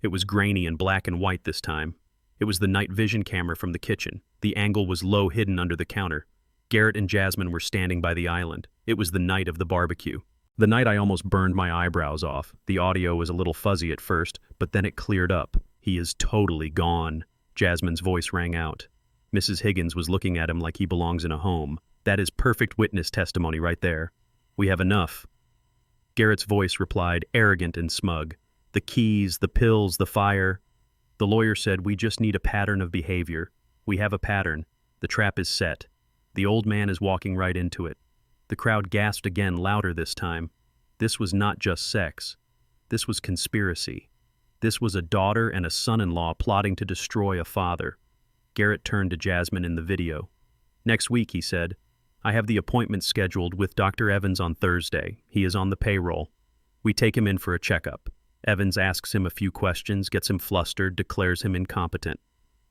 It was grainy and black and white this time. It was the night vision camera from the kitchen. The angle was low, hidden under the counter. Garrett and Jasmine were standing by the island. It was the night of the barbecue. The night I almost burned my eyebrows off. The audio was a little fuzzy at first, but then it cleared up. "He is totally gone." Jasmine's voice rang out. Mrs. Higgins was looking at him like he belongs in a home. "That is perfect witness testimony right there. We have enough." Garrett's voice replied, arrogant and smug. "The keys, the pills, the fire." The lawyer said, "We just need a pattern of behavior. We have a pattern. The trap is set. The old man is walking right into it." The crowd gasped again, louder this time. This was not just sex. This was conspiracy. This was a daughter and a son-in-law plotting to destroy a father. Garrett turned to Jasmine in the video. "Next week," he said. "I have the appointment scheduled with Dr. Evans on Thursday. He is on the payroll. We take him in for a checkup. Evans asks him a few questions, gets him flustered, declares him incompetent.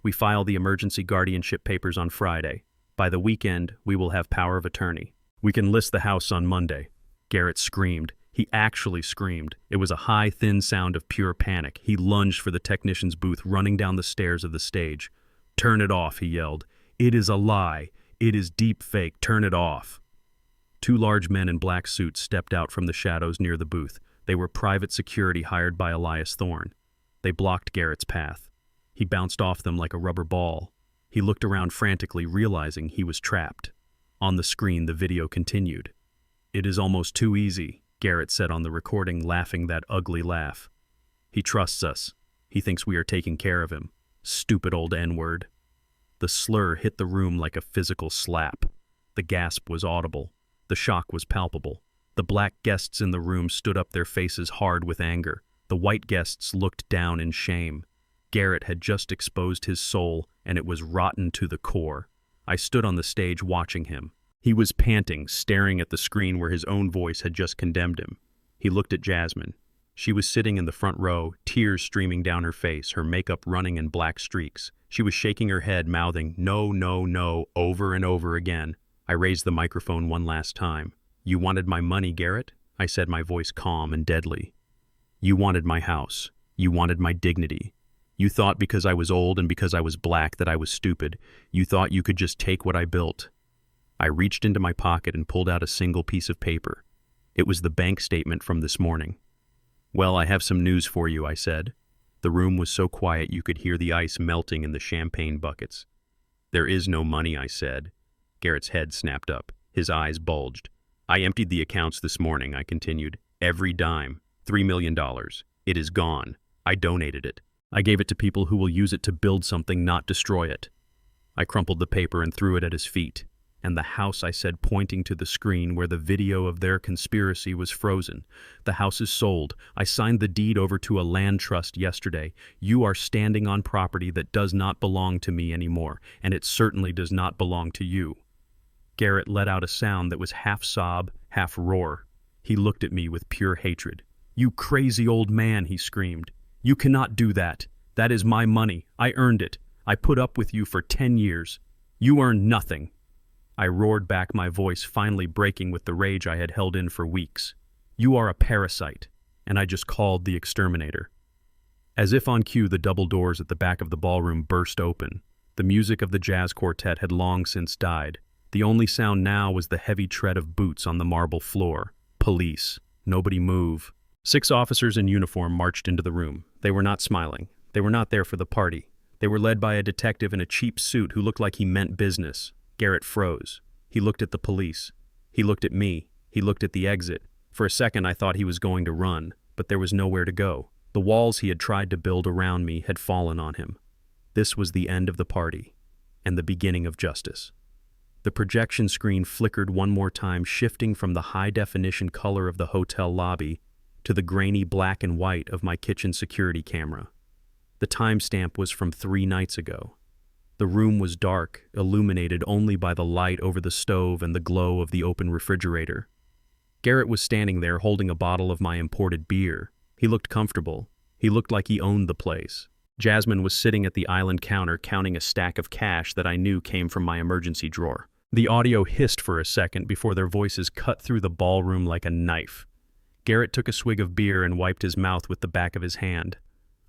We file the emergency guardianship papers on Friday. By the weekend, we will have power of attorney. We can list the house on Monday." Garrett screamed. He actually screamed. It was a high, thin sound of pure panic. He lunged for the technician's booth, running down the stairs of the stage. "Turn it off," he yelled. "It is a lie. It is deep fake. Turn it off." Two large men in black suits stepped out from the shadows near the booth. They were private security hired by Elias Thorne. They blocked Garrett's path. He bounced off them like a rubber ball. He looked around frantically, realizing he was trapped. On the screen, the video continued. "It is almost too easy," Garrett said on the recording, laughing that ugly laugh. "He trusts us. He thinks we are taking care of him. Stupid old N-word." The slur hit the room like a physical slap. The gasp was audible. The shock was palpable. The black guests in the room stood up, their faces hard with anger. The white guests looked down in shame. Garrett had just exposed his soul, and it was rotten to the core. I stood on the stage watching him. He was panting, staring at the screen where his own voice had just condemned him. He looked at Jasmine. She was sitting in the front row, tears streaming down her face, her makeup running in black streaks. She was shaking her head, mouthing, "No, no, no," over and over again. I raised the microphone one last time. "You wanted my money, Garrett?" I said, my voice calm and deadly. "You wanted my house. You wanted my dignity. You thought because I was old and because I was black that I was stupid. You thought you could just take what I built." I reached into my pocket and pulled out a single piece of paper. It was the bank statement from this morning. "Well, I have some news for you," I said. The room was so quiet you could hear the ice melting in the champagne buckets. "There is no money," I said. Garrett's head snapped up. His eyes bulged. "I emptied the accounts this morning," I continued. "Every dime. $3 million. It is gone. I donated it. I gave it to people who will use it to build something, not destroy it." I crumpled the paper and threw it at his feet. "And the house," I said, pointing to the screen where the video of their conspiracy was frozen. "The house is sold. I signed the deed over to a land trust yesterday. You are standing on property that does not belong to me anymore, and it certainly does not belong to you." Garrett let out a sound that was half sob, half roar. He looked at me with pure hatred. "You crazy old man," he screamed. "You cannot do that. That is my money. I earned it. I put up with you for 10 years. You earned nothing." I roared back, my voice finally breaking with the rage I had held in for weeks. "You are a parasite," and I just called the exterminator. As if on cue, the double doors at the back of the ballroom burst open. The music of the jazz quartet had long since died. The only sound now was the heavy tread of boots on the marble floor. Police. Nobody move. 6 officers in uniform marched into the room. They were not smiling. They were not there for the party. They were led by a detective in a cheap suit who looked like he meant business. Garrett froze. He looked at the police. He looked at me. He looked at the exit. For a second I thought he was going to run, but there was nowhere to go. The walls he had tried to build around me had fallen on him. This was the end of the party, and the beginning of justice. The projection screen flickered one more time, shifting from the high-definition color of the hotel lobby to the grainy black and white of my kitchen security camera. The timestamp was from 3 nights ago. The room was dark, illuminated only by the light over the stove and the glow of the open refrigerator. Garrett was standing there holding a bottle of my imported beer. He looked comfortable. He looked like he owned the place. Jasmine was sitting at the island counter counting a stack of cash that I knew came from my emergency drawer. The audio hissed for a second before their voices cut through the ballroom like a knife. Garrett took a swig of beer and wiped his mouth with the back of his hand.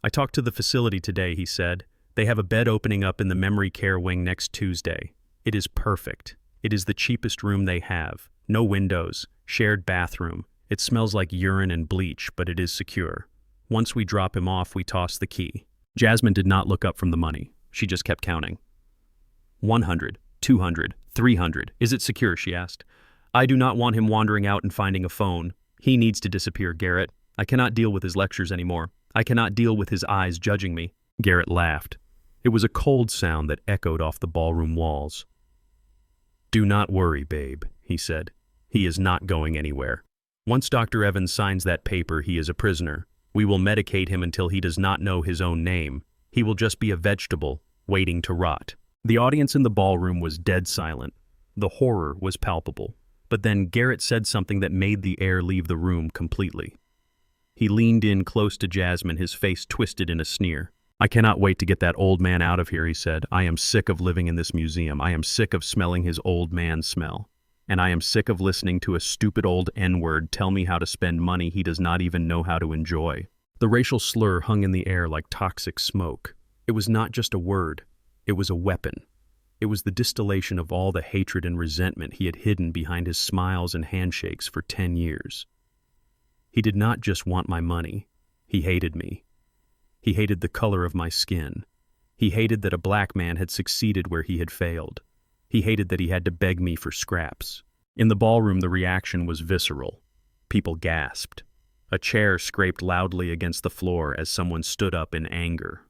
"I talked to the facility today," he said. "They have a bed opening up in the memory care wing next Tuesday. It is perfect. It is the cheapest room they have. No windows, shared bathroom. It smells like urine and bleach, but it is secure. Once we drop him off, we toss the key." Jasmine did not look up from the money. She just kept counting. 100, 200, 300. "Is it secure?" she asked. "I do not want him wandering out and finding a phone. He needs to disappear, Garrett. I cannot deal with his lectures anymore. I cannot deal with his eyes judging me." Garrett laughed. It was a cold sound that echoed off the ballroom walls. "Do not worry, babe," he said. "He is not going anywhere. Once Dr. Evans signs that paper, he is a prisoner. We will medicate him until he does not know his own name. He will just be a vegetable, waiting to rot." The audience in the ballroom was dead silent. The horror was palpable. But then Garrett said something that made the air leave the room completely. He leaned in close to Jasmine, his face twisted in a sneer. "I cannot wait to get that old man out of here," he said. "I am sick of living in this museum. I am sick of smelling his old man smell." and I am sick of listening to a stupid old N-word tell me how to spend money he does not even know how to enjoy. The racial slur hung in the air like toxic smoke. It was not just a word, it was a weapon. It was the distillation of all the hatred and resentment he had hidden behind his smiles and handshakes for 10 years. He did not just want my money, he hated me. He hated the color of my skin. He hated that a black man had succeeded where he had failed. He hated that he had to beg me for scraps. In the ballroom, the reaction was visceral. People gasped. A chair scraped loudly against the floor as someone stood up in anger.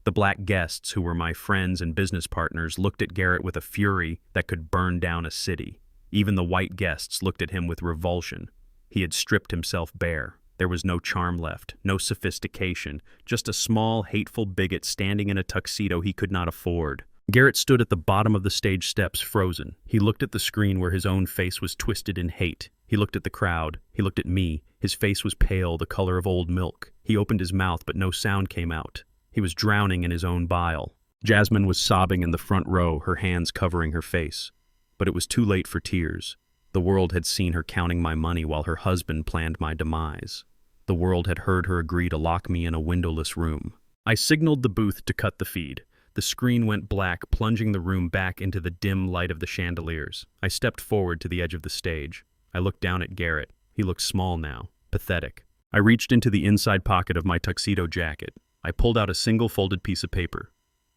The black guests, who were my friends and business partners, looked at Garrett with a fury that could burn down a city. Even the white guests looked at him with revulsion. He had stripped himself bare. There was no charm left, no sophistication, just a small, hateful bigot standing in a tuxedo he could not afford. Garrett stood at the bottom of the stage steps, frozen. He looked at the screen where his own face was twisted in hate. He looked at the crowd. He looked at me. His face was pale, the color of old milk. He opened his mouth, but no sound came out. He was drowning in his own bile. Jasmine was sobbing in the front row, her hands covering her face. But it was too late for tears. The world had seen her counting my money while her husband planned my demise. The world had heard her agree to lock me in a windowless room. I signaled the booth to cut the feed. The screen went black, plunging the room back into the dim light of the chandeliers. I stepped forward to the edge of the stage. I looked down at Garrett. He looked small now, pathetic. I reached into the inside pocket of my tuxedo jacket. I pulled out a single folded piece of paper.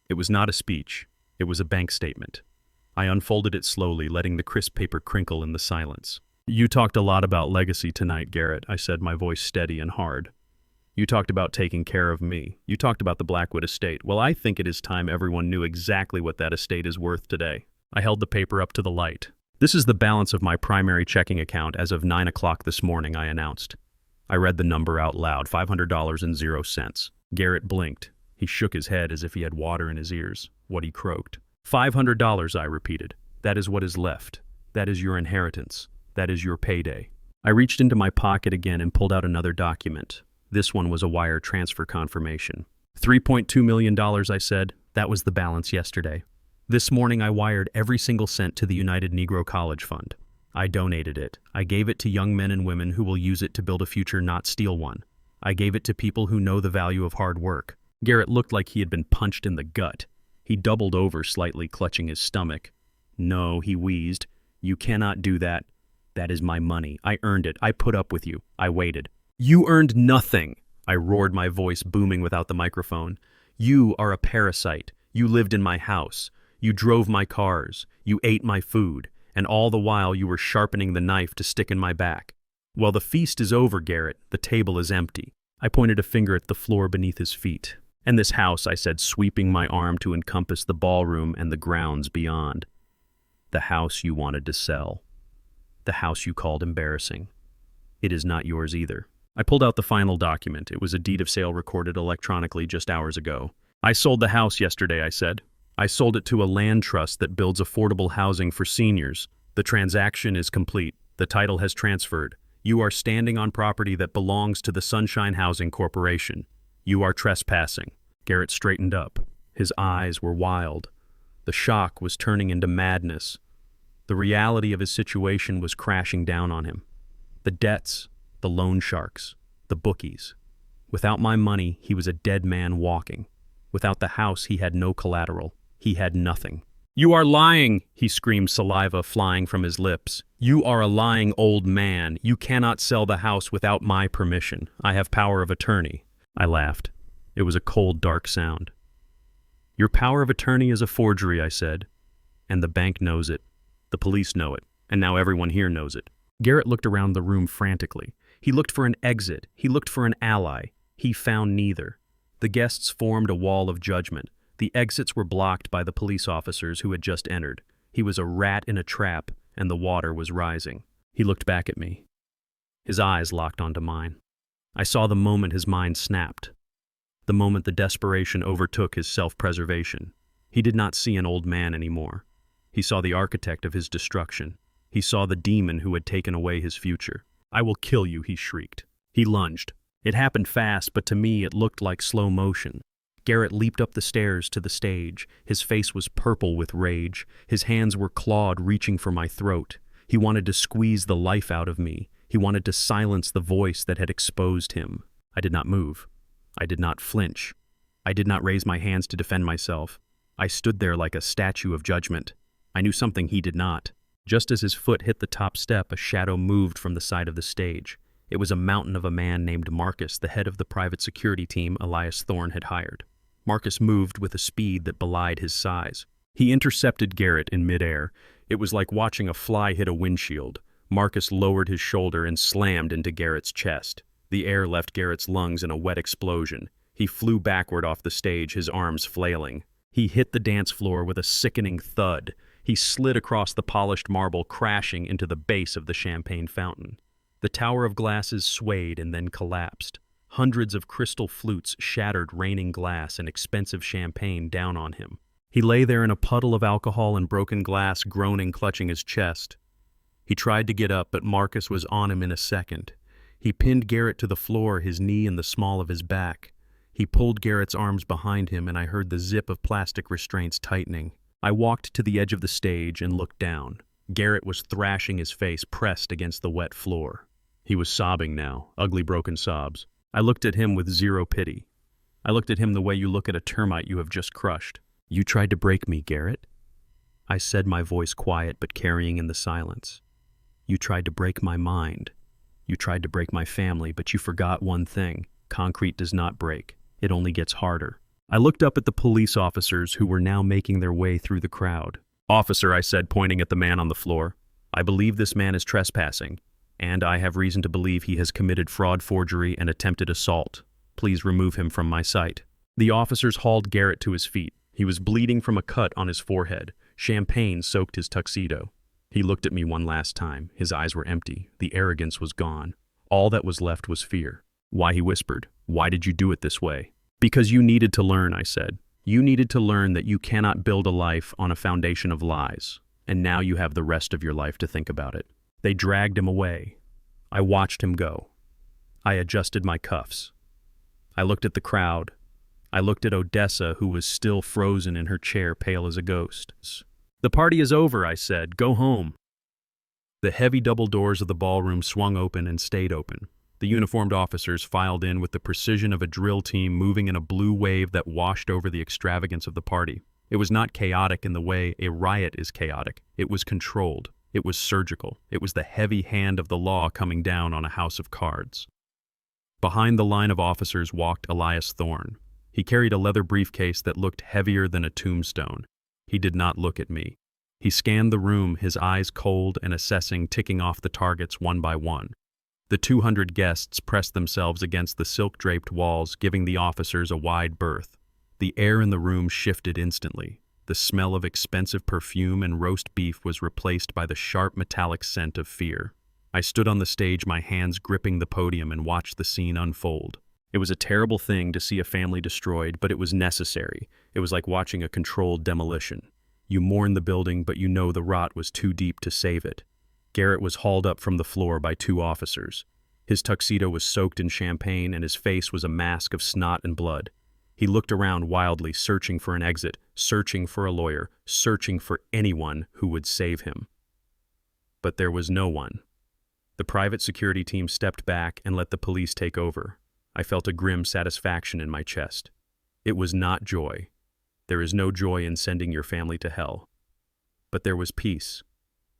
It was not a speech. It was a bank statement. I unfolded it slowly, letting the crisp paper crinkle in the silence. "You talked a lot about legacy tonight, Garrett," I said, my voice steady and hard. "You talked about taking care of me. You talked about the Blackwood estate. Well, I think it is time everyone knew exactly what that estate is worth today." I held the paper up to the light. "This is the balance of my primary checking account as of 9 o'clock this morning," I announced. I read the number out loud, $500.00. Garrett blinked. He shook his head as if he had water in his ears. What he croaked. $500, I repeated. "That is what is left. That is your inheritance. That is your payday." I reached into my pocket again and pulled out another document. This one was a wire transfer confirmation. $3.2 million, I said. That was the balance yesterday. This morning I wired every single cent to the United Negro College Fund. I donated it. I gave it to young men and women who will use it to build a future, not steal one. I gave it to people who know the value of hard work. Garrett looked like he had been punched in the gut. He doubled over slightly, clutching his stomach. "No," he wheezed. "You cannot do that. That is my money. I earned it. I put up with you. I waited." "You earned nothing," I roared, my voice booming without the microphone. "You are a parasite. You lived in my house. You drove my cars. You ate my food. And all the while you were sharpening the knife to stick in my back. Well, the feast is over, Garrett. The table is empty." I pointed a finger at the floor beneath his feet. "And this house," I said, sweeping my arm to encompass the ballroom and the grounds beyond. "The house you wanted to sell. The house you called embarrassing. It is not yours either." I pulled out the final document. It was a deed of sale recorded electronically just hours ago. "I sold the house yesterday," I said. "I sold it to a land trust that builds affordable housing for seniors. The transaction is complete. The title has transferred. You are standing on property that belongs to the Sunshine Housing Corporation. You are trespassing." Garrett straightened up. His eyes were wild. The shock was turning into madness. The reality of his situation was crashing down on him. The debts, the loan sharks, the bookies. Without my money, he was a dead man walking. Without the house, he had no collateral. He had nothing. "You are lying," he screamed, saliva flying from his lips. "You are a lying old man. You cannot sell the house without my permission. I have power of attorney." I laughed. It was a cold, dark sound. "Your power of attorney is a forgery," I said. "And the bank knows it. The police know it. And now everyone here knows it." Garrett looked around the room frantically. He looked for an exit. He looked for an ally. He found neither. The guests formed a wall of judgment. The exits were blocked by the police officers who had just entered. He was a rat in a trap, and the water was rising. He looked back at me. His eyes locked onto mine. I saw the moment his mind snapped. The moment the desperation overtook his self-preservation. He did not see an old man anymore. He saw the architect of his destruction. He saw the demon who had taken away his future. "I will kill you," he shrieked. He lunged. It happened fast, but to me it looked like slow motion. Garrett leaped up the stairs to the stage. His face was purple with rage. His hands were clawed, reaching for my throat. He wanted to squeeze the life out of me. He wanted to silence the voice that had exposed him. I did not move. I did not flinch. I did not raise my hands to defend myself. I stood there like a statue of judgment. I knew something he did not. Just as his foot hit the top step, a shadow moved from the side of the stage. It was a mountain of a man named Marcus, the head of the private security team Elias Thorne had hired. Marcus moved with a speed that belied his size. He intercepted Garrett in midair. It was like watching a fly hit a windshield. Marcus lowered his shoulder and slammed into Garrett's chest. The air left Garrett's lungs in a wet explosion. He flew backward off the stage, his arms flailing. He hit the dance floor with a sickening thud. He slid across the polished marble, crashing into the base of the champagne fountain. The tower of glasses swayed and then collapsed. Hundreds of crystal flutes shattered raining glass and expensive champagne down on him. He lay there in a puddle of alcohol and broken glass, groaning, clutching his chest. He tried to get up, but Marcus was on him in a second. He pinned Garrett to the floor, his knee in the small of his back. He pulled Garrett's arms behind him, and I heard the zip of plastic restraints tightening. I walked to the edge of the stage and looked down. Garrett was thrashing, his face pressed against the wet floor. He was sobbing now, ugly broken sobs. I looked at him with zero pity. I looked at him the way you look at a termite you have just crushed. "You tried to break me, Garrett," I said, my voice quiet but carrying in the silence. "You tried to break my mind. You tried to break my family, but you forgot one thing. Concrete does not break. It only gets harder." I looked up at the police officers who were now making their way through the crowd. "Officer," I said, pointing at the man on the floor, "I believe this man is trespassing, and I have reason to believe he has committed fraud, forgery, and attempted assault. Please remove him from my sight." The officers hauled Garrett to his feet. He was bleeding from a cut on his forehead. Champagne soaked his tuxedo. He looked at me one last time. His eyes were empty. The arrogance was gone. All that was left was fear. "Why?" he whispered. "Why did you do it this way?" "Because you needed to learn," I said. "You needed to learn that you cannot build a life on a foundation of lies. And now you have the rest of your life to think about it." They dragged him away. I watched him go. I adjusted my cuffs. I looked at the crowd. I looked at Odessa, who was still frozen in her chair, pale as a ghost. "The party is over," I said. "Go home." The heavy double doors of the ballroom swung open and stayed open. The uniformed officers filed in with the precision of a drill team moving in a blue wave that washed over the extravagance of the party. It was not chaotic in the way a riot is chaotic. It was controlled. It was surgical. It was the heavy hand of the law coming down on a house of cards. Behind the line of officers walked Elias Thorne. He carried a leather briefcase that looked heavier than a tombstone. He did not look at me. He scanned the room, his eyes cold and assessing, ticking off the targets one by one. The 200 guests pressed themselves against the silk-draped walls, giving the officers a wide berth. The air in the room shifted instantly. The smell of expensive perfume and roast beef was replaced by the sharp metallic scent of fear. I stood on the stage, my hands gripping the podium, and watched the scene unfold. It was a terrible thing to see a family destroyed, but it was necessary. It was like watching a controlled demolition. You mourn the building, but you know the rot was too deep to save it. Garrett was hauled up from the floor by 2 officers. His tuxedo was soaked in champagne, and his face was a mask of snot and blood. He looked around wildly, searching for an exit, searching for a lawyer, searching for anyone who would save him. But there was no one. The private security team stepped back and let the police take over. I felt a grim satisfaction in my chest. It was not joy. There is no joy in sending your family to hell. But there was peace.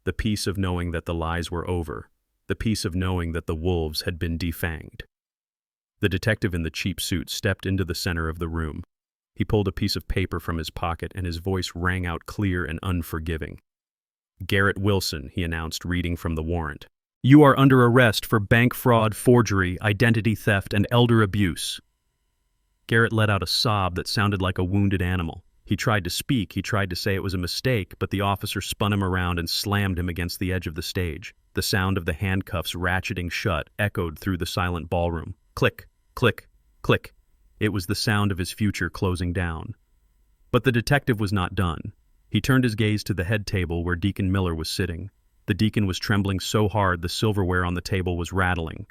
The peace of knowing that the lies were over. The peace of knowing that the wolves had been defanged. The detective in the cheap suit stepped into the center of the room. He pulled a piece of paper from his pocket, and his voice rang out clear and unforgiving. "Garrett Wilson," he announced, reading from the warrant. "You are under arrest for bank fraud, forgery, identity theft, and elder abuse." Garrett let out a sob that sounded like a wounded animal. He tried to speak, he tried to say it was a mistake, but the officer spun him around and slammed him against the edge of the stage. The sound of the handcuffs ratcheting shut echoed through the silent ballroom. Click, click, click. It was the sound of his future closing down. But the detective was not done. He turned his gaze to the head table where Deacon Miller was sitting. The deacon was trembling so hard the silverware on the table was rattling.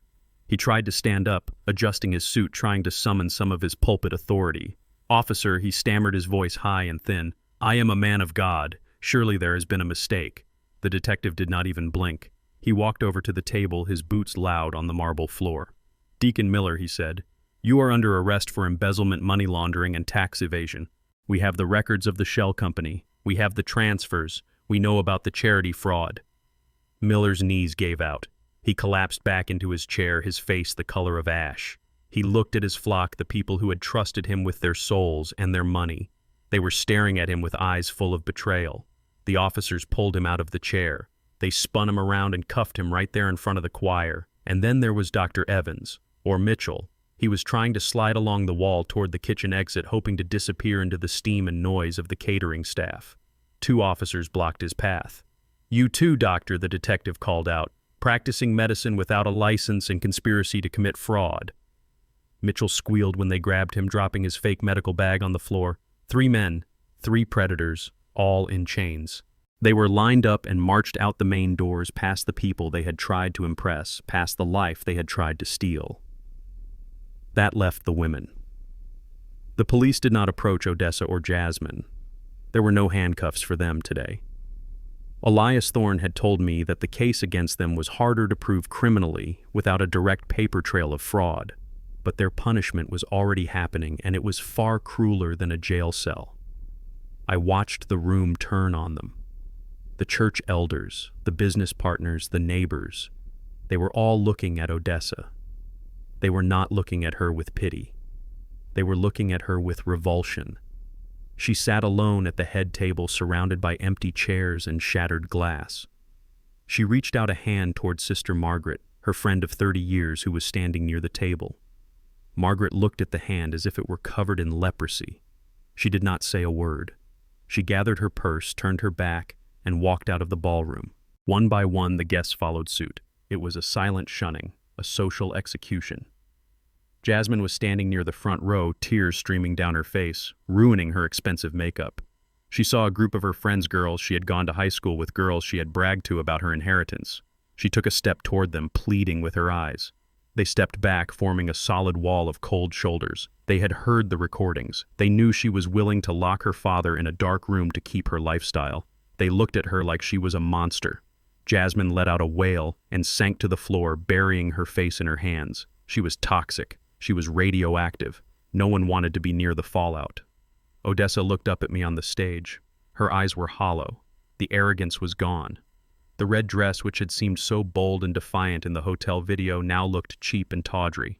He tried to stand up, adjusting his suit, trying to summon some of his pulpit authority. "Officer," he stammered, his voice high and thin, "I am a man of God. Surely there has been a mistake. The detective did not even blink. He walked over to the table, his boots loud on the marble floor. "Deacon Miller," he said, "you are under arrest for embezzlement, money laundering, and tax evasion. We have the records of the shell company. We have the transfers. We know about the charity fraud." Miller's knees gave out. He collapsed back into his chair, his face the color of ash. He looked at his flock, the people who had trusted him with their souls and their money. They were staring at him with eyes full of betrayal. The officers pulled him out of the chair. They spun him around and cuffed him right there in front of the choir. And then there was Dr. Evans, or Mitchell. He was trying to slide along the wall toward the kitchen exit, hoping to disappear into the steam and noise of the catering staff. 2 officers blocked his path. "You too, doctor," the detective called out, "practicing medicine without a license and conspiracy to commit fraud." Mitchell squealed when they grabbed him, dropping his fake medical bag on the floor. 3 men, 3 predators, all in chains. They were lined up and marched out the main doors, past the people they had tried to impress, past the life they had tried to steal. That left the women. The police did not approach Odessa or Jasmine. There were no handcuffs for them today. Elias Thorne had told me that the case against them was harder to prove criminally without a direct paper trail of fraud, but their punishment was already happening, and it was far crueler than a jail cell. I watched the room turn on them. The church elders, the business partners, the neighbors, they were all looking at Odessa. They were not looking at her with pity. They were looking at her with revulsion. She sat alone at the head table, surrounded by empty chairs and shattered glass. She reached out a hand toward Sister Margaret, her friend of 30 years, who was standing near the table. Margaret looked at the hand as if it were covered in leprosy. She did not say a word. She gathered her purse, turned her back, and walked out of the ballroom. One by one, the guests followed suit. It was a silent shunning, a social execution. Jasmine was standing near the front row, tears streaming down her face, ruining her expensive makeup. She saw a group of her friends' girls she had gone to high school with, girls she had bragged to about her inheritance. She took a step toward them, pleading with her eyes. They stepped back, forming a solid wall of cold shoulders. They had heard the recordings. They knew she was willing to lock her father in a dark room to keep her lifestyle. They looked at her like she was a monster. Jasmine let out a wail and sank to the floor, burying her face in her hands. She was toxic. She was radioactive. No one wanted to be near the fallout. Odessa looked up at me on the stage. Her eyes were hollow. The arrogance was gone. The red dress, which had seemed so bold and defiant in the hotel video, now looked cheap and tawdry.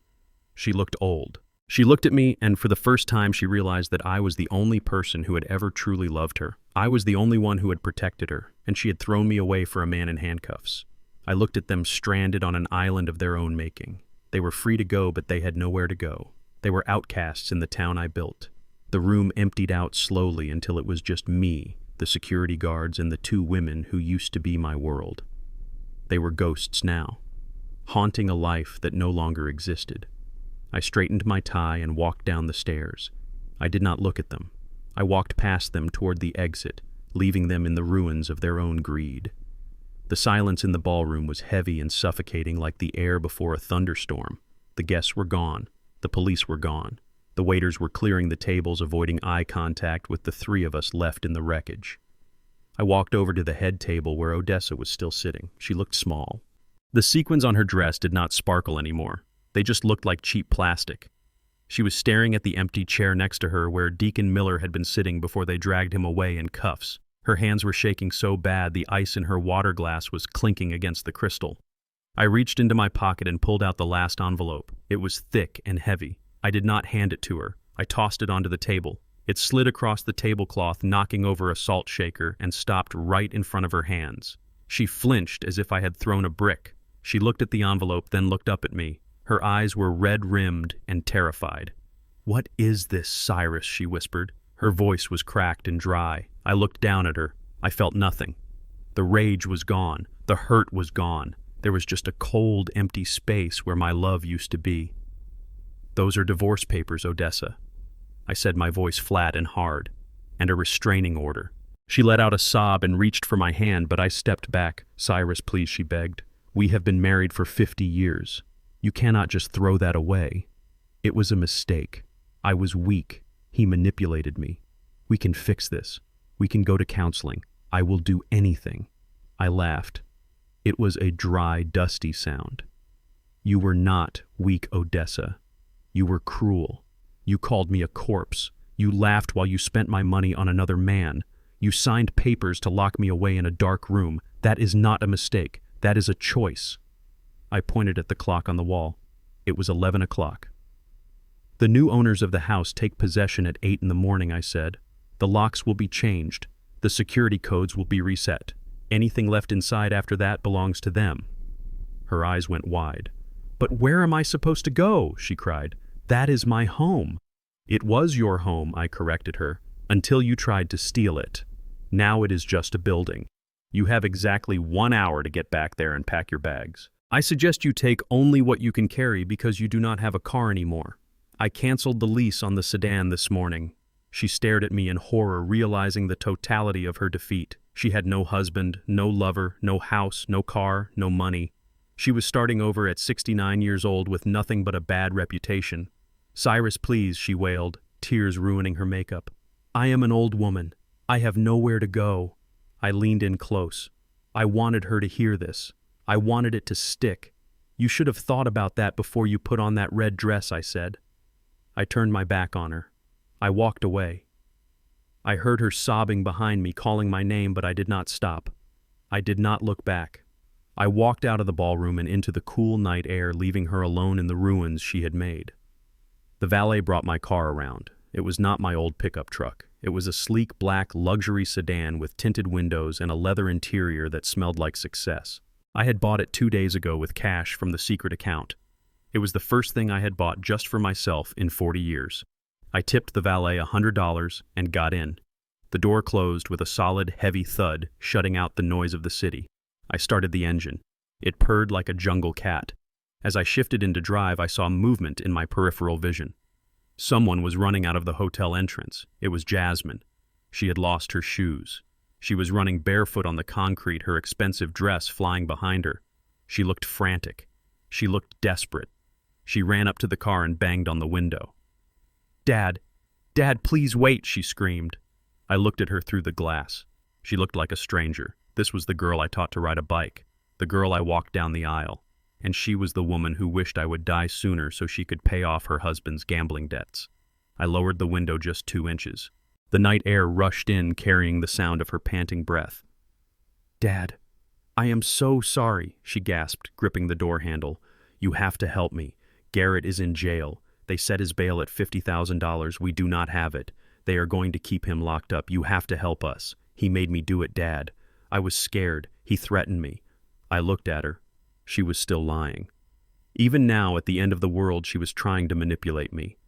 She looked old. She looked at me, and for the first time she realized that I was the only person who had ever truly loved her. I was the only one who had protected her, and she had thrown me away for a man in handcuffs. I looked at them, stranded on an island of their own making. They were free to go, but they had nowhere to go. They were outcasts in the town I built. The room emptied out slowly until it was just me, the security guards, and the 2 women who used to be my world. They were ghosts now, haunting a life that no longer existed. I straightened my tie and walked down the stairs. I did not look at them. I walked past them toward the exit, leaving them in the ruins of their own greed. The silence in the ballroom was heavy and suffocating, like the air before a thunderstorm. The guests were gone. The police were gone. The waiters were clearing the tables, avoiding eye contact with the 3 of us left in the wreckage. I walked over to the head table where Odessa was still sitting. She looked small. The sequins on her dress did not sparkle anymore. They just looked like cheap plastic. She was staring at the empty chair next to her where Deacon Miller had been sitting before they dragged him away in cuffs. Her hands were shaking so bad the ice in her water glass was clinking against the crystal. I reached into my pocket and pulled out the last envelope. It was thick and heavy. I did not hand it to her. I tossed it onto the table. It slid across the tablecloth, knocking over a salt shaker, and stopped right in front of her hands. She flinched as if I had thrown a brick. She looked at the envelope, then looked up at me. Her eyes were red-rimmed and terrified. "What is this, Cyrus?" she whispered. Her voice was cracked and dry. I looked down at her. I felt nothing. The rage was gone. The hurt was gone. There was just a cold, empty space where my love used to be. "Those are divorce papers, Odessa," I said, my voice flat and hard, "and a restraining order." She let out a sob and reached for my hand, but I stepped back. "Cyrus, please," she begged. "We have been married for 50 years. You cannot just throw that away. It was a mistake. I was weak. He manipulated me. We can fix this. We can go to counseling. I will do anything." I laughed. It was a dry, dusty sound. You were not weak, Odessa. You were cruel. You called me a corpse. You laughed while you spent my money on another man. You signed papers to lock me away in a dark room. That is not a mistake. That is a choice. I pointed at the clock on the wall. It was 11 o'clock. The new owners of the house take possession at 8 in the morning, I said. The locks will be changed. The security codes will be reset. Anything left inside after that belongs to them. Her eyes went wide. But where am I supposed to go? She cried. That is my home. It was your home, I corrected her, until you tried to steal it. Now it is just a building. You have exactly 1 hour to get back there and pack your bags. I suggest you take only what you can carry because you do not have a car anymore. I canceled the lease on the sedan this morning. She stared at me in horror, realizing the totality of her defeat. She had no husband, no lover, no house, no car, no money. She was starting over at 69 years old with nothing but a bad reputation. Cyrus, please, she wailed, tears ruining her makeup. I am an old woman. I have nowhere to go. I leaned in close. I wanted her to hear this. I wanted it to stick. You should have thought about that before you put on that red dress, I said. I turned my back on her. I walked away. I heard her sobbing behind me, calling my name, but I did not stop. I did not look back. I walked out of the ballroom and into the cool night air, leaving her alone in the ruins she had made. The valet brought my car around. It was not my old pickup truck. It was a sleek black luxury sedan with tinted windows and a leather interior that smelled like success. I had bought it 2 days ago with cash from the secret account. It was the first thing I had bought just for myself in 40 years. I tipped the valet $100 and got in. The door closed with a solid, heavy thud, shutting out the noise of the city. I started the engine. It purred like a jungle cat. As I shifted into drive, I saw movement in my peripheral vision. Someone was running out of the hotel entrance. It was Jasmine. She had lost her shoes. She was running barefoot on the concrete, her expensive dress flying behind her. She looked frantic. She looked desperate. She ran up to the car and banged on the window. Dad, please wait, she screamed. I looked at her through the glass. She looked like a stranger. This was the girl I taught to ride a bike, the girl I walked down the aisle, and she was the woman who wished I would die sooner so she could pay off her husband's gambling debts. I lowered the window just 2 inches. The night air rushed in, carrying the sound of her panting breath. Dad, I am so sorry, she gasped, gripping the door handle. You have to help me. Garrett is in jail. They set his bail at $50,000. We do not have it. They are going to keep him locked up. You have to help us. He made me do it, Dad. I was scared. He threatened me. I looked at her. She was still lying. Even now, at the end of the world, she was trying to manipulate me.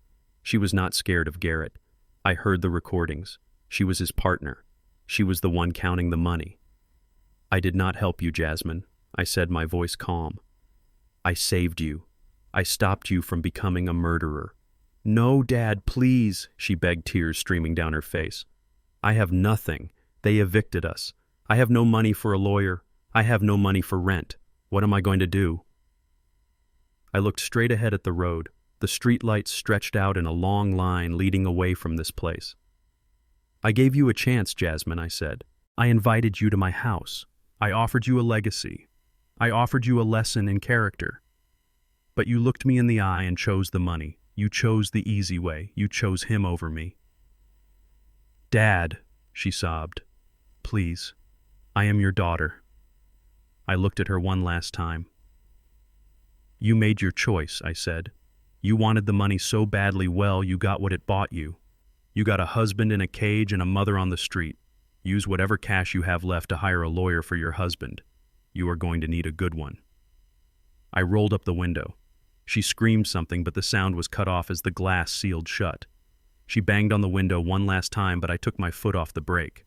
She was not scared of Garrett. I heard the recordings. She was his partner. She was the one counting the money. I did not help you, Jasmine, I said, my voice calm. I saved you. I stopped you from becoming a murderer. No, Dad, please, she begged, tears streaming down her face. I have nothing. They evicted us. I have no money for a lawyer. I have no money for rent. What am I going to do? I looked straight ahead at the road. The street lights stretched out in a long line leading away from this place. I gave you a chance, Jasmine, I said. I invited you to my house. I offered you a legacy. I offered you a lesson in character. But you looked me in the eye and chose the money. You chose the easy way. You chose him over me. Dad, she sobbed. Please, I am your daughter. I looked at her one last time. You made your choice, I said. You wanted the money so badly, well, you got what it bought you. You got a husband in a cage and a mother on the street. Use whatever cash you have left to hire a lawyer for your husband. You are going to need a good one. I rolled up the window. She screamed something, but the sound was cut off as the glass sealed shut. She banged on the window one last time, but I took my foot off the brake.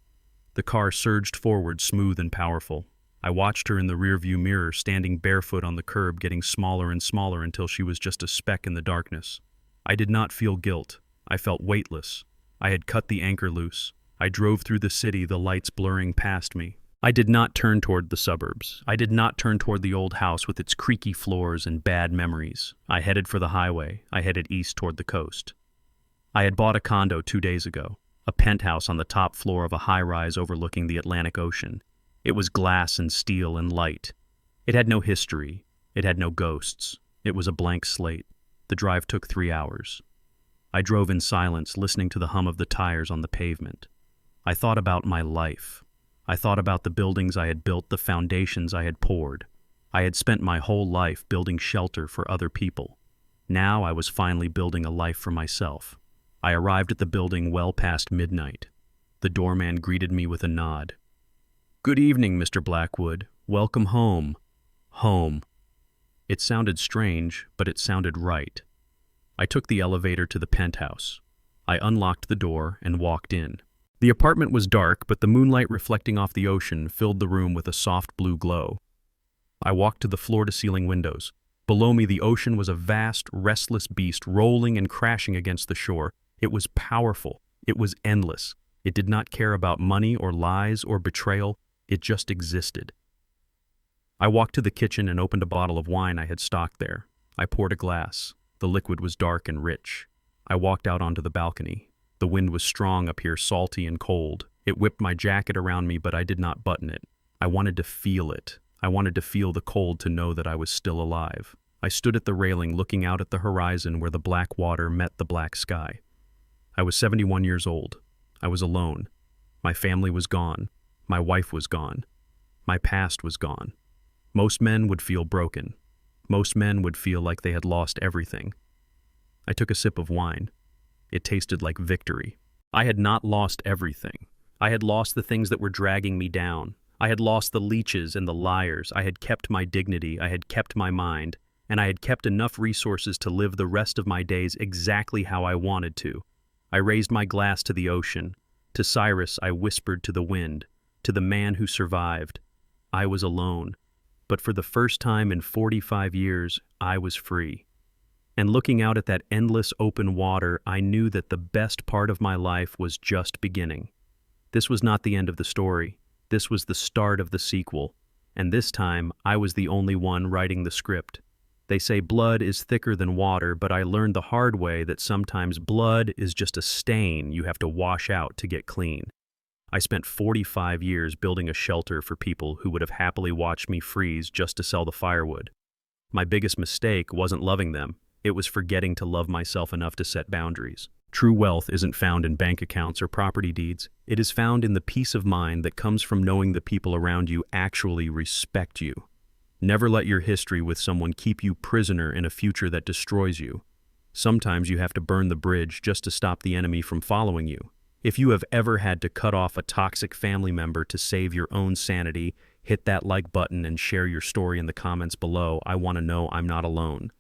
The car surged forward, smooth and powerful. I watched her in the rearview mirror, standing barefoot on the curb, getting smaller and smaller until she was just a speck in the darkness. I did not feel guilt. I felt weightless. I had cut the anchor loose. I drove through the city, the lights blurring past me. I did not turn toward the suburbs. I did not turn toward the old house with its creaky floors and bad memories. I headed for the highway. I headed east toward the coast. I had bought a condo 2 days ago, a penthouse on the top floor of a high-rise overlooking the Atlantic Ocean. It was glass and steel and light. It had no history. It had no ghosts. It was a blank slate. The drive took 3 hours. I drove in silence, listening to the hum of the tires on the pavement. I thought about my life. I thought about the buildings I had built, the foundations I had poured. I had spent my whole life building shelter for other people. Now I was finally building a life for myself. I arrived at the building well past midnight. The doorman greeted me with a nod. "Good evening, Mr. Blackwood. Welcome home." Home. It sounded strange, but it sounded right. I took the elevator to the penthouse. I unlocked the door and walked in. The apartment was dark, but the moonlight reflecting off the ocean filled the room with a soft blue glow. I walked to the floor-to-ceiling windows. Below me, the ocean was a vast, restless beast rolling and crashing against the shore. It was powerful. It was endless. It did not care about money or lies or betrayal. It just existed. I walked to the kitchen and opened a bottle of wine I had stocked there. I poured a glass. The liquid was dark and rich. I walked out onto the balcony. The wind was strong up here, salty and cold. It whipped my jacket around me, but I did not button it. I wanted to feel it. I wanted to feel the cold to know that I was still alive. I stood at the railing looking out at the horizon where the black water met the black sky. I was 71 years old. I was alone. My family was gone. My wife was gone. My past was gone. Most men would feel broken. Most men would feel like they had lost everything. I took a sip of wine. It tasted like victory. I had not lost everything. I had lost the things that were dragging me down. I had lost the leeches and the liars. I had kept my dignity. I had kept my mind. And I had kept enough resources to live the rest of my days exactly how I wanted to. I raised my glass to the ocean. To Cyrus, I whispered to the wind. To the man who survived. I was alone. But for the first time in 45 years, I was free. And looking out at that endless open water, I knew that the best part of my life was just beginning. This was not the end of the story. This was the start of the sequel. And this time, I was the only one writing the script. They say blood is thicker than water, but I learned the hard way that sometimes blood is just a stain you have to wash out to get clean. I spent 45 years building a shelter for people who would have happily watched me freeze just to sell the firewood. My biggest mistake wasn't loving them. It was forgetting to love myself enough to set boundaries. True wealth isn't found in bank accounts or property deeds. It is found in the peace of mind that comes from knowing the people around you actually respect you. Never let your history with someone keep you prisoner in a future that destroys you. Sometimes you have to burn the bridge just to stop the enemy from following you. If you have ever had to cut off a toxic family member to save your own sanity, hit that like button and share your story in the comments below. I want to know I'm not alone.